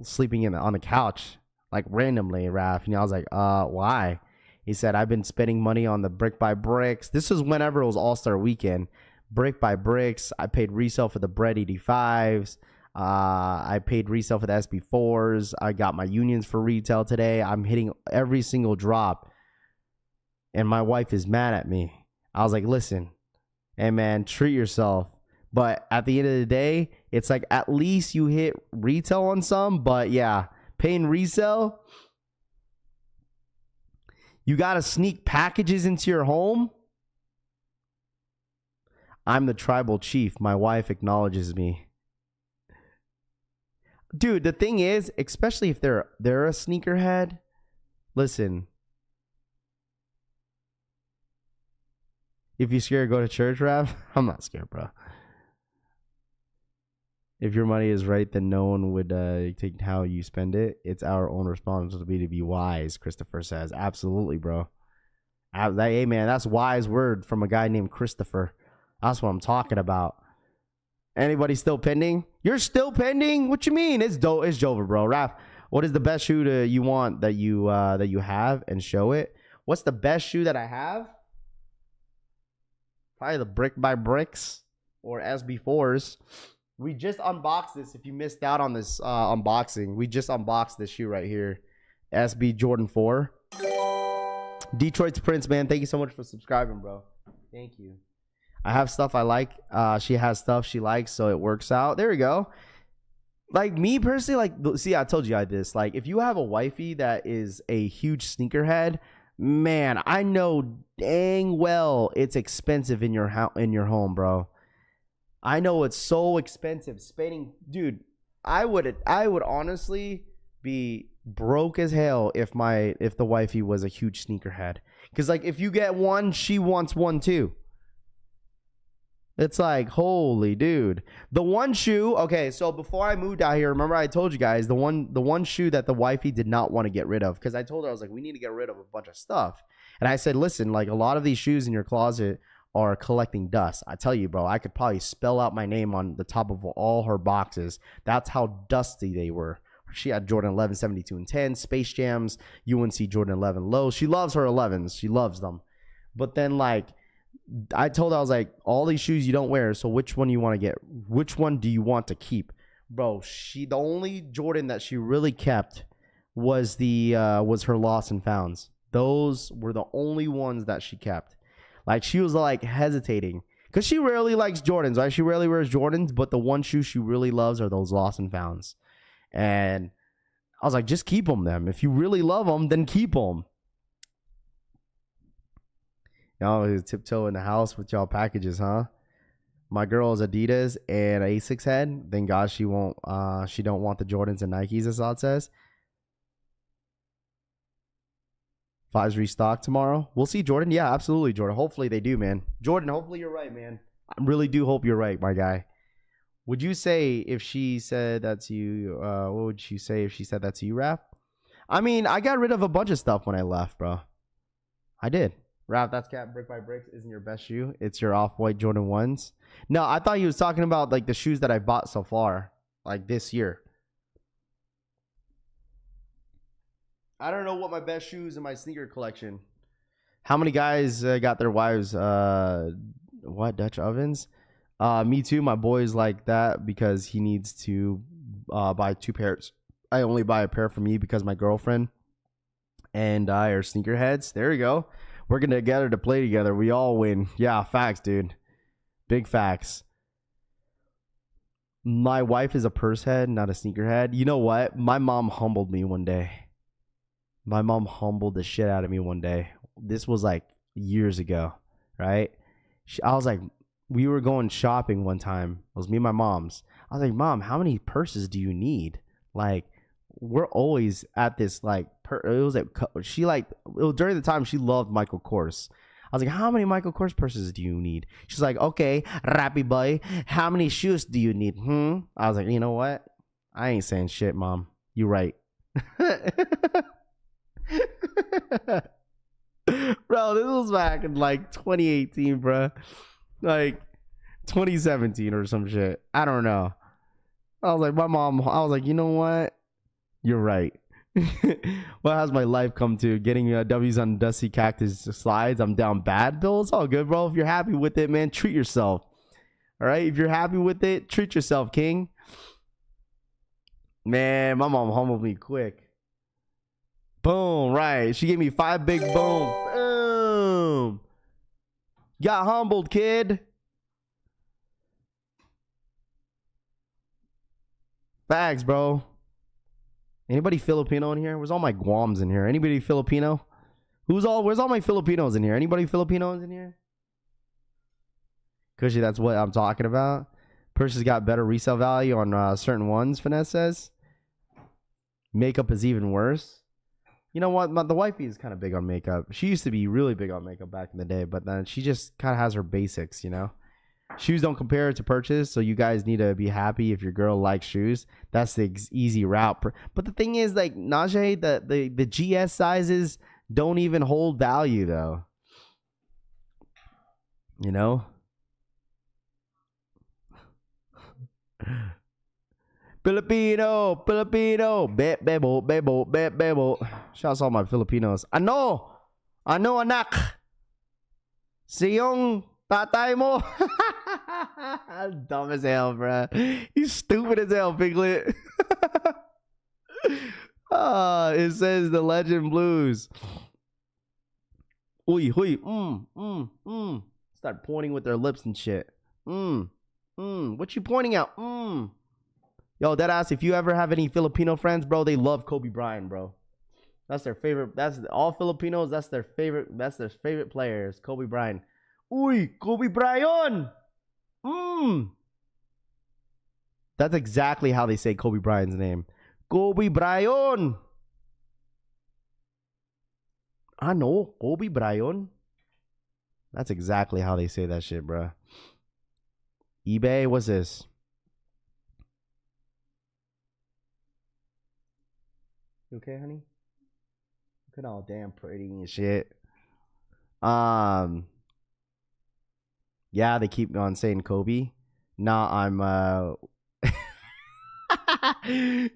sleeping on the couch, like, randomly, Raph. And I was like, why? He said, I've been spending money on the Brick by Bricks. This was whenever it was All-Star Weekend. Brick by Bricks. I paid resale for the Bread 85s. I paid resale for the SB4s. I got my unions for retail today. I'm hitting every single drop. And my wife is mad at me. I was like, listen, hey, man, treat yourself. But at the end of the day, it's like, at least you hit retail on some. But yeah, paying resale, you got to sneak packages into your home. I'm the tribal chief. My wife acknowledges me. Dude, the thing is, especially if they're a sneakerhead, listen. If you're scared, go to church, Rav. I'm not scared, bro. If your money is right, then no one would take how you spend it. It's our own responsibility to be wise, Christopher says. Absolutely, bro. Hey, man, that's wise word from a guy named Christopher. That's what I'm talking about. Anybody still pending? You're still pending? What you mean? It's Jover, bro. Raph, what is the best shoe you want that you have, and show it? What's the best shoe that I have? Probably the Brick by Bricks or SB4s. We just unboxed this. If you missed out on this unboxing, we just unboxed this shoe right here. SB Jordan 4. Detroit's Prince, man. Thank you so much for subscribing, bro. Thank you. I have stuff I like. She has stuff she likes, so it works out. There we go. Like, me personally, like, see, I told you I did this. Like, if you have a wifey that is a huge sneakerhead, man, I know dang well it's expensive in your home, bro. I know it's so expensive. Spending, dude, I would honestly be broke as hell if the wifey was a huge sneakerhead. Because, like, if you get one, she wants one too. It's like, holy dude. The one shoe, okay, so before I moved out here, remember I told you guys the one shoe that the wifey did not want to get rid of, because I told her, I was like, we need to get rid of a bunch of stuff. And I said, listen, like, a lot of these shoes in your closet are collecting dust. I tell you, bro, I could probably spell out my name on the top of all her boxes. That's how dusty they were. She had Jordan 11, 72 and 10, Space Jams, UNC Jordan 11 lows. She loves her 11s. She loves them. But then, like, I told her, I was like, all these shoes you don't wear, so which one you want to get? Which one do you want to keep? Bro, the only Jordan that she really kept was her Lost and Founds. Those were the only ones that she kept. Like, she was like hesitating because she rarely likes Jordans, right? She rarely wears Jordans, but the one shoe she really loves are those Lost and Founds. And I was like, just keep them then. If you really love them, then keep them. Y'all tiptoe in the house with y'all packages, huh? My girl is Adidas and Asics head. Thank God she don't want the Jordans and Nikes, as Assad says. Fives restock tomorrow. We'll see, Jordan. Yeah, absolutely, Jordan. Hopefully they do, man. Jordan, hopefully you're right, man. I really do hope you're right, my guy. Would you say if she said that to you, what would you say if she said that to you, Raph? I mean, I got rid of a bunch of stuff when I left, bro. I did. Rap, that's cat. Brick by Bricks isn't your best shoe. It's your off-white Jordan 1s. No, I thought he was talking about like the shoes that I bought so far, like this year. I don't know what my best shoes in my sneaker collection. How many guys got their wives Dutch ovens? Me too. My boy's like that because he needs to buy 2 pairs. I only buy a pair for me because my girlfriend and I are sneakerheads. There we go. Working together to play together. We all win. Yeah, facts, dude. Big facts. My wife is a purse head, not a sneakerhead. You know what? My mom humbled me one day. My mom humbled the shit out of me one day. This was like years ago, right? I was like, we were going shopping one time. It was me and my mom's. I was like, Mom, how many purses do you need? Like, we're always at this like, it was like, during the time she loved Michael Kors. I was like, how many Michael Kors purses do you need? She's like, okay, Rappy boy, how many shoes do you need? I was like, you know what? I ain't saying shit, Mom. You right. Bro, this was back in like 2018, bro. Like 2017 or some shit. I don't know. I was like, I was like, you know what? You're right. What has my life come to? Getting W's on Dusty Cactus slides. I'm down bad, Bill. It's all good, bro. If you're happy with it, man, treat yourself. All right? If you're happy with it, treat yourself, King. Man, my mom humbled me quick. Boom, right. She gave me 5 big boom. Boom. Got humbled, kid. Bags, bro. Anybody Filipino in here? Where's all my Guams in here? Anybody Filipino? Where's all my Filipinos in here? Anybody Filipinos in here? Cushy, that's what I'm talking about. Purses got better resale value on certain ones, Finesse says. Makeup is even worse. You know what? The wifey is kind of big on makeup. She used to be really big on makeup back in the day, but then she just kind of has her basics, you know? Shoes don't compare to purchase, so you guys need to be happy if your girl likes shoes. That's the easy route. But the thing is, like, Najee, the GS sizes don't even hold value, though. You know? Filipino, bebo. Shouts all my Filipinos. Ano, anak. Siyong tatay mo. Dumb as hell, bro. You stupid as hell, Piglet. It says the Legend Blues. Uy, huy, Start pointing with their lips and shit. What you pointing at? Yo, deadass, if you ever have any Filipino friends, bro, they love Kobe Bryant, bro. That's their favorite. That's all Filipinos. That's their favorite. That's their favorite players. Kobe Bryant. Uy, Kobe Bryant. That's exactly how they say Kobe Bryant's name. Kobe Bryant. I know Kobe Bryant. That's exactly how they say that shit, bro. eBay, what's this? You okay, honey? Look at all damn pretty and shit. Yeah, they keep on saying Kobe. Nah, I'm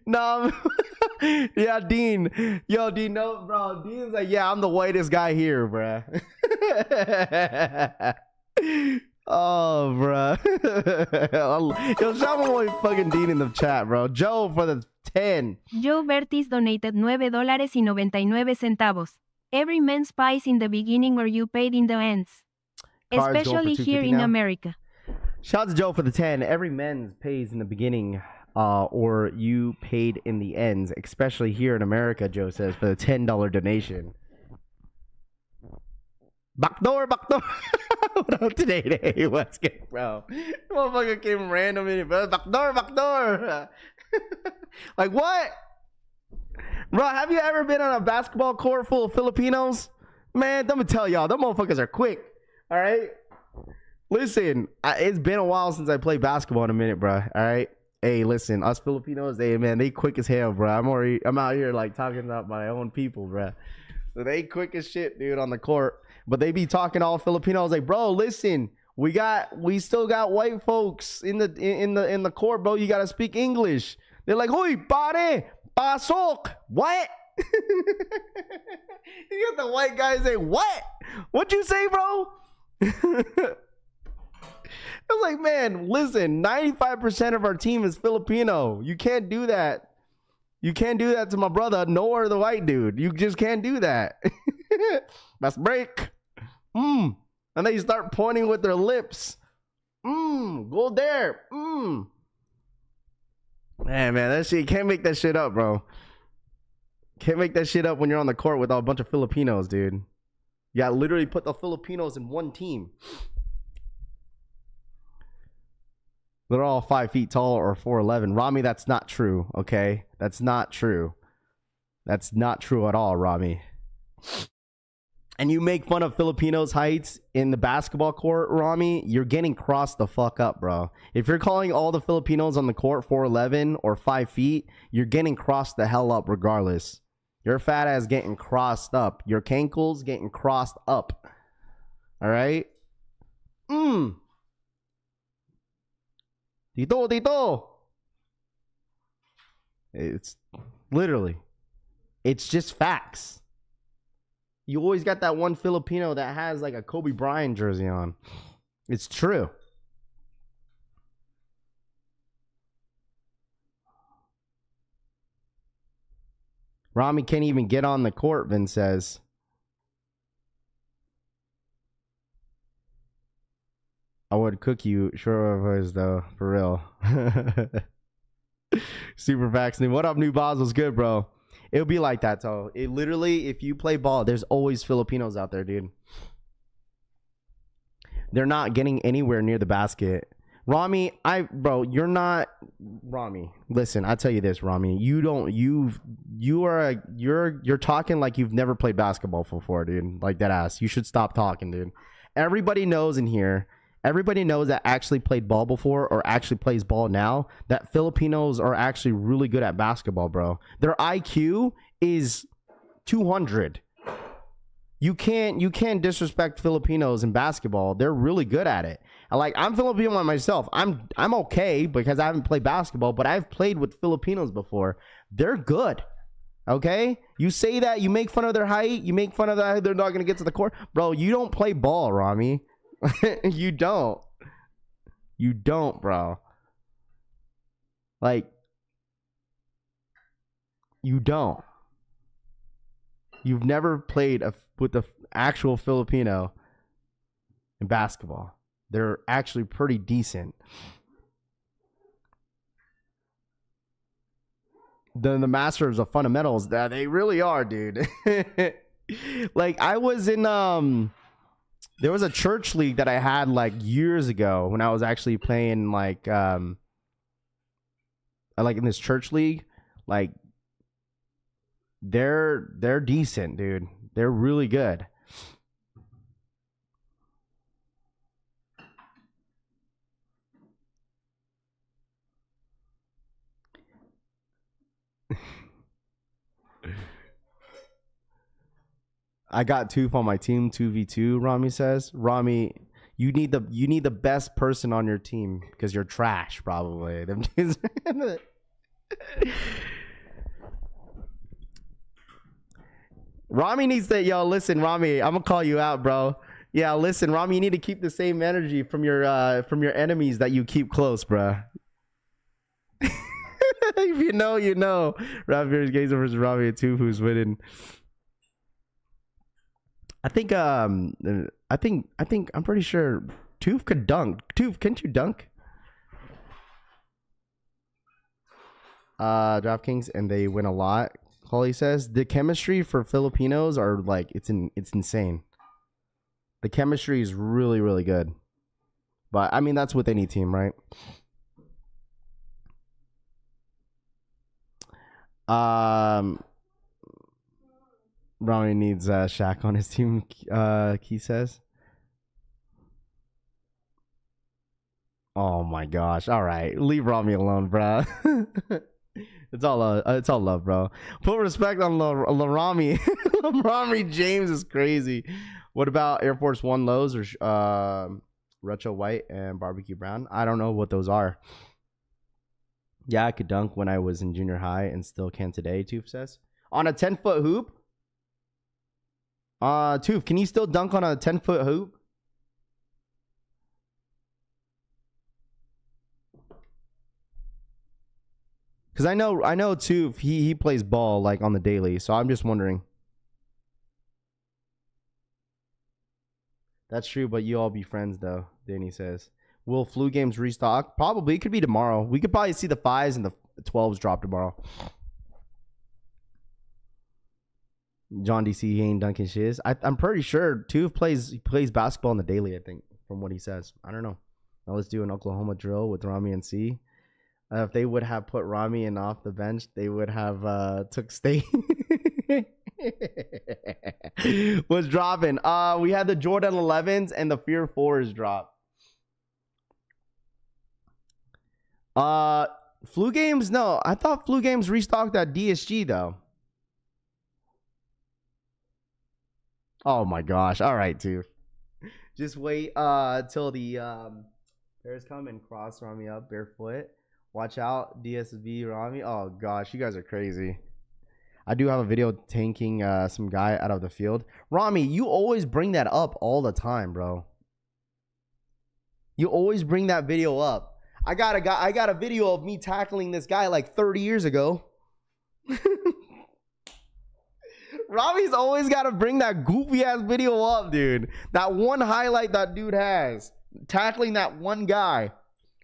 no, yeah, Dean. Yo, Dean, no, bro. Dean's like, yeah, I'm the whitest guy here, bruh. Oh, bro. Yo, shout out my fucking Dean in the chat, bro. Joe for the 10. Joe Bertis donated $9.99. Every man pays in the beginning or you paid in the ends. Cards Especially here in now. America. Shout out to Joe for the 10. Every men's pays in the beginning or you paid in the ends. Especially here in America, Joe says, for the $10 donation. Backdoor. What up today? Hey, what's good, bro? Motherfucker came random in it, bro. Backdoor. Like, what? Bro, have you ever been on a basketball court full of Filipinos? Man, let me tell y'all, them motherfuckers are quick. All right? Listen, it's been a while since I played basketball in a minute, bro. All right? Hey, listen, us Filipinos, they quick as hell, bro. I'm out here, like, talking about my own people, bro. They quick as shit, dude, on the court. But they be talking all Filipino. I was like, bro, listen, we still got white folks in the court, bro. You gotta speak English. They're like, "Hoy, pare, pasok." What? You got the white guys say, "What? What'd you say, bro?" I was like, man, listen, 95% of our team is Filipino. You can't do that. You can't do that to my brother, nor the white dude. You just can't do that. Let's break. And they start pointing with their lips. Go there. Man, that shit, you can't make that shit up, bro. Can't make that shit up when you're on the court with a bunch of Filipinos, dude. You gotta literally put the Filipinos in one team. They're all 5 feet tall or 4'11". Rami, that's not true, okay? That's not true. That's not true at all, Rami. And you make fun of Filipinos' heights in the basketball court, Rami, you're getting crossed the fuck up, bro. If you're calling all the Filipinos on the court 4'11" or 5 feet, you're getting crossed the hell up regardless. Your fat ass getting crossed up. Your cankles getting crossed up. All right? Tito. It's literally, it's just facts. You always got that one Filipino that has like a Kobe Bryant jersey on. It's true. Rami can't even get on the court, Vin says. I would cook you, sure of us though, for real. Super vaccinated. What up, New Boz? Was good, bro. It'll be like that, though. It literally, if you play ball, there's always Filipinos out there, dude. They're not getting anywhere near the basket. Rami, you're not Rami. Listen, I tell you this, Rami. You're talking like you've never played basketball before, dude. Like that ass. You should stop talking, dude. Everybody knows in here. Everybody knows that actually played ball before or actually plays ball now that Filipinos are actually really good at basketball, bro. Their IQ is 200. You can't disrespect Filipinos in basketball. They're really good at it. Like, I'm Filipino myself. I'm okay because I haven't played basketball, but I've played with Filipinos before. They're good. Okay? You say that, you make fun of their height, you make fun of that they're not going to get to the court. Bro, you don't play ball, Rami. You don't, bro. Like, you don't. You've never played with the actual Filipino in basketball. They're actually pretty decent. The masters of fundamentals, that they really are, dude. Like, I was in there was a church league that I had like years ago when I was actually playing like in this church league. Like, they're decent, dude. They're really good. I got Toof on my team, 2v2, Rami says. Rami, you need the best person on your team because you're trash, probably. Rami needs to, listen, Rami, I'm gonna call you out, bro. Yeah, listen, Rami, you need to keep the same energy from your enemies that you keep close, bro. If you know, you know. Ravi's Gazer versus Rami and Toof, who's winning. I think I'm pretty sure Toof could dunk. Toof, can't you dunk? DraftKings, and they win a lot. Holly says the chemistry for Filipinos are like it's insane. The chemistry is really, really good. But I mean, that's with any team, right? Ronnie needs Shaq on his team, Key says. Oh my gosh. All right. Leave Rami alone, bruh. It's all love, bro. Put respect on Larami. Larami James is crazy. What about Air Force One lows or retro white and barbecue brown? I don't know what those are. Yeah, I could dunk when I was in junior high and still can today, Toof says. On a 10-foot hoop? Toof, can you still dunk on a 10-foot hoop? Because I know Toof, he plays ball like on the daily, so I'm just wondering. That's true, but you all be friends though, Danny says. Will flu games restock? Probably. It could be tomorrow. We could probably see the 5s and the 12s drop tomorrow. John DC, he ain't dunking shiz. I'm pretty sure Toof plays basketball on the daily, I think, from what he says. I don't know. Now let's do an Oklahoma drill with Rami and C. If they would have put Rami in off the bench, they would have took state. What's dropping? We had the Jordan 11s and the Fear 4s drop. Flu games? No, I thought flu games restocked at DSG though. Oh my gosh. All right, dude. Just wait till the bears come and cross Rami up barefoot. Watch out, DSV Rami. Oh gosh, you guys are crazy. I do have a video tanking some guy out of the field. Rami, you always bring that up all the time, bro. You always bring that video up. I got a video of me tackling this guy like 30 years ago. Rami's always got to bring that goofy ass video up, dude. That one highlight that dude has tackling that one guy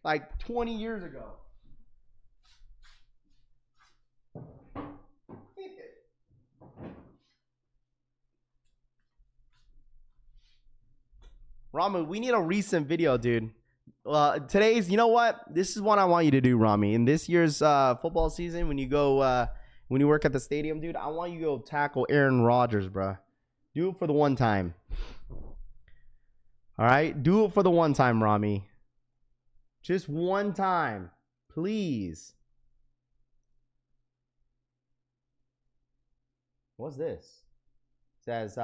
like 20 years ago. Rami, we need a recent video, dude. Today's, you know what? This is what I want you to do, Rami. In this year's football season, when you go, when you work at the stadium, dude, I want you to go tackle Aaron Rodgers, bro. Do it for the one time. All right? Do it for the one time, Rami. Just one time. Please. What's this? It says,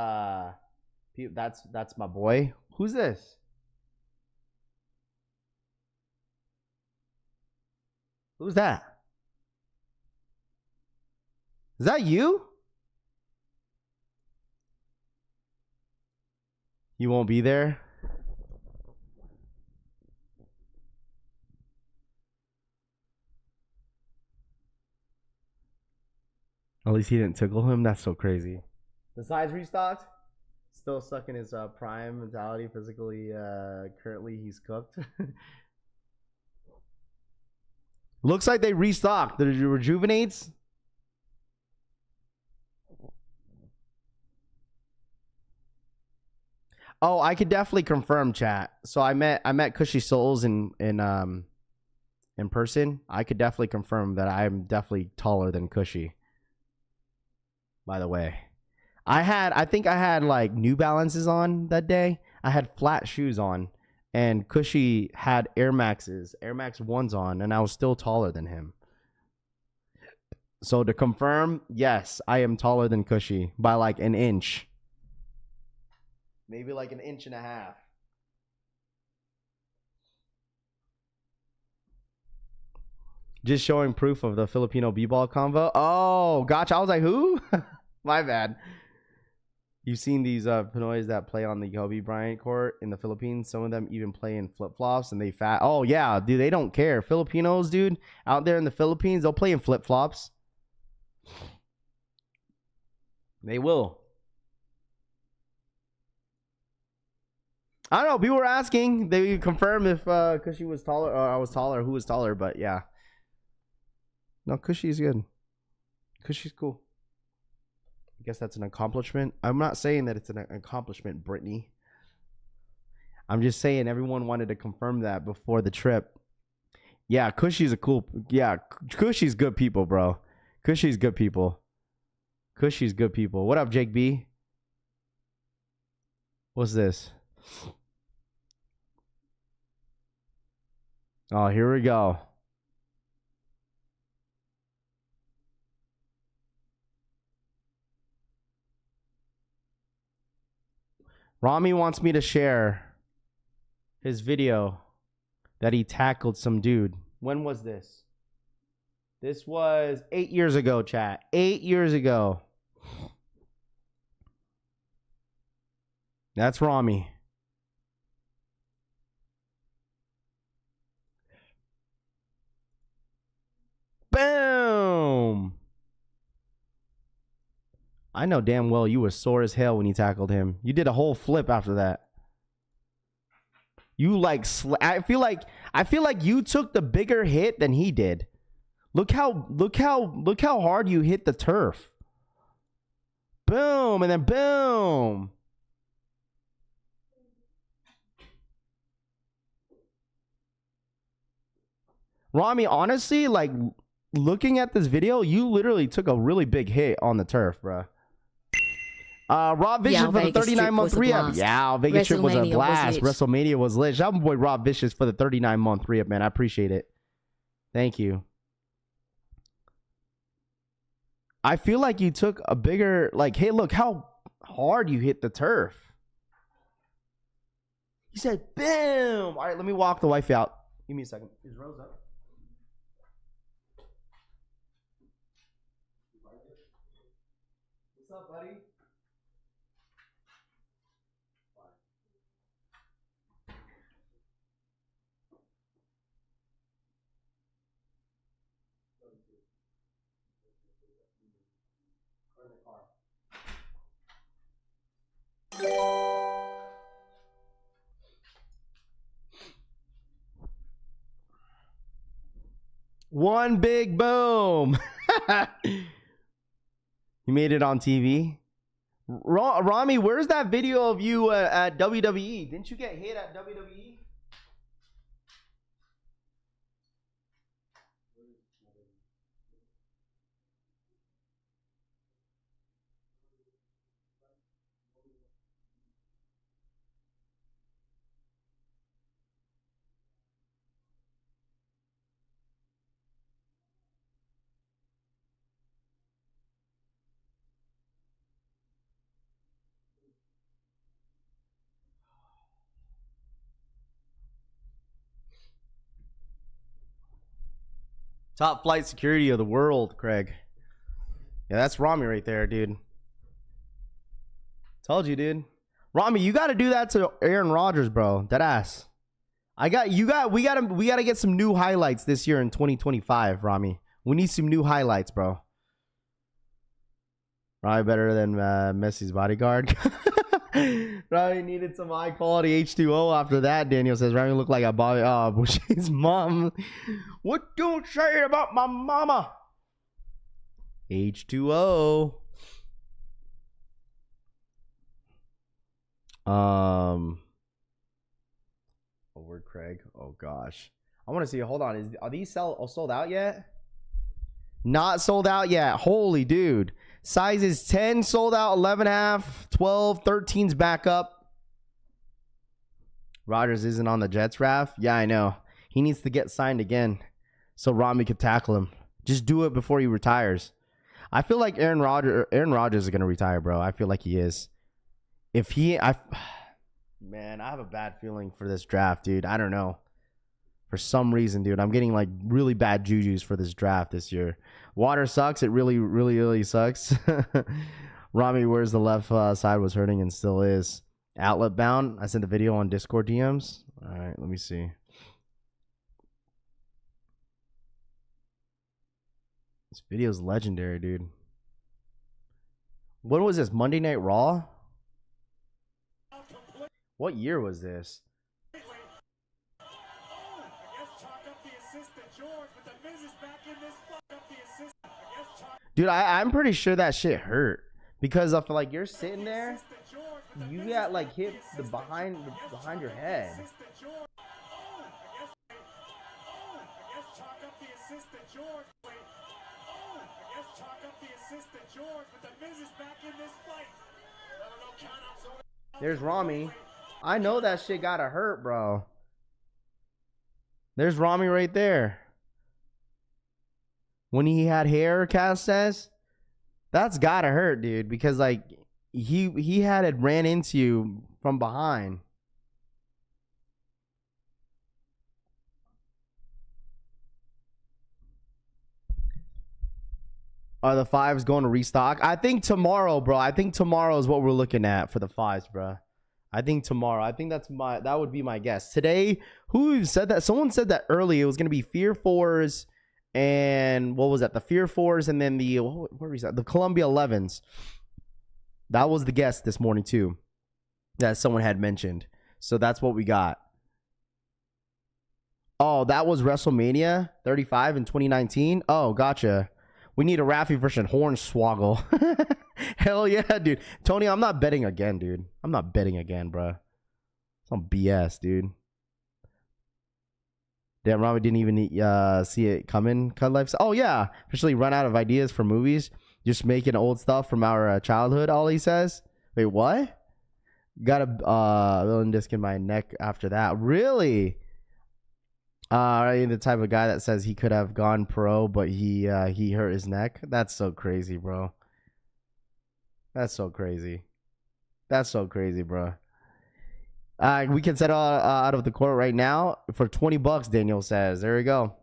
that's my boy. Who's this? Who's that? Is that you? You won't be there? At least he didn't tickle him. That's so crazy. The size restocked? Still stuck in his prime mentality. Physically, currently he's cooked. Looks like they restocked. The rejuvenates. Oh, I could definitely confirm, chat. So I met Cushy Souls in person. I could definitely confirm that I'm definitely taller than Cushy. By the way, I think I had like New Balances on that day. I had flat shoes on, and Cushy had Air Max 1s on, and I was still taller than him. So to confirm, yes, I am taller than Cushy by like an inch. Maybe like an inch and a half. Just showing proof of the Filipino b-ball convo. Oh, gotcha. I was like, who? My bad. You've seen these Pinoys that play on the Kobe Bryant court in the Philippines. Some of them even play in flip-flops and they fat. Oh, yeah, dude, they don't care. Filipinos, dude, out there in the Philippines, they'll play in flip-flops. They will. I don't know. People were asking. They confirm if Cushy was taller or I was taller, who was taller, but yeah. No, Cushy's good. Cushy's cool. I guess that's an accomplishment. I'm not saying that it's an accomplishment, Brittany. I'm just saying everyone wanted to confirm that before the trip. Yeah, Cushy's a cool. Yeah, Cushy's good people, bro. Cushy's good people. Cushy's good people. What up, Jake B? What's this? Oh, here we go. Rami wants me to share his video that he tackled some dude. When was this? This was 8 years ago, chat. 8 years ago. That's Rami. Boom! I know damn well you were sore as hell when you tackled him. You did a whole flip after that. You like I feel like you took the bigger hit than he did. Look how hard you hit the turf. Boom, and then boom. Rami, honestly, like looking at this video, you literally took a really big hit on the turf, bro. Rob Vicious for the 39-month re-up. Yeah, Vegas trip was a blast. WrestleMania was lit. Shout out my boy Rob Vicious for the 39-month re-up, man. I appreciate it. Thank you. I feel like you took a bigger, like, hey, look how hard you hit the turf. He said, boom. All right, let me walk the wife out. Give me a second. Is Rose up? What's up, buddy? One big boom. You made it on TV. Rami, where's that video of you at WWE? Didn't you get hit at WWE? Top flight security of the world, Craig. Yeah, that's Rami right there, dude. Told you, dude. Rami, you got to do that to Aaron Rodgers, bro. That ass. We got to get some new highlights this year in 2025, Rami. We need some new highlights, bro. Probably better than Messi's bodyguard. Probably needed some high quality H2O after that. Daniel says Rami looked like a Bobby Boucher's mom. What don't say about my mama? H2O. Oh, word, Craig. Oh gosh, I want to see. Hold on, are these sold out yet? Not sold out yet. Holy dude. Sizes 10 sold out, 11.5, 12, 13's back up. Rodgers isn't on the Jets, Raf. Yeah, I know. He needs to get signed again so Rami could tackle him. Just do it before he retires. I feel like Aaron Rodgers is going to retire, bro. I feel like he is. Man, I have a bad feeling for this draft, dude. I don't know. For some reason, dude, I'm getting like really bad jujus for this draft this year. Water sucks. It really, really, really sucks. Rami, where's the left side was hurting and still is. Outlet bound. I sent the video on Discord DMs. All right, let me see. This video is legendary, dude. What was this? Monday Night Raw? What year was this? Dude, I'm pretty sure that shit hurt because of like you're sitting there, you got like hit the behind your head. There's Rami. I know that shit gotta hurt, bro. There's Rami right there. When he had hair, Cass says, that's gotta hurt, dude. Because like he had it ran into you from behind. Are the fives going to restock? I think tomorrow, bro. I think tomorrow is what we're looking at for the fives, bro. I think tomorrow. I think that would be my guess. Today, who said that? Someone said that early. It was going to be Fear Fours and what was that? The Fear Fours and then the what was that? The Columbia 11s. That was the guess this morning too, that someone had mentioned. So that's what we got. Oh, that was WrestleMania 35 in 2019. Oh, gotcha. We need a Raffy version Hornswoggle. Hell yeah, dude. Tony, I'm not betting again, dude. I'm not betting again, bro. Some BS, dude. Damn, Robbie didn't even see it coming. Cut life. Oh, yeah. Officially run out of ideas for movies. Just making old stuff from our childhood, all he says. Wait, what? Got a villain disc in my neck after that. Really? The type of guy that says he could have gone pro, but he hurt his neck. That's so crazy, bro. That's so crazy. That's so crazy, bro. We can settle out of the court right now for $20. Daniel says, "There we go."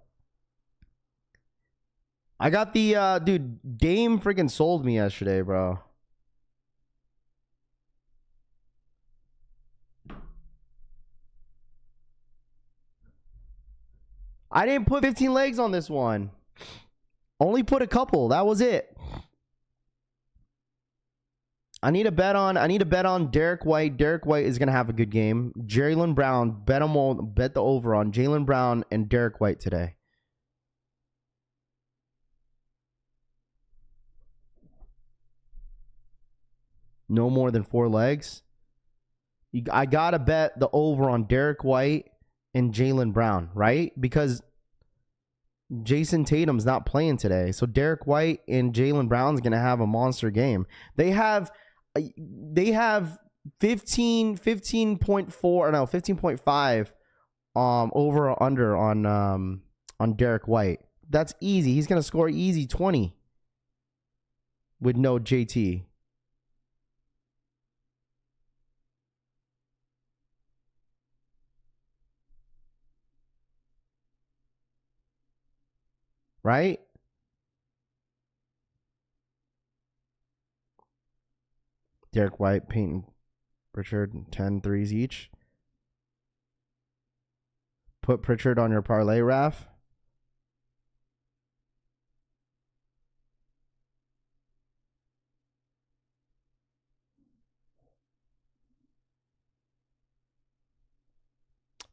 I got the dude. Game freaking sold me yesterday, bro. I didn't put 15 legs on this one. Only put a couple. That was it. I need a bet on Derek White. Derek White is gonna have a good game. Jaylen Brown. Bet the over on Jaylen Brown and Derek White today. No more than 4 legs. I gotta bet the over on Derek White and Jaylen Brown, right? Because Jason Tatum's not playing today. So Derek White and Jaylen Brown's going to have a monster game. They have 15.5 over or under on Derek White. That's easy. He's going to score easy 20 with no JT. Right? Derek White, Peyton Pritchard, 10 threes each. Put Pritchard on your parlay, Raph.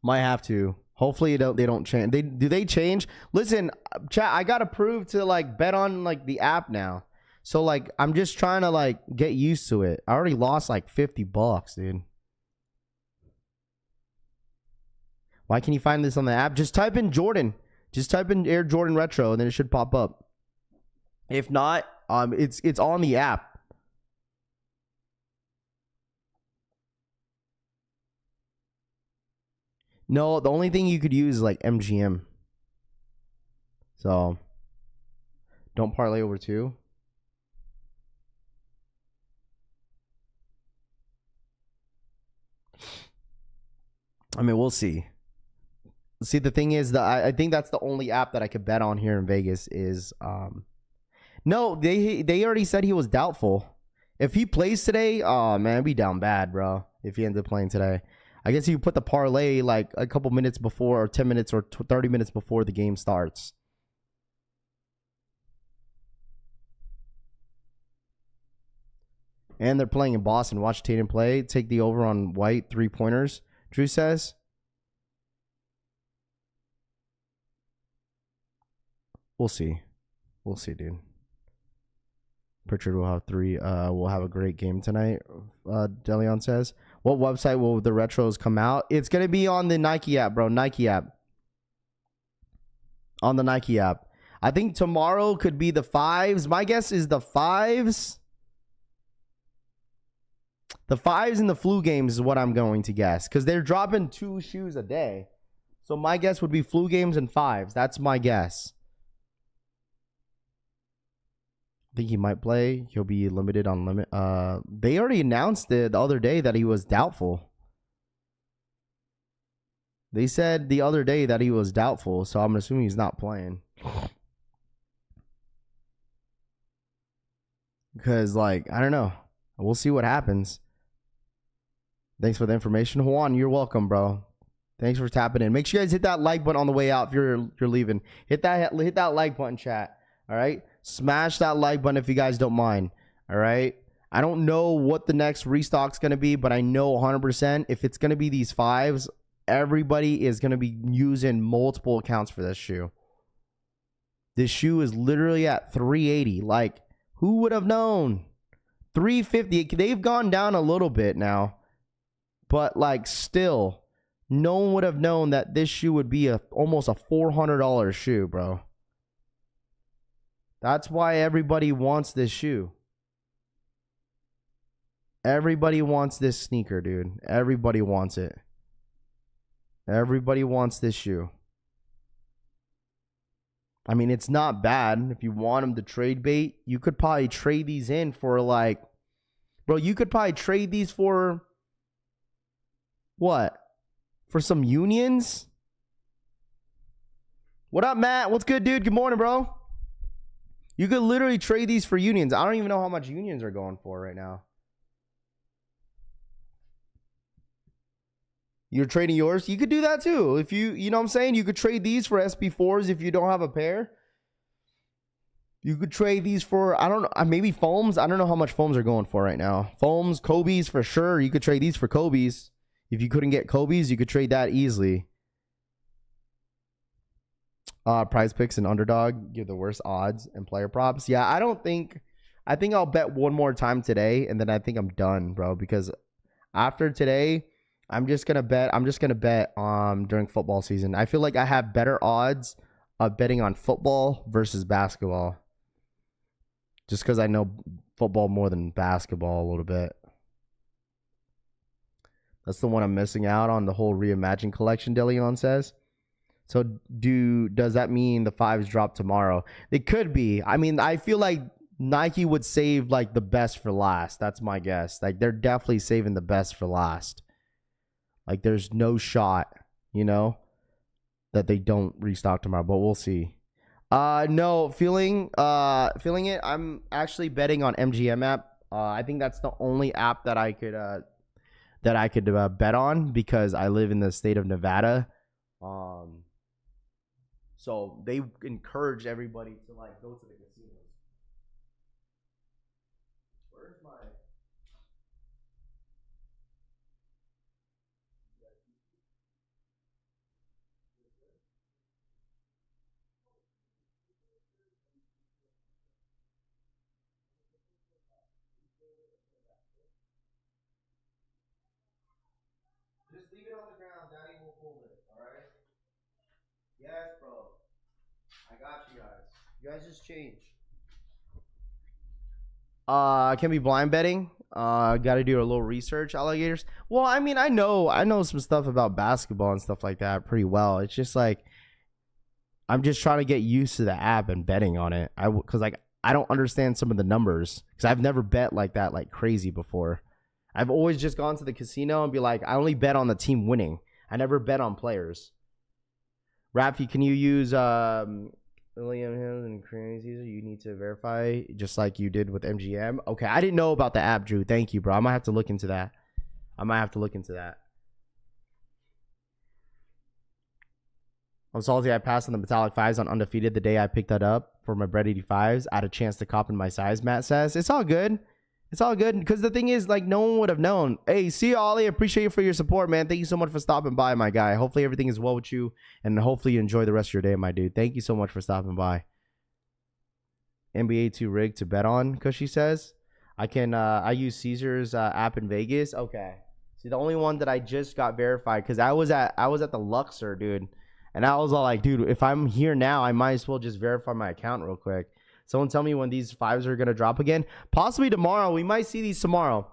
Might have to. Hopefully they don't change. Do they change? Listen, chat, I got approved to like bet on like the app now. So like I'm just trying to like get used to it. I already lost like $50, dude. Why can you find this on the app? Just type in Jordan. Just type in Air Jordan Retro and then it should pop up. If not, it's on the app. No, the only thing you could use is like MGM. So don't parlay over 2. I mean, we'll see. See, the thing is that I think that's the only app that I could bet on here in Vegas is no, they already said he was doubtful. If he plays today, oh man, it'd be down bad, bro. If he ends up playing today. I guess you put the parlay like a couple minutes before or 10 minutes or 30 minutes before the game starts. And they're playing in Boston. Watch Tatum play. Take the over on White 3-pointers. Drew says. We'll see. We'll see, dude. Pritchard will have 3. We'll have a great game tonight. Deleon says. What website will the retros come out? It's going to be on the Nike app, bro. Nike app. On the Nike app. I think tomorrow could be the 5s. My guess is the 5s. The 5s and the flu games is what I'm going to guess. Because they're dropping 2 shoes a day. So my guess would be flu games and 5s. That's my guess. I think he might play. He'll be limited on limit. They already announced it the other day that he was doubtful. They said the other day that he was doubtful, so I'm assuming he's not playing. Because, like, I don't know. We'll see what happens. Thanks for the information. Juan, you're welcome, bro. Thanks for tapping in. Make sure you guys hit that like button on the way out if you're leaving. Hit that like button, chat. All right? Smash that like button if you guys don't mind. All right? I don't know what the next restock's going to be, but I know 100% if it's going to be these fives, everybody is going to be using multiple accounts for this shoe. This shoe is literally at 380. Like, who would have known? 350. They've gone down a little bit now. But, like, still, no one would have known that this shoe would be almost a $400 shoe, bro. That's why everybody wants this shoe. Everybody wants this sneaker, dude. Everybody wants it. Everybody wants this shoe. I mean, it's not bad. If you want them to trade bait, you could probably trade these in for, like, bro, you could probably trade these for what? For some unions? What up, Matt? What's good, dude? Good morning, bro. You could literally trade these for unions. I don't even know how much unions are going for right now. You're trading yours? You could do that too. If you know what I'm saying? You could trade these for SB4s if you don't have a pair. You could trade these for, I don't know, maybe foams. I don't know how much foams are going for right now. Foams, Kobe's for sure. You could trade these for Kobe's. If you couldn't get Kobe's, you could trade that easily. Prize picks and underdog give the worst odds and player props. Yeah, I think I'll bet one more time today, and then I think I'm done, bro. Because after today, I'm just gonna bet during football season. I feel like I have better odds of betting on football versus basketball. Just because I know football more than basketball a little bit. That's the one I'm missing out on, the whole Reimagine collection, DeLeon says. So does that mean the fives drop tomorrow? It could be. I mean, I feel like Nike would save like the best for last. That's my guess. Like they're definitely saving the best for last. Like there's no shot, you know, that they don't restock tomorrow, but we'll see. No, feeling it. I'm actually betting on MGM app. I think that's the only app that I could bet on because I live in the state of Nevada. So they encourage everybody to like go to the casinos. Where's my Just leave it on the ground. Daddy will hold it. All right? Yes, bro. I got you guys. You guys just change. Can be blind betting. Got to do a little research. Alligators. Well, I mean, I know some stuff about basketball and stuff like that pretty well. It's just like I'm just trying to get used to the app and betting on it. Because like I don't understand some of the numbers because I've never bet like that like crazy before. I've always just gone to the casino and be like, I only bet on the team winning. I never bet on players. Rafi, can you use William Hill and Crazy? You need to verify just like you did with MGM. Okay, I didn't know about the app, Drew. Thank you, bro. I might have to look into that. I'm salty I passed on the metallic fives on undefeated the day I picked that up for my bread 85s. I had a chance to cop in my size, Matt says. It's all good. It's all good because the thing is, like, no one would have known. Hey, see you, Ollie. Appreciate you for your support, man. Thank you so much for stopping by, my guy. Hopefully everything is well with you, and hopefully you enjoy the rest of your day, my dude. Thank you so much for stopping by. NBA 2 rig to bet on, Cushy says. I use Caesar's app in Vegas. Okay. See, the only one that I just got verified because I was at the Luxor, dude, and I was all like, dude, if I'm here now, I might as well just verify my account real quick. Someone tell me when these fives are going to drop again. Possibly tomorrow. We might see these tomorrow.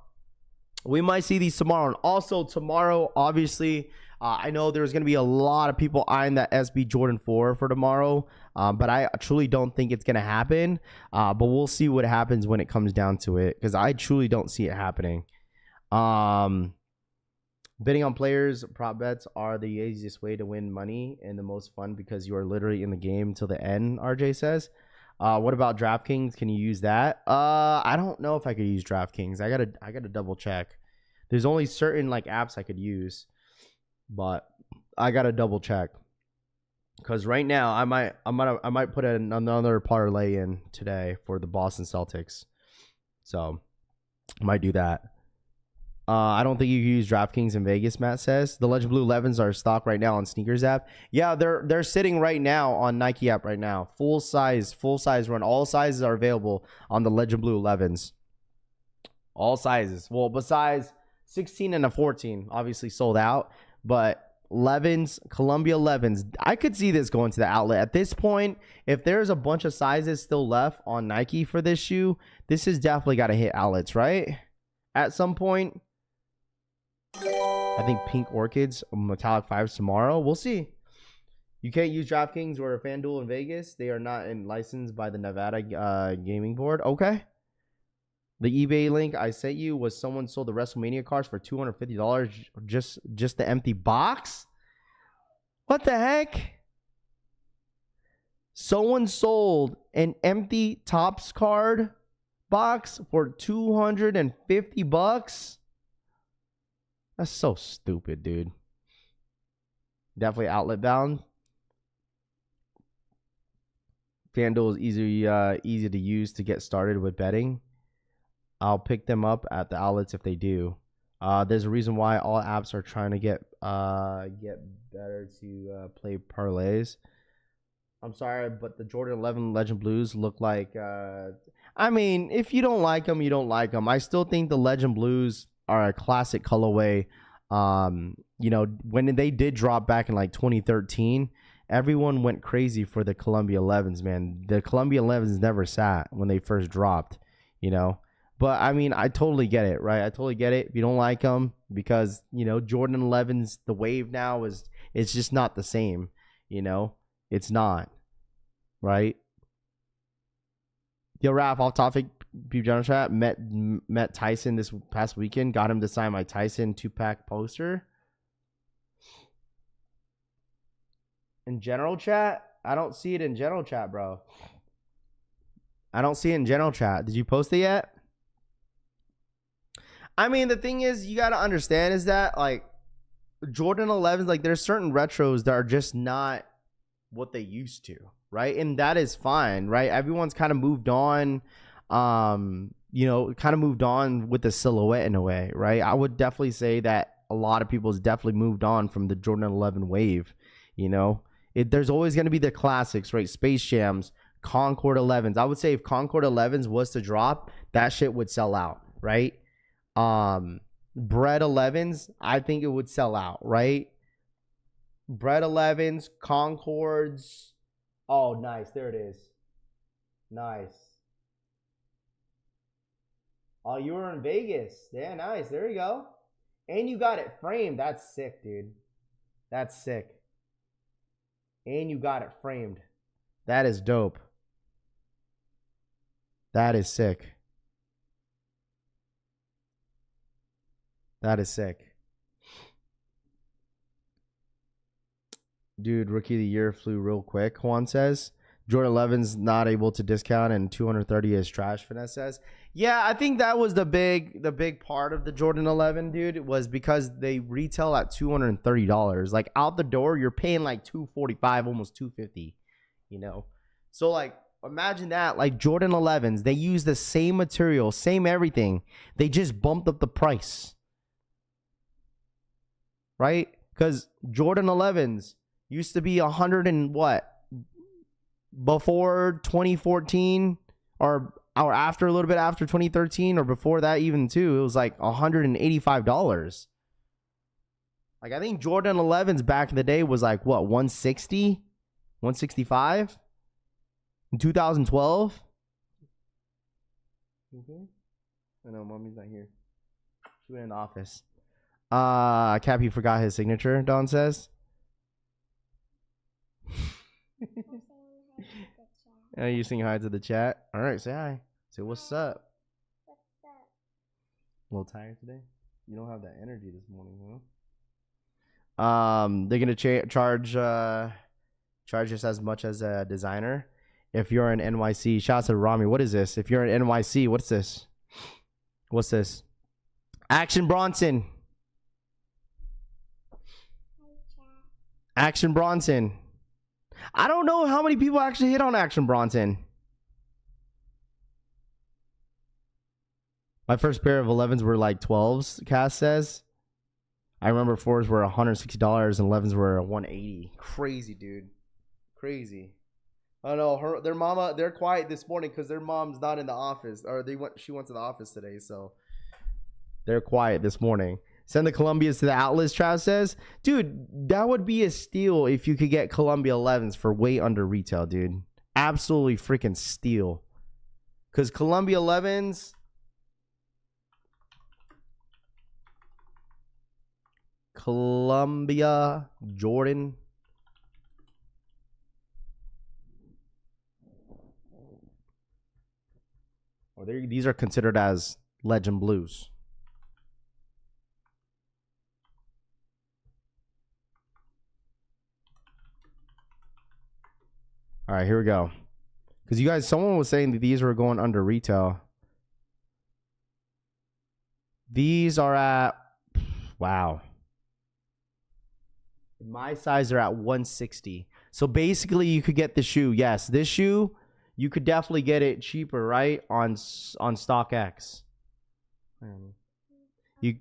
we might see these tomorrow. And also tomorrow, obviously, I know there's going to be a lot of people eyeing that SB Jordan 4 for tomorrow, but I truly don't think it's going to happen. But we'll see what happens when it comes down to it, because I truly don't see it happening. Bidding on players, prop bets are the easiest way to win money and the most fun because you are literally in the game till the end, RJ says. What about DraftKings? Can you use that? I don't know if I could use DraftKings. I gotta double check. There's only certain like apps I could use, but I gotta double check. Because right now I might put another parlay in today for the Boston Celtics. So I might do that. I don't think you can use DraftKings in Vegas, Matt says. The Legend Blue 11s are stock right now on Sneakers app. Yeah, they're sitting right now on Nike app right now. Full size run. All sizes are available on the Legend Blue 11s. All sizes. Well, besides 16 and a 14, obviously sold out. But 11s, Columbia 11s, I could see this going to the outlet. At this point, if there's a bunch of sizes still left on Nike for this shoe, this has definitely got to hit outlets, right? At some point. I think Pink Orchids, Metallic 5s tomorrow. We'll see. You can't use DraftKings or FanDuel in Vegas. They are not licensed by the Nevada Gaming Board. Okay. The eBay link I sent you was someone sold the WrestleMania cards for $250 just the empty box? What the heck? Someone sold an empty Topps card box for $250? That's so stupid, dude. Definitely outlet bound. FanDuel is easy to use to get started with betting. I'll pick them up at the outlets if they do. There's a reason why all apps are trying to get better to play parlays. I'm sorry, but the Jordan 11 Legend Blues look like... I mean, if you don't like them, you don't like them. I still think the Legend Blues are a classic colorway. When they did drop back in like 2013, everyone went crazy for the Columbia 11s, man. The Columbia 11s never sat when they first dropped, But I mean, I totally get it, right? I totally get it if you don't like them, because Jordan 11s, the wave now it's just not the same, It's not, right? Yo, Raph, off topic, Peep General Chat, met Tyson this past weekend. Got him to sign my Tyson 2-pack poster. In general chat? I don't see it in general chat, bro. I don't see it in general chat. Did you post it yet? I mean, the thing is, you got to understand is that, like, Jordan 11s, like, there's certain retros that are just not what they used to, right? And that is fine, right? Everyone's kind of moved on. Kind of moved on with the silhouette in a way, right? I would definitely say that a lot of people's definitely moved on from the Jordan 11 wave, There's always going to be the classics, right? Space Jams, Concord 11s. I would say if Concord 11s was to drop, that shit would sell out, right? Bread 11s, I think it would sell out, right? Bread 11s, Concords. Oh, nice. There it is. Nice. Oh, you were in Vegas. Yeah, nice. There you go. And you got it framed. That's sick, dude. That's sick. And you got it framed. That is dope. That is sick. That is sick. Dude, Rookie of the Year flew real quick, Juan says. Jordan 11's not able to discount and 230 is trash, Finesse says. Yeah, I think that was the big part of the Jordan 11, dude, was because they retail at $230. Like, out the door, you're paying like $245, almost $250, So, like, imagine that. Like, Jordan 11s, they use the same material, same everything. They just bumped up the price. Right? Because Jordan 11s used to be 100 and what? Before 2014 or after, a little bit after 2013, or before that even too, it was like $185. Like, I think Jordan 11s back in the day was like what, 160, 165 in 2012. I know mommy's not here. She went in the office. Cappy forgot his signature, Don says. Oh, you saying hi to the chat? All right, say hi. Say what's up. A little tired today? You don't have that energy this morning, huh? They're gonna charge us as much as a designer. If you're an NYC, shout out to Rami. What is this? If you're an NYC, what's this? What's this? Action Bronson. Action Bronson. I don't know how many people actually hit on Action Bronson. My first pair of 11s were like 12s, Cass says. I remember 4s were $160 and 11s were $180. Crazy, dude. Crazy. Oh no, their mama, they're quiet this morning because their mom's not in the office. Or she went to the office today, so they're quiet this morning. Send the Columbias to the outlets, Trav says. Dude, that would be a steal if you could get Columbia 11s for way under retail, dude. Absolutely freaking steal. Because Columbia 11s... Columbia Jordan. Oh, these are considered as Legend Blues. All right, here we go. Because you guys, someone was saying that these were going under retail. These are at, wow. My size are at 160. So basically you could get the shoe. Yes, this shoe, you could definitely get it cheaper, right? On StockX. You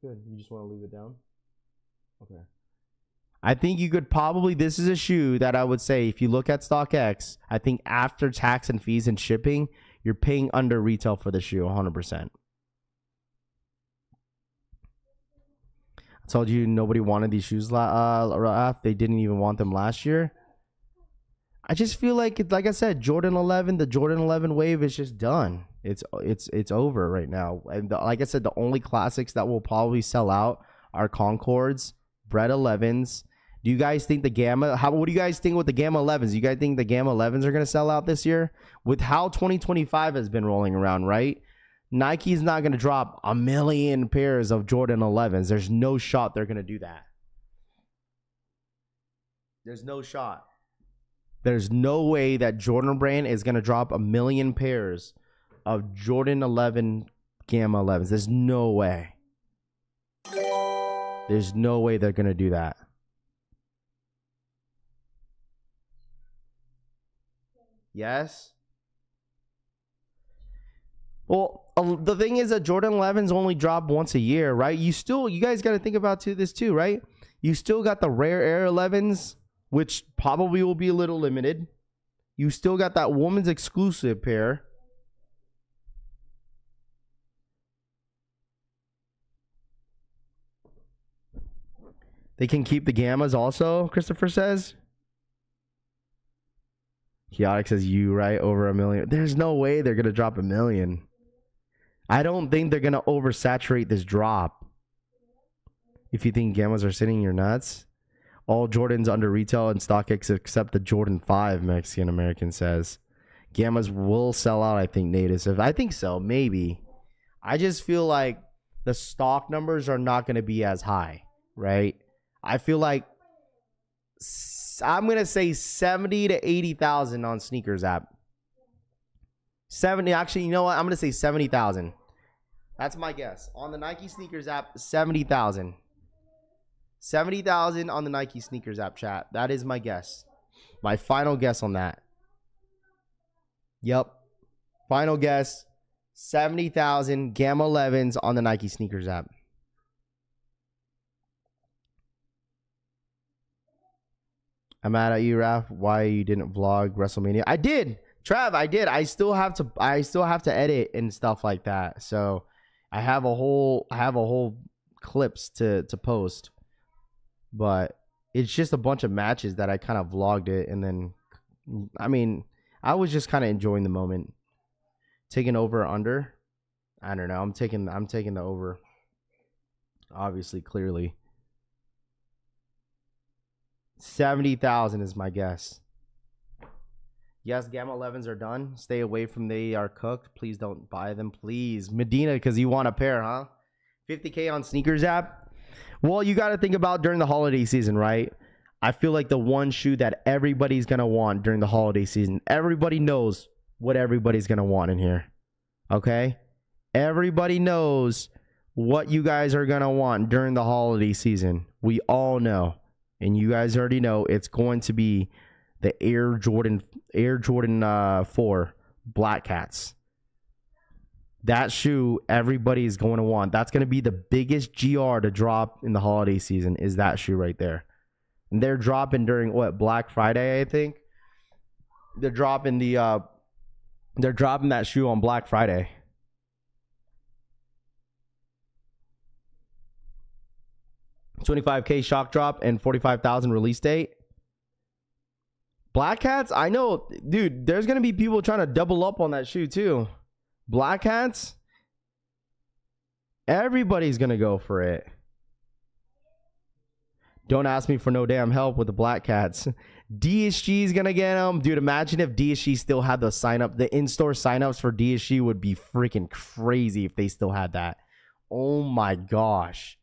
good. You just want to leave it down? Okay. I think you could probably, this is a shoe that I would say, if you look at StockX, I think after tax and fees and shipping, you're paying under retail for the shoe 100%. I told you nobody wanted these shoes. They didn't even want them last year. I just feel like I said, Jordan 11, the Jordan 11 wave is just done. It's over right now. And like I said, the only classics that will probably sell out are Concords, Bred 11s. Do you guys think the Gamma? What do you guys think with the Gamma 11s? Do you guys think the Gamma 11s are gonna sell out this year? With how 2025 has been rolling around, right? Nike's not going to drop 1 million pairs of Jordan 11s. There's no shot they're going to do that. There's no shot. There's no way that Jordan brand is going to drop 1 million pairs of Jordan 11 Gamma 11s. There's no way. There's no way they're going to do that. Yes? Well, the thing is that Jordan 11s only drop once a year, right? You guys got to think about this too, right? You still got the rare Air 11s, which probably will be a little limited. You still got that woman's exclusive pair. They can keep the Gammas also, Christopher says. Chaotic says you, right? Over 1 million. There's no way they're going to drop 1 million. I don't think they're going to oversaturate this drop. If you think Gammas are sitting, you're nuts. All Jordans under retail and StockX except the Jordan 5, Mexican American says. Gammas will sell out, I think, natives. I think so, maybe. I just feel like the stock numbers are not going to be as high, right? I feel like I'm going to say 70 to 80,000 on Sneakers app. 70, actually, you know what? I'm going to say 70,000. That's my guess. On the Nike Sneakers app, 70,000. 70,000 on the Nike Sneakers app, chat. That is my guess. My final guess on that. Yep. Final guess. 70,000 Gamma 11s on the Nike Sneakers app. I'm mad at you, Raph. Why you didn't vlog WrestleMania? I did. Trav, I did. I still have to edit and stuff like that. So I have a whole clips to post. But it's just a bunch of matches that I kind of vlogged it, and then I mean, I was just kind of enjoying the moment. Taking over or under. I don't know. I'm taking the over. Obviously, clearly. 70,000 is my guess. Yes, Gamma 11s are done. Stay away from they are cooked. Please don't buy them, please. Medina, because you want a pair, huh? 50K on sneakers app. Well, you got to think about during the holiday season, right? I feel like the one shoe that everybody's going to want during the holiday season. Everybody knows what everybody's going to want in here. Okay? Everybody knows what you guys are going to want during the holiday season. We all know. And you guys already know it's going to be the Air Jordan 4 Black Cats. That shoe everybody's going to want. That's going to be the biggest GR to drop in the holiday season is that shoe right there. And they're dropping during what, Black Friday, I think. They're dropping that shoe on Black Friday. $25K shock drop and 45,000 release date. Black Cats, I know, dude, there's going to be people trying to double up on that shoe too. Black Cats, everybody's going to go for it. Don't ask me for no damn help with the Black Cats. DSG is going to get them. Dude, imagine if DSG still had the sign up. The in-store signups for DSG would be freaking crazy if they still had that. Oh my gosh.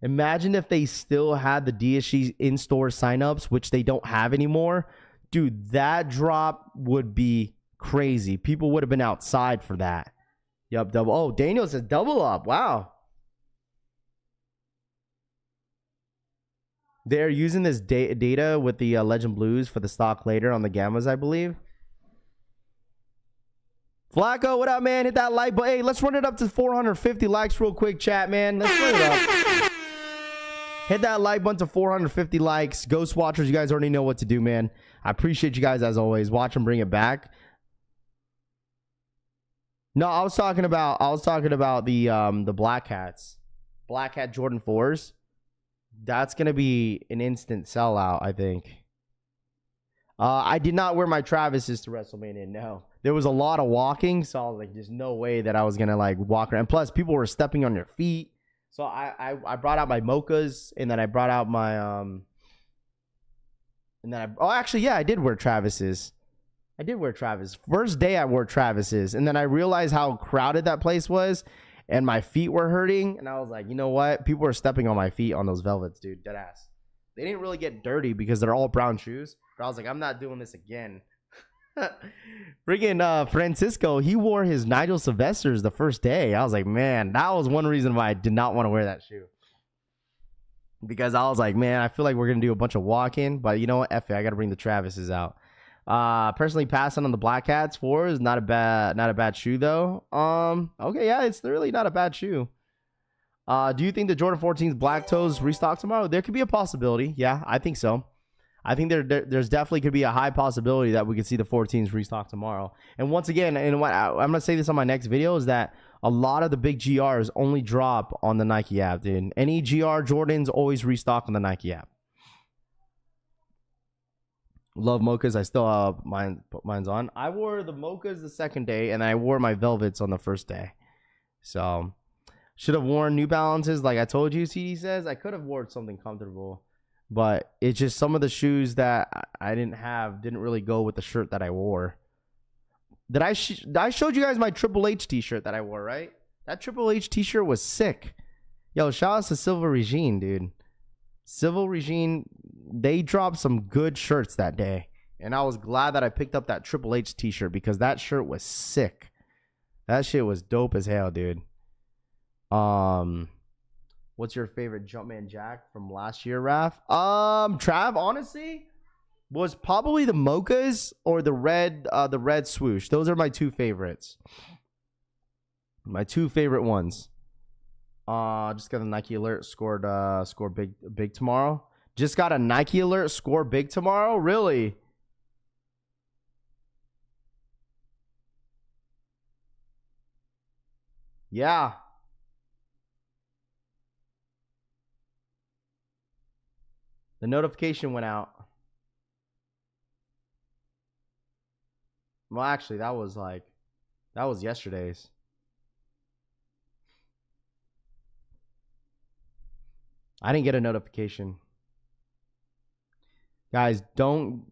Imagine if they still had the DSG in-store signups, which they don't have anymore. Dude, that drop would be crazy. People would have been outside for that. Yup, double. Oh, Daniel says double up. Wow. They're using this data with the Legend Blues for the stock later on the Gammas, I believe. Flacco, what up, man? Hit that like button. Hey, let's run it up to 450 likes real quick, chat, man. Let's run it up. Hit that like button to 450 likes. Ghost Watchers, you guys already know what to do, man. I appreciate you guys as always. Watch them bring it back. No, I was talking about the Black Cats. Black Cat Jordan 4s. That's gonna be an instant sellout, I think. I did not wear my Travis's to WrestleMania. No. There was a lot of walking, so I was like, there's no way that I was gonna like walk around. Plus, people were stepping on their feet. So I brought out my mochas, and then I brought out my I did wear Travis's. I did wear Travis. First day I wore Travis's, and then I realized how crowded that place was, and my feet were hurting, and I was like, you know what? People are stepping on my feet on those velvets, dude. Dead ass. They didn't really get dirty because they're all brown shoes. But I was like, I'm not doing this again. Friggin' Francisco, he wore his Nigel Sylvester's the first day. I was like, man, that was one reason why I did not want to wear that shoe. Because I was like, man, I feel like we're going to do a bunch of walking. But you know what? F it, I got to bring the Travis's out. Personally passing on the Black Cats 4 is not a bad shoe, though. Okay, yeah, it's really not a bad shoe. Do you think the Jordan 14's Black Toes restock tomorrow? There could be a possibility. Yeah, I think so. I think there's definitely could be a high possibility that we could see the 14s restock tomorrow. And once again, and what I'm gonna say this on my next video is that a lot of the big GRs only drop on the Nike app, dude. Any GR Jordans always restock on the Nike app. Love mochas. I still have mine's on. I wore the mochas the second day, and I wore my velvets on the first day. So should have worn New Balances, like I told you. CD says I could have worn something comfortable. But it's just some of the shoes that I didn't really go with the shirt that I wore. I showed you guys my Triple H t-shirt that I wore, right? That Triple H t-shirt was sick. Yo, shout out to Silver Regime, dude. Silver Regime, they dropped some good shirts that day. And I was glad that I picked up that Triple H t-shirt because that shirt was sick. That shit was dope as hell, dude. What's your favorite Jumpman Jack from last year, Raph? Trav, honestly, was probably the mochas or the red swoosh. Those are my two favorites. My two favorite ones. Just got a Nike alert. Score big tomorrow. Just got a Nike alert. Score big tomorrow. Really? Yeah. The notification went out. Well, actually, that was yesterday's. I didn't get a notification. Guys, don't...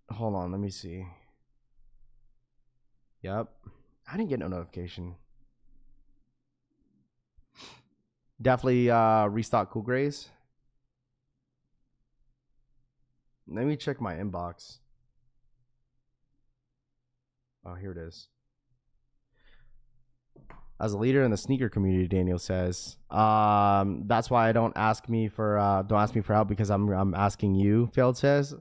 Hold on, let me see. Yep. I didn't get no notification. Definitely restock Cool Grays. Let me check my inbox. Oh, here it is. As a leader in the sneaker community, Daniel says, that's why I don't ask me for help, because I'm asking you. Field says,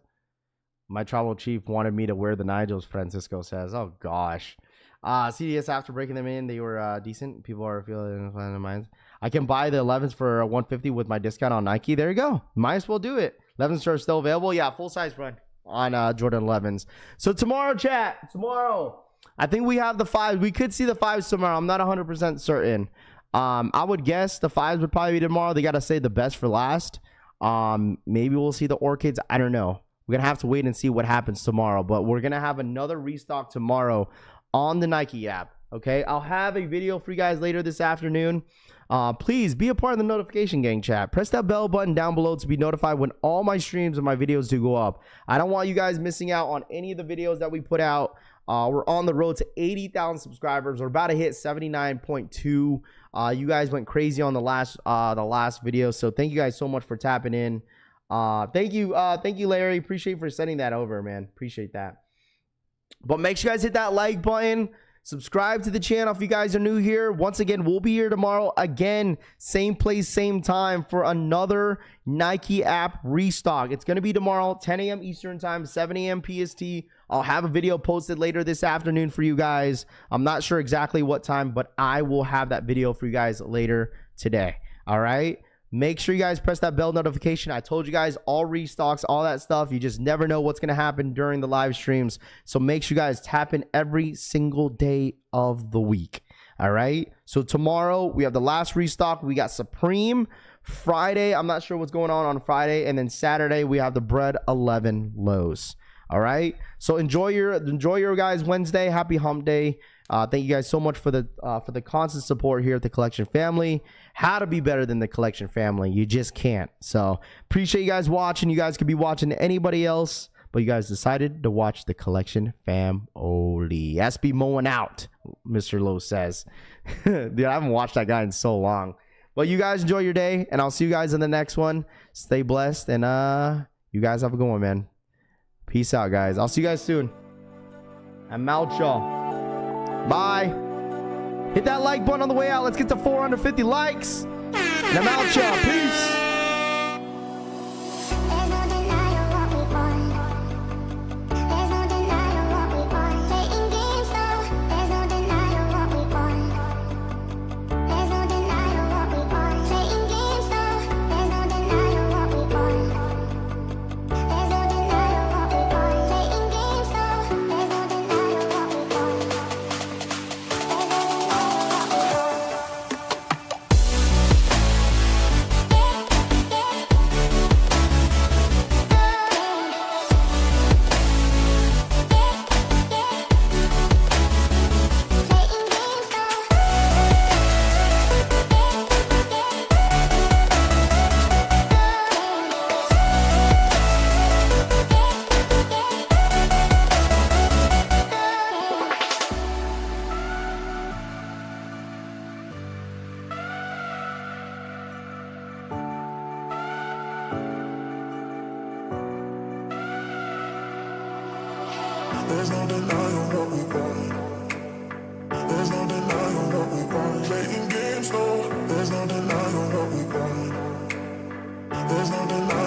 my tribal chief wanted me to wear the Nigels. Francisco says, oh gosh. CDS, after breaking them in, they were decent. People are feeling in their minds. I can buy the 11s for $150 with my discount on Nike. There you go. Might as well do it. 11s are still available. Yeah, full size run on Jordan 11s. So tomorrow, chat. Tomorrow, I think we have the 5s. We could see the 5s tomorrow. I'm not 100% certain. I would guess the 5s would probably be tomorrow. They got to save the best for last. Maybe we'll see the Orchids. I don't know. We're going to have to wait and see what happens tomorrow. But we're going to have another restock tomorrow on the Nike app. Okay, I'll have a video for you guys later this afternoon. Please be a part of the notification gang, chat. Press that bell button down below to be notified when all my streams and my videos do go up. I don't want you guys missing out on any of the videos that we put out. We're on the road to 80,000 subscribers. We're about to hit 79.2. You guys went crazy on the last video, so thank you guys so much for tapping in. Thank you, Larry. Appreciate for sending that over, man. Appreciate that. But make sure you guys hit that like button. Subscribe to the channel if you guys are new here. Once again, we'll be here tomorrow again, same place, same time, for another Nike app restock. It's going to be tomorrow, 10 a.m. Eastern time, 7 a.m. PST. I'll have a video posted later this afternoon for you guys. I'm not sure exactly what time, but I will have that video for you guys later today. All right? Make sure you guys press that bell notification. I told you guys, all restocks, all that stuff. You just never know what's going to happen during the live streams. So make sure you guys tap in every single day of the week. All right. So tomorrow we have the last restock. We got Supreme. Friday, I'm not sure what's going on Friday. And then Saturday, we have the Bread 11 lows. All right. So enjoy your guys' Wednesday. Happy hump day. Thank you guys so much for the constant support here at the Collection family. How to be better than the Collection family? You just can't. So appreciate you guys watching. You guys could be watching anybody else, but you guys decided to watch the Collection fam only. SB mowing out, Mr. Lowe says. Dude, I haven't watched that guy in so long. But you guys enjoy your day, and I'll see you guys in the next one. Stay blessed, and you guys have a good one, man. Peace out, guys. I'll see you guys soon. I'm out, y'all. Bye. Hit that like button on the way out. Let's get to 450 likes. And I'm out, y'all. Peace. There's no denying what we want. There's no denying what we want. Playing games, no. There's no denying what we want. There's no denying.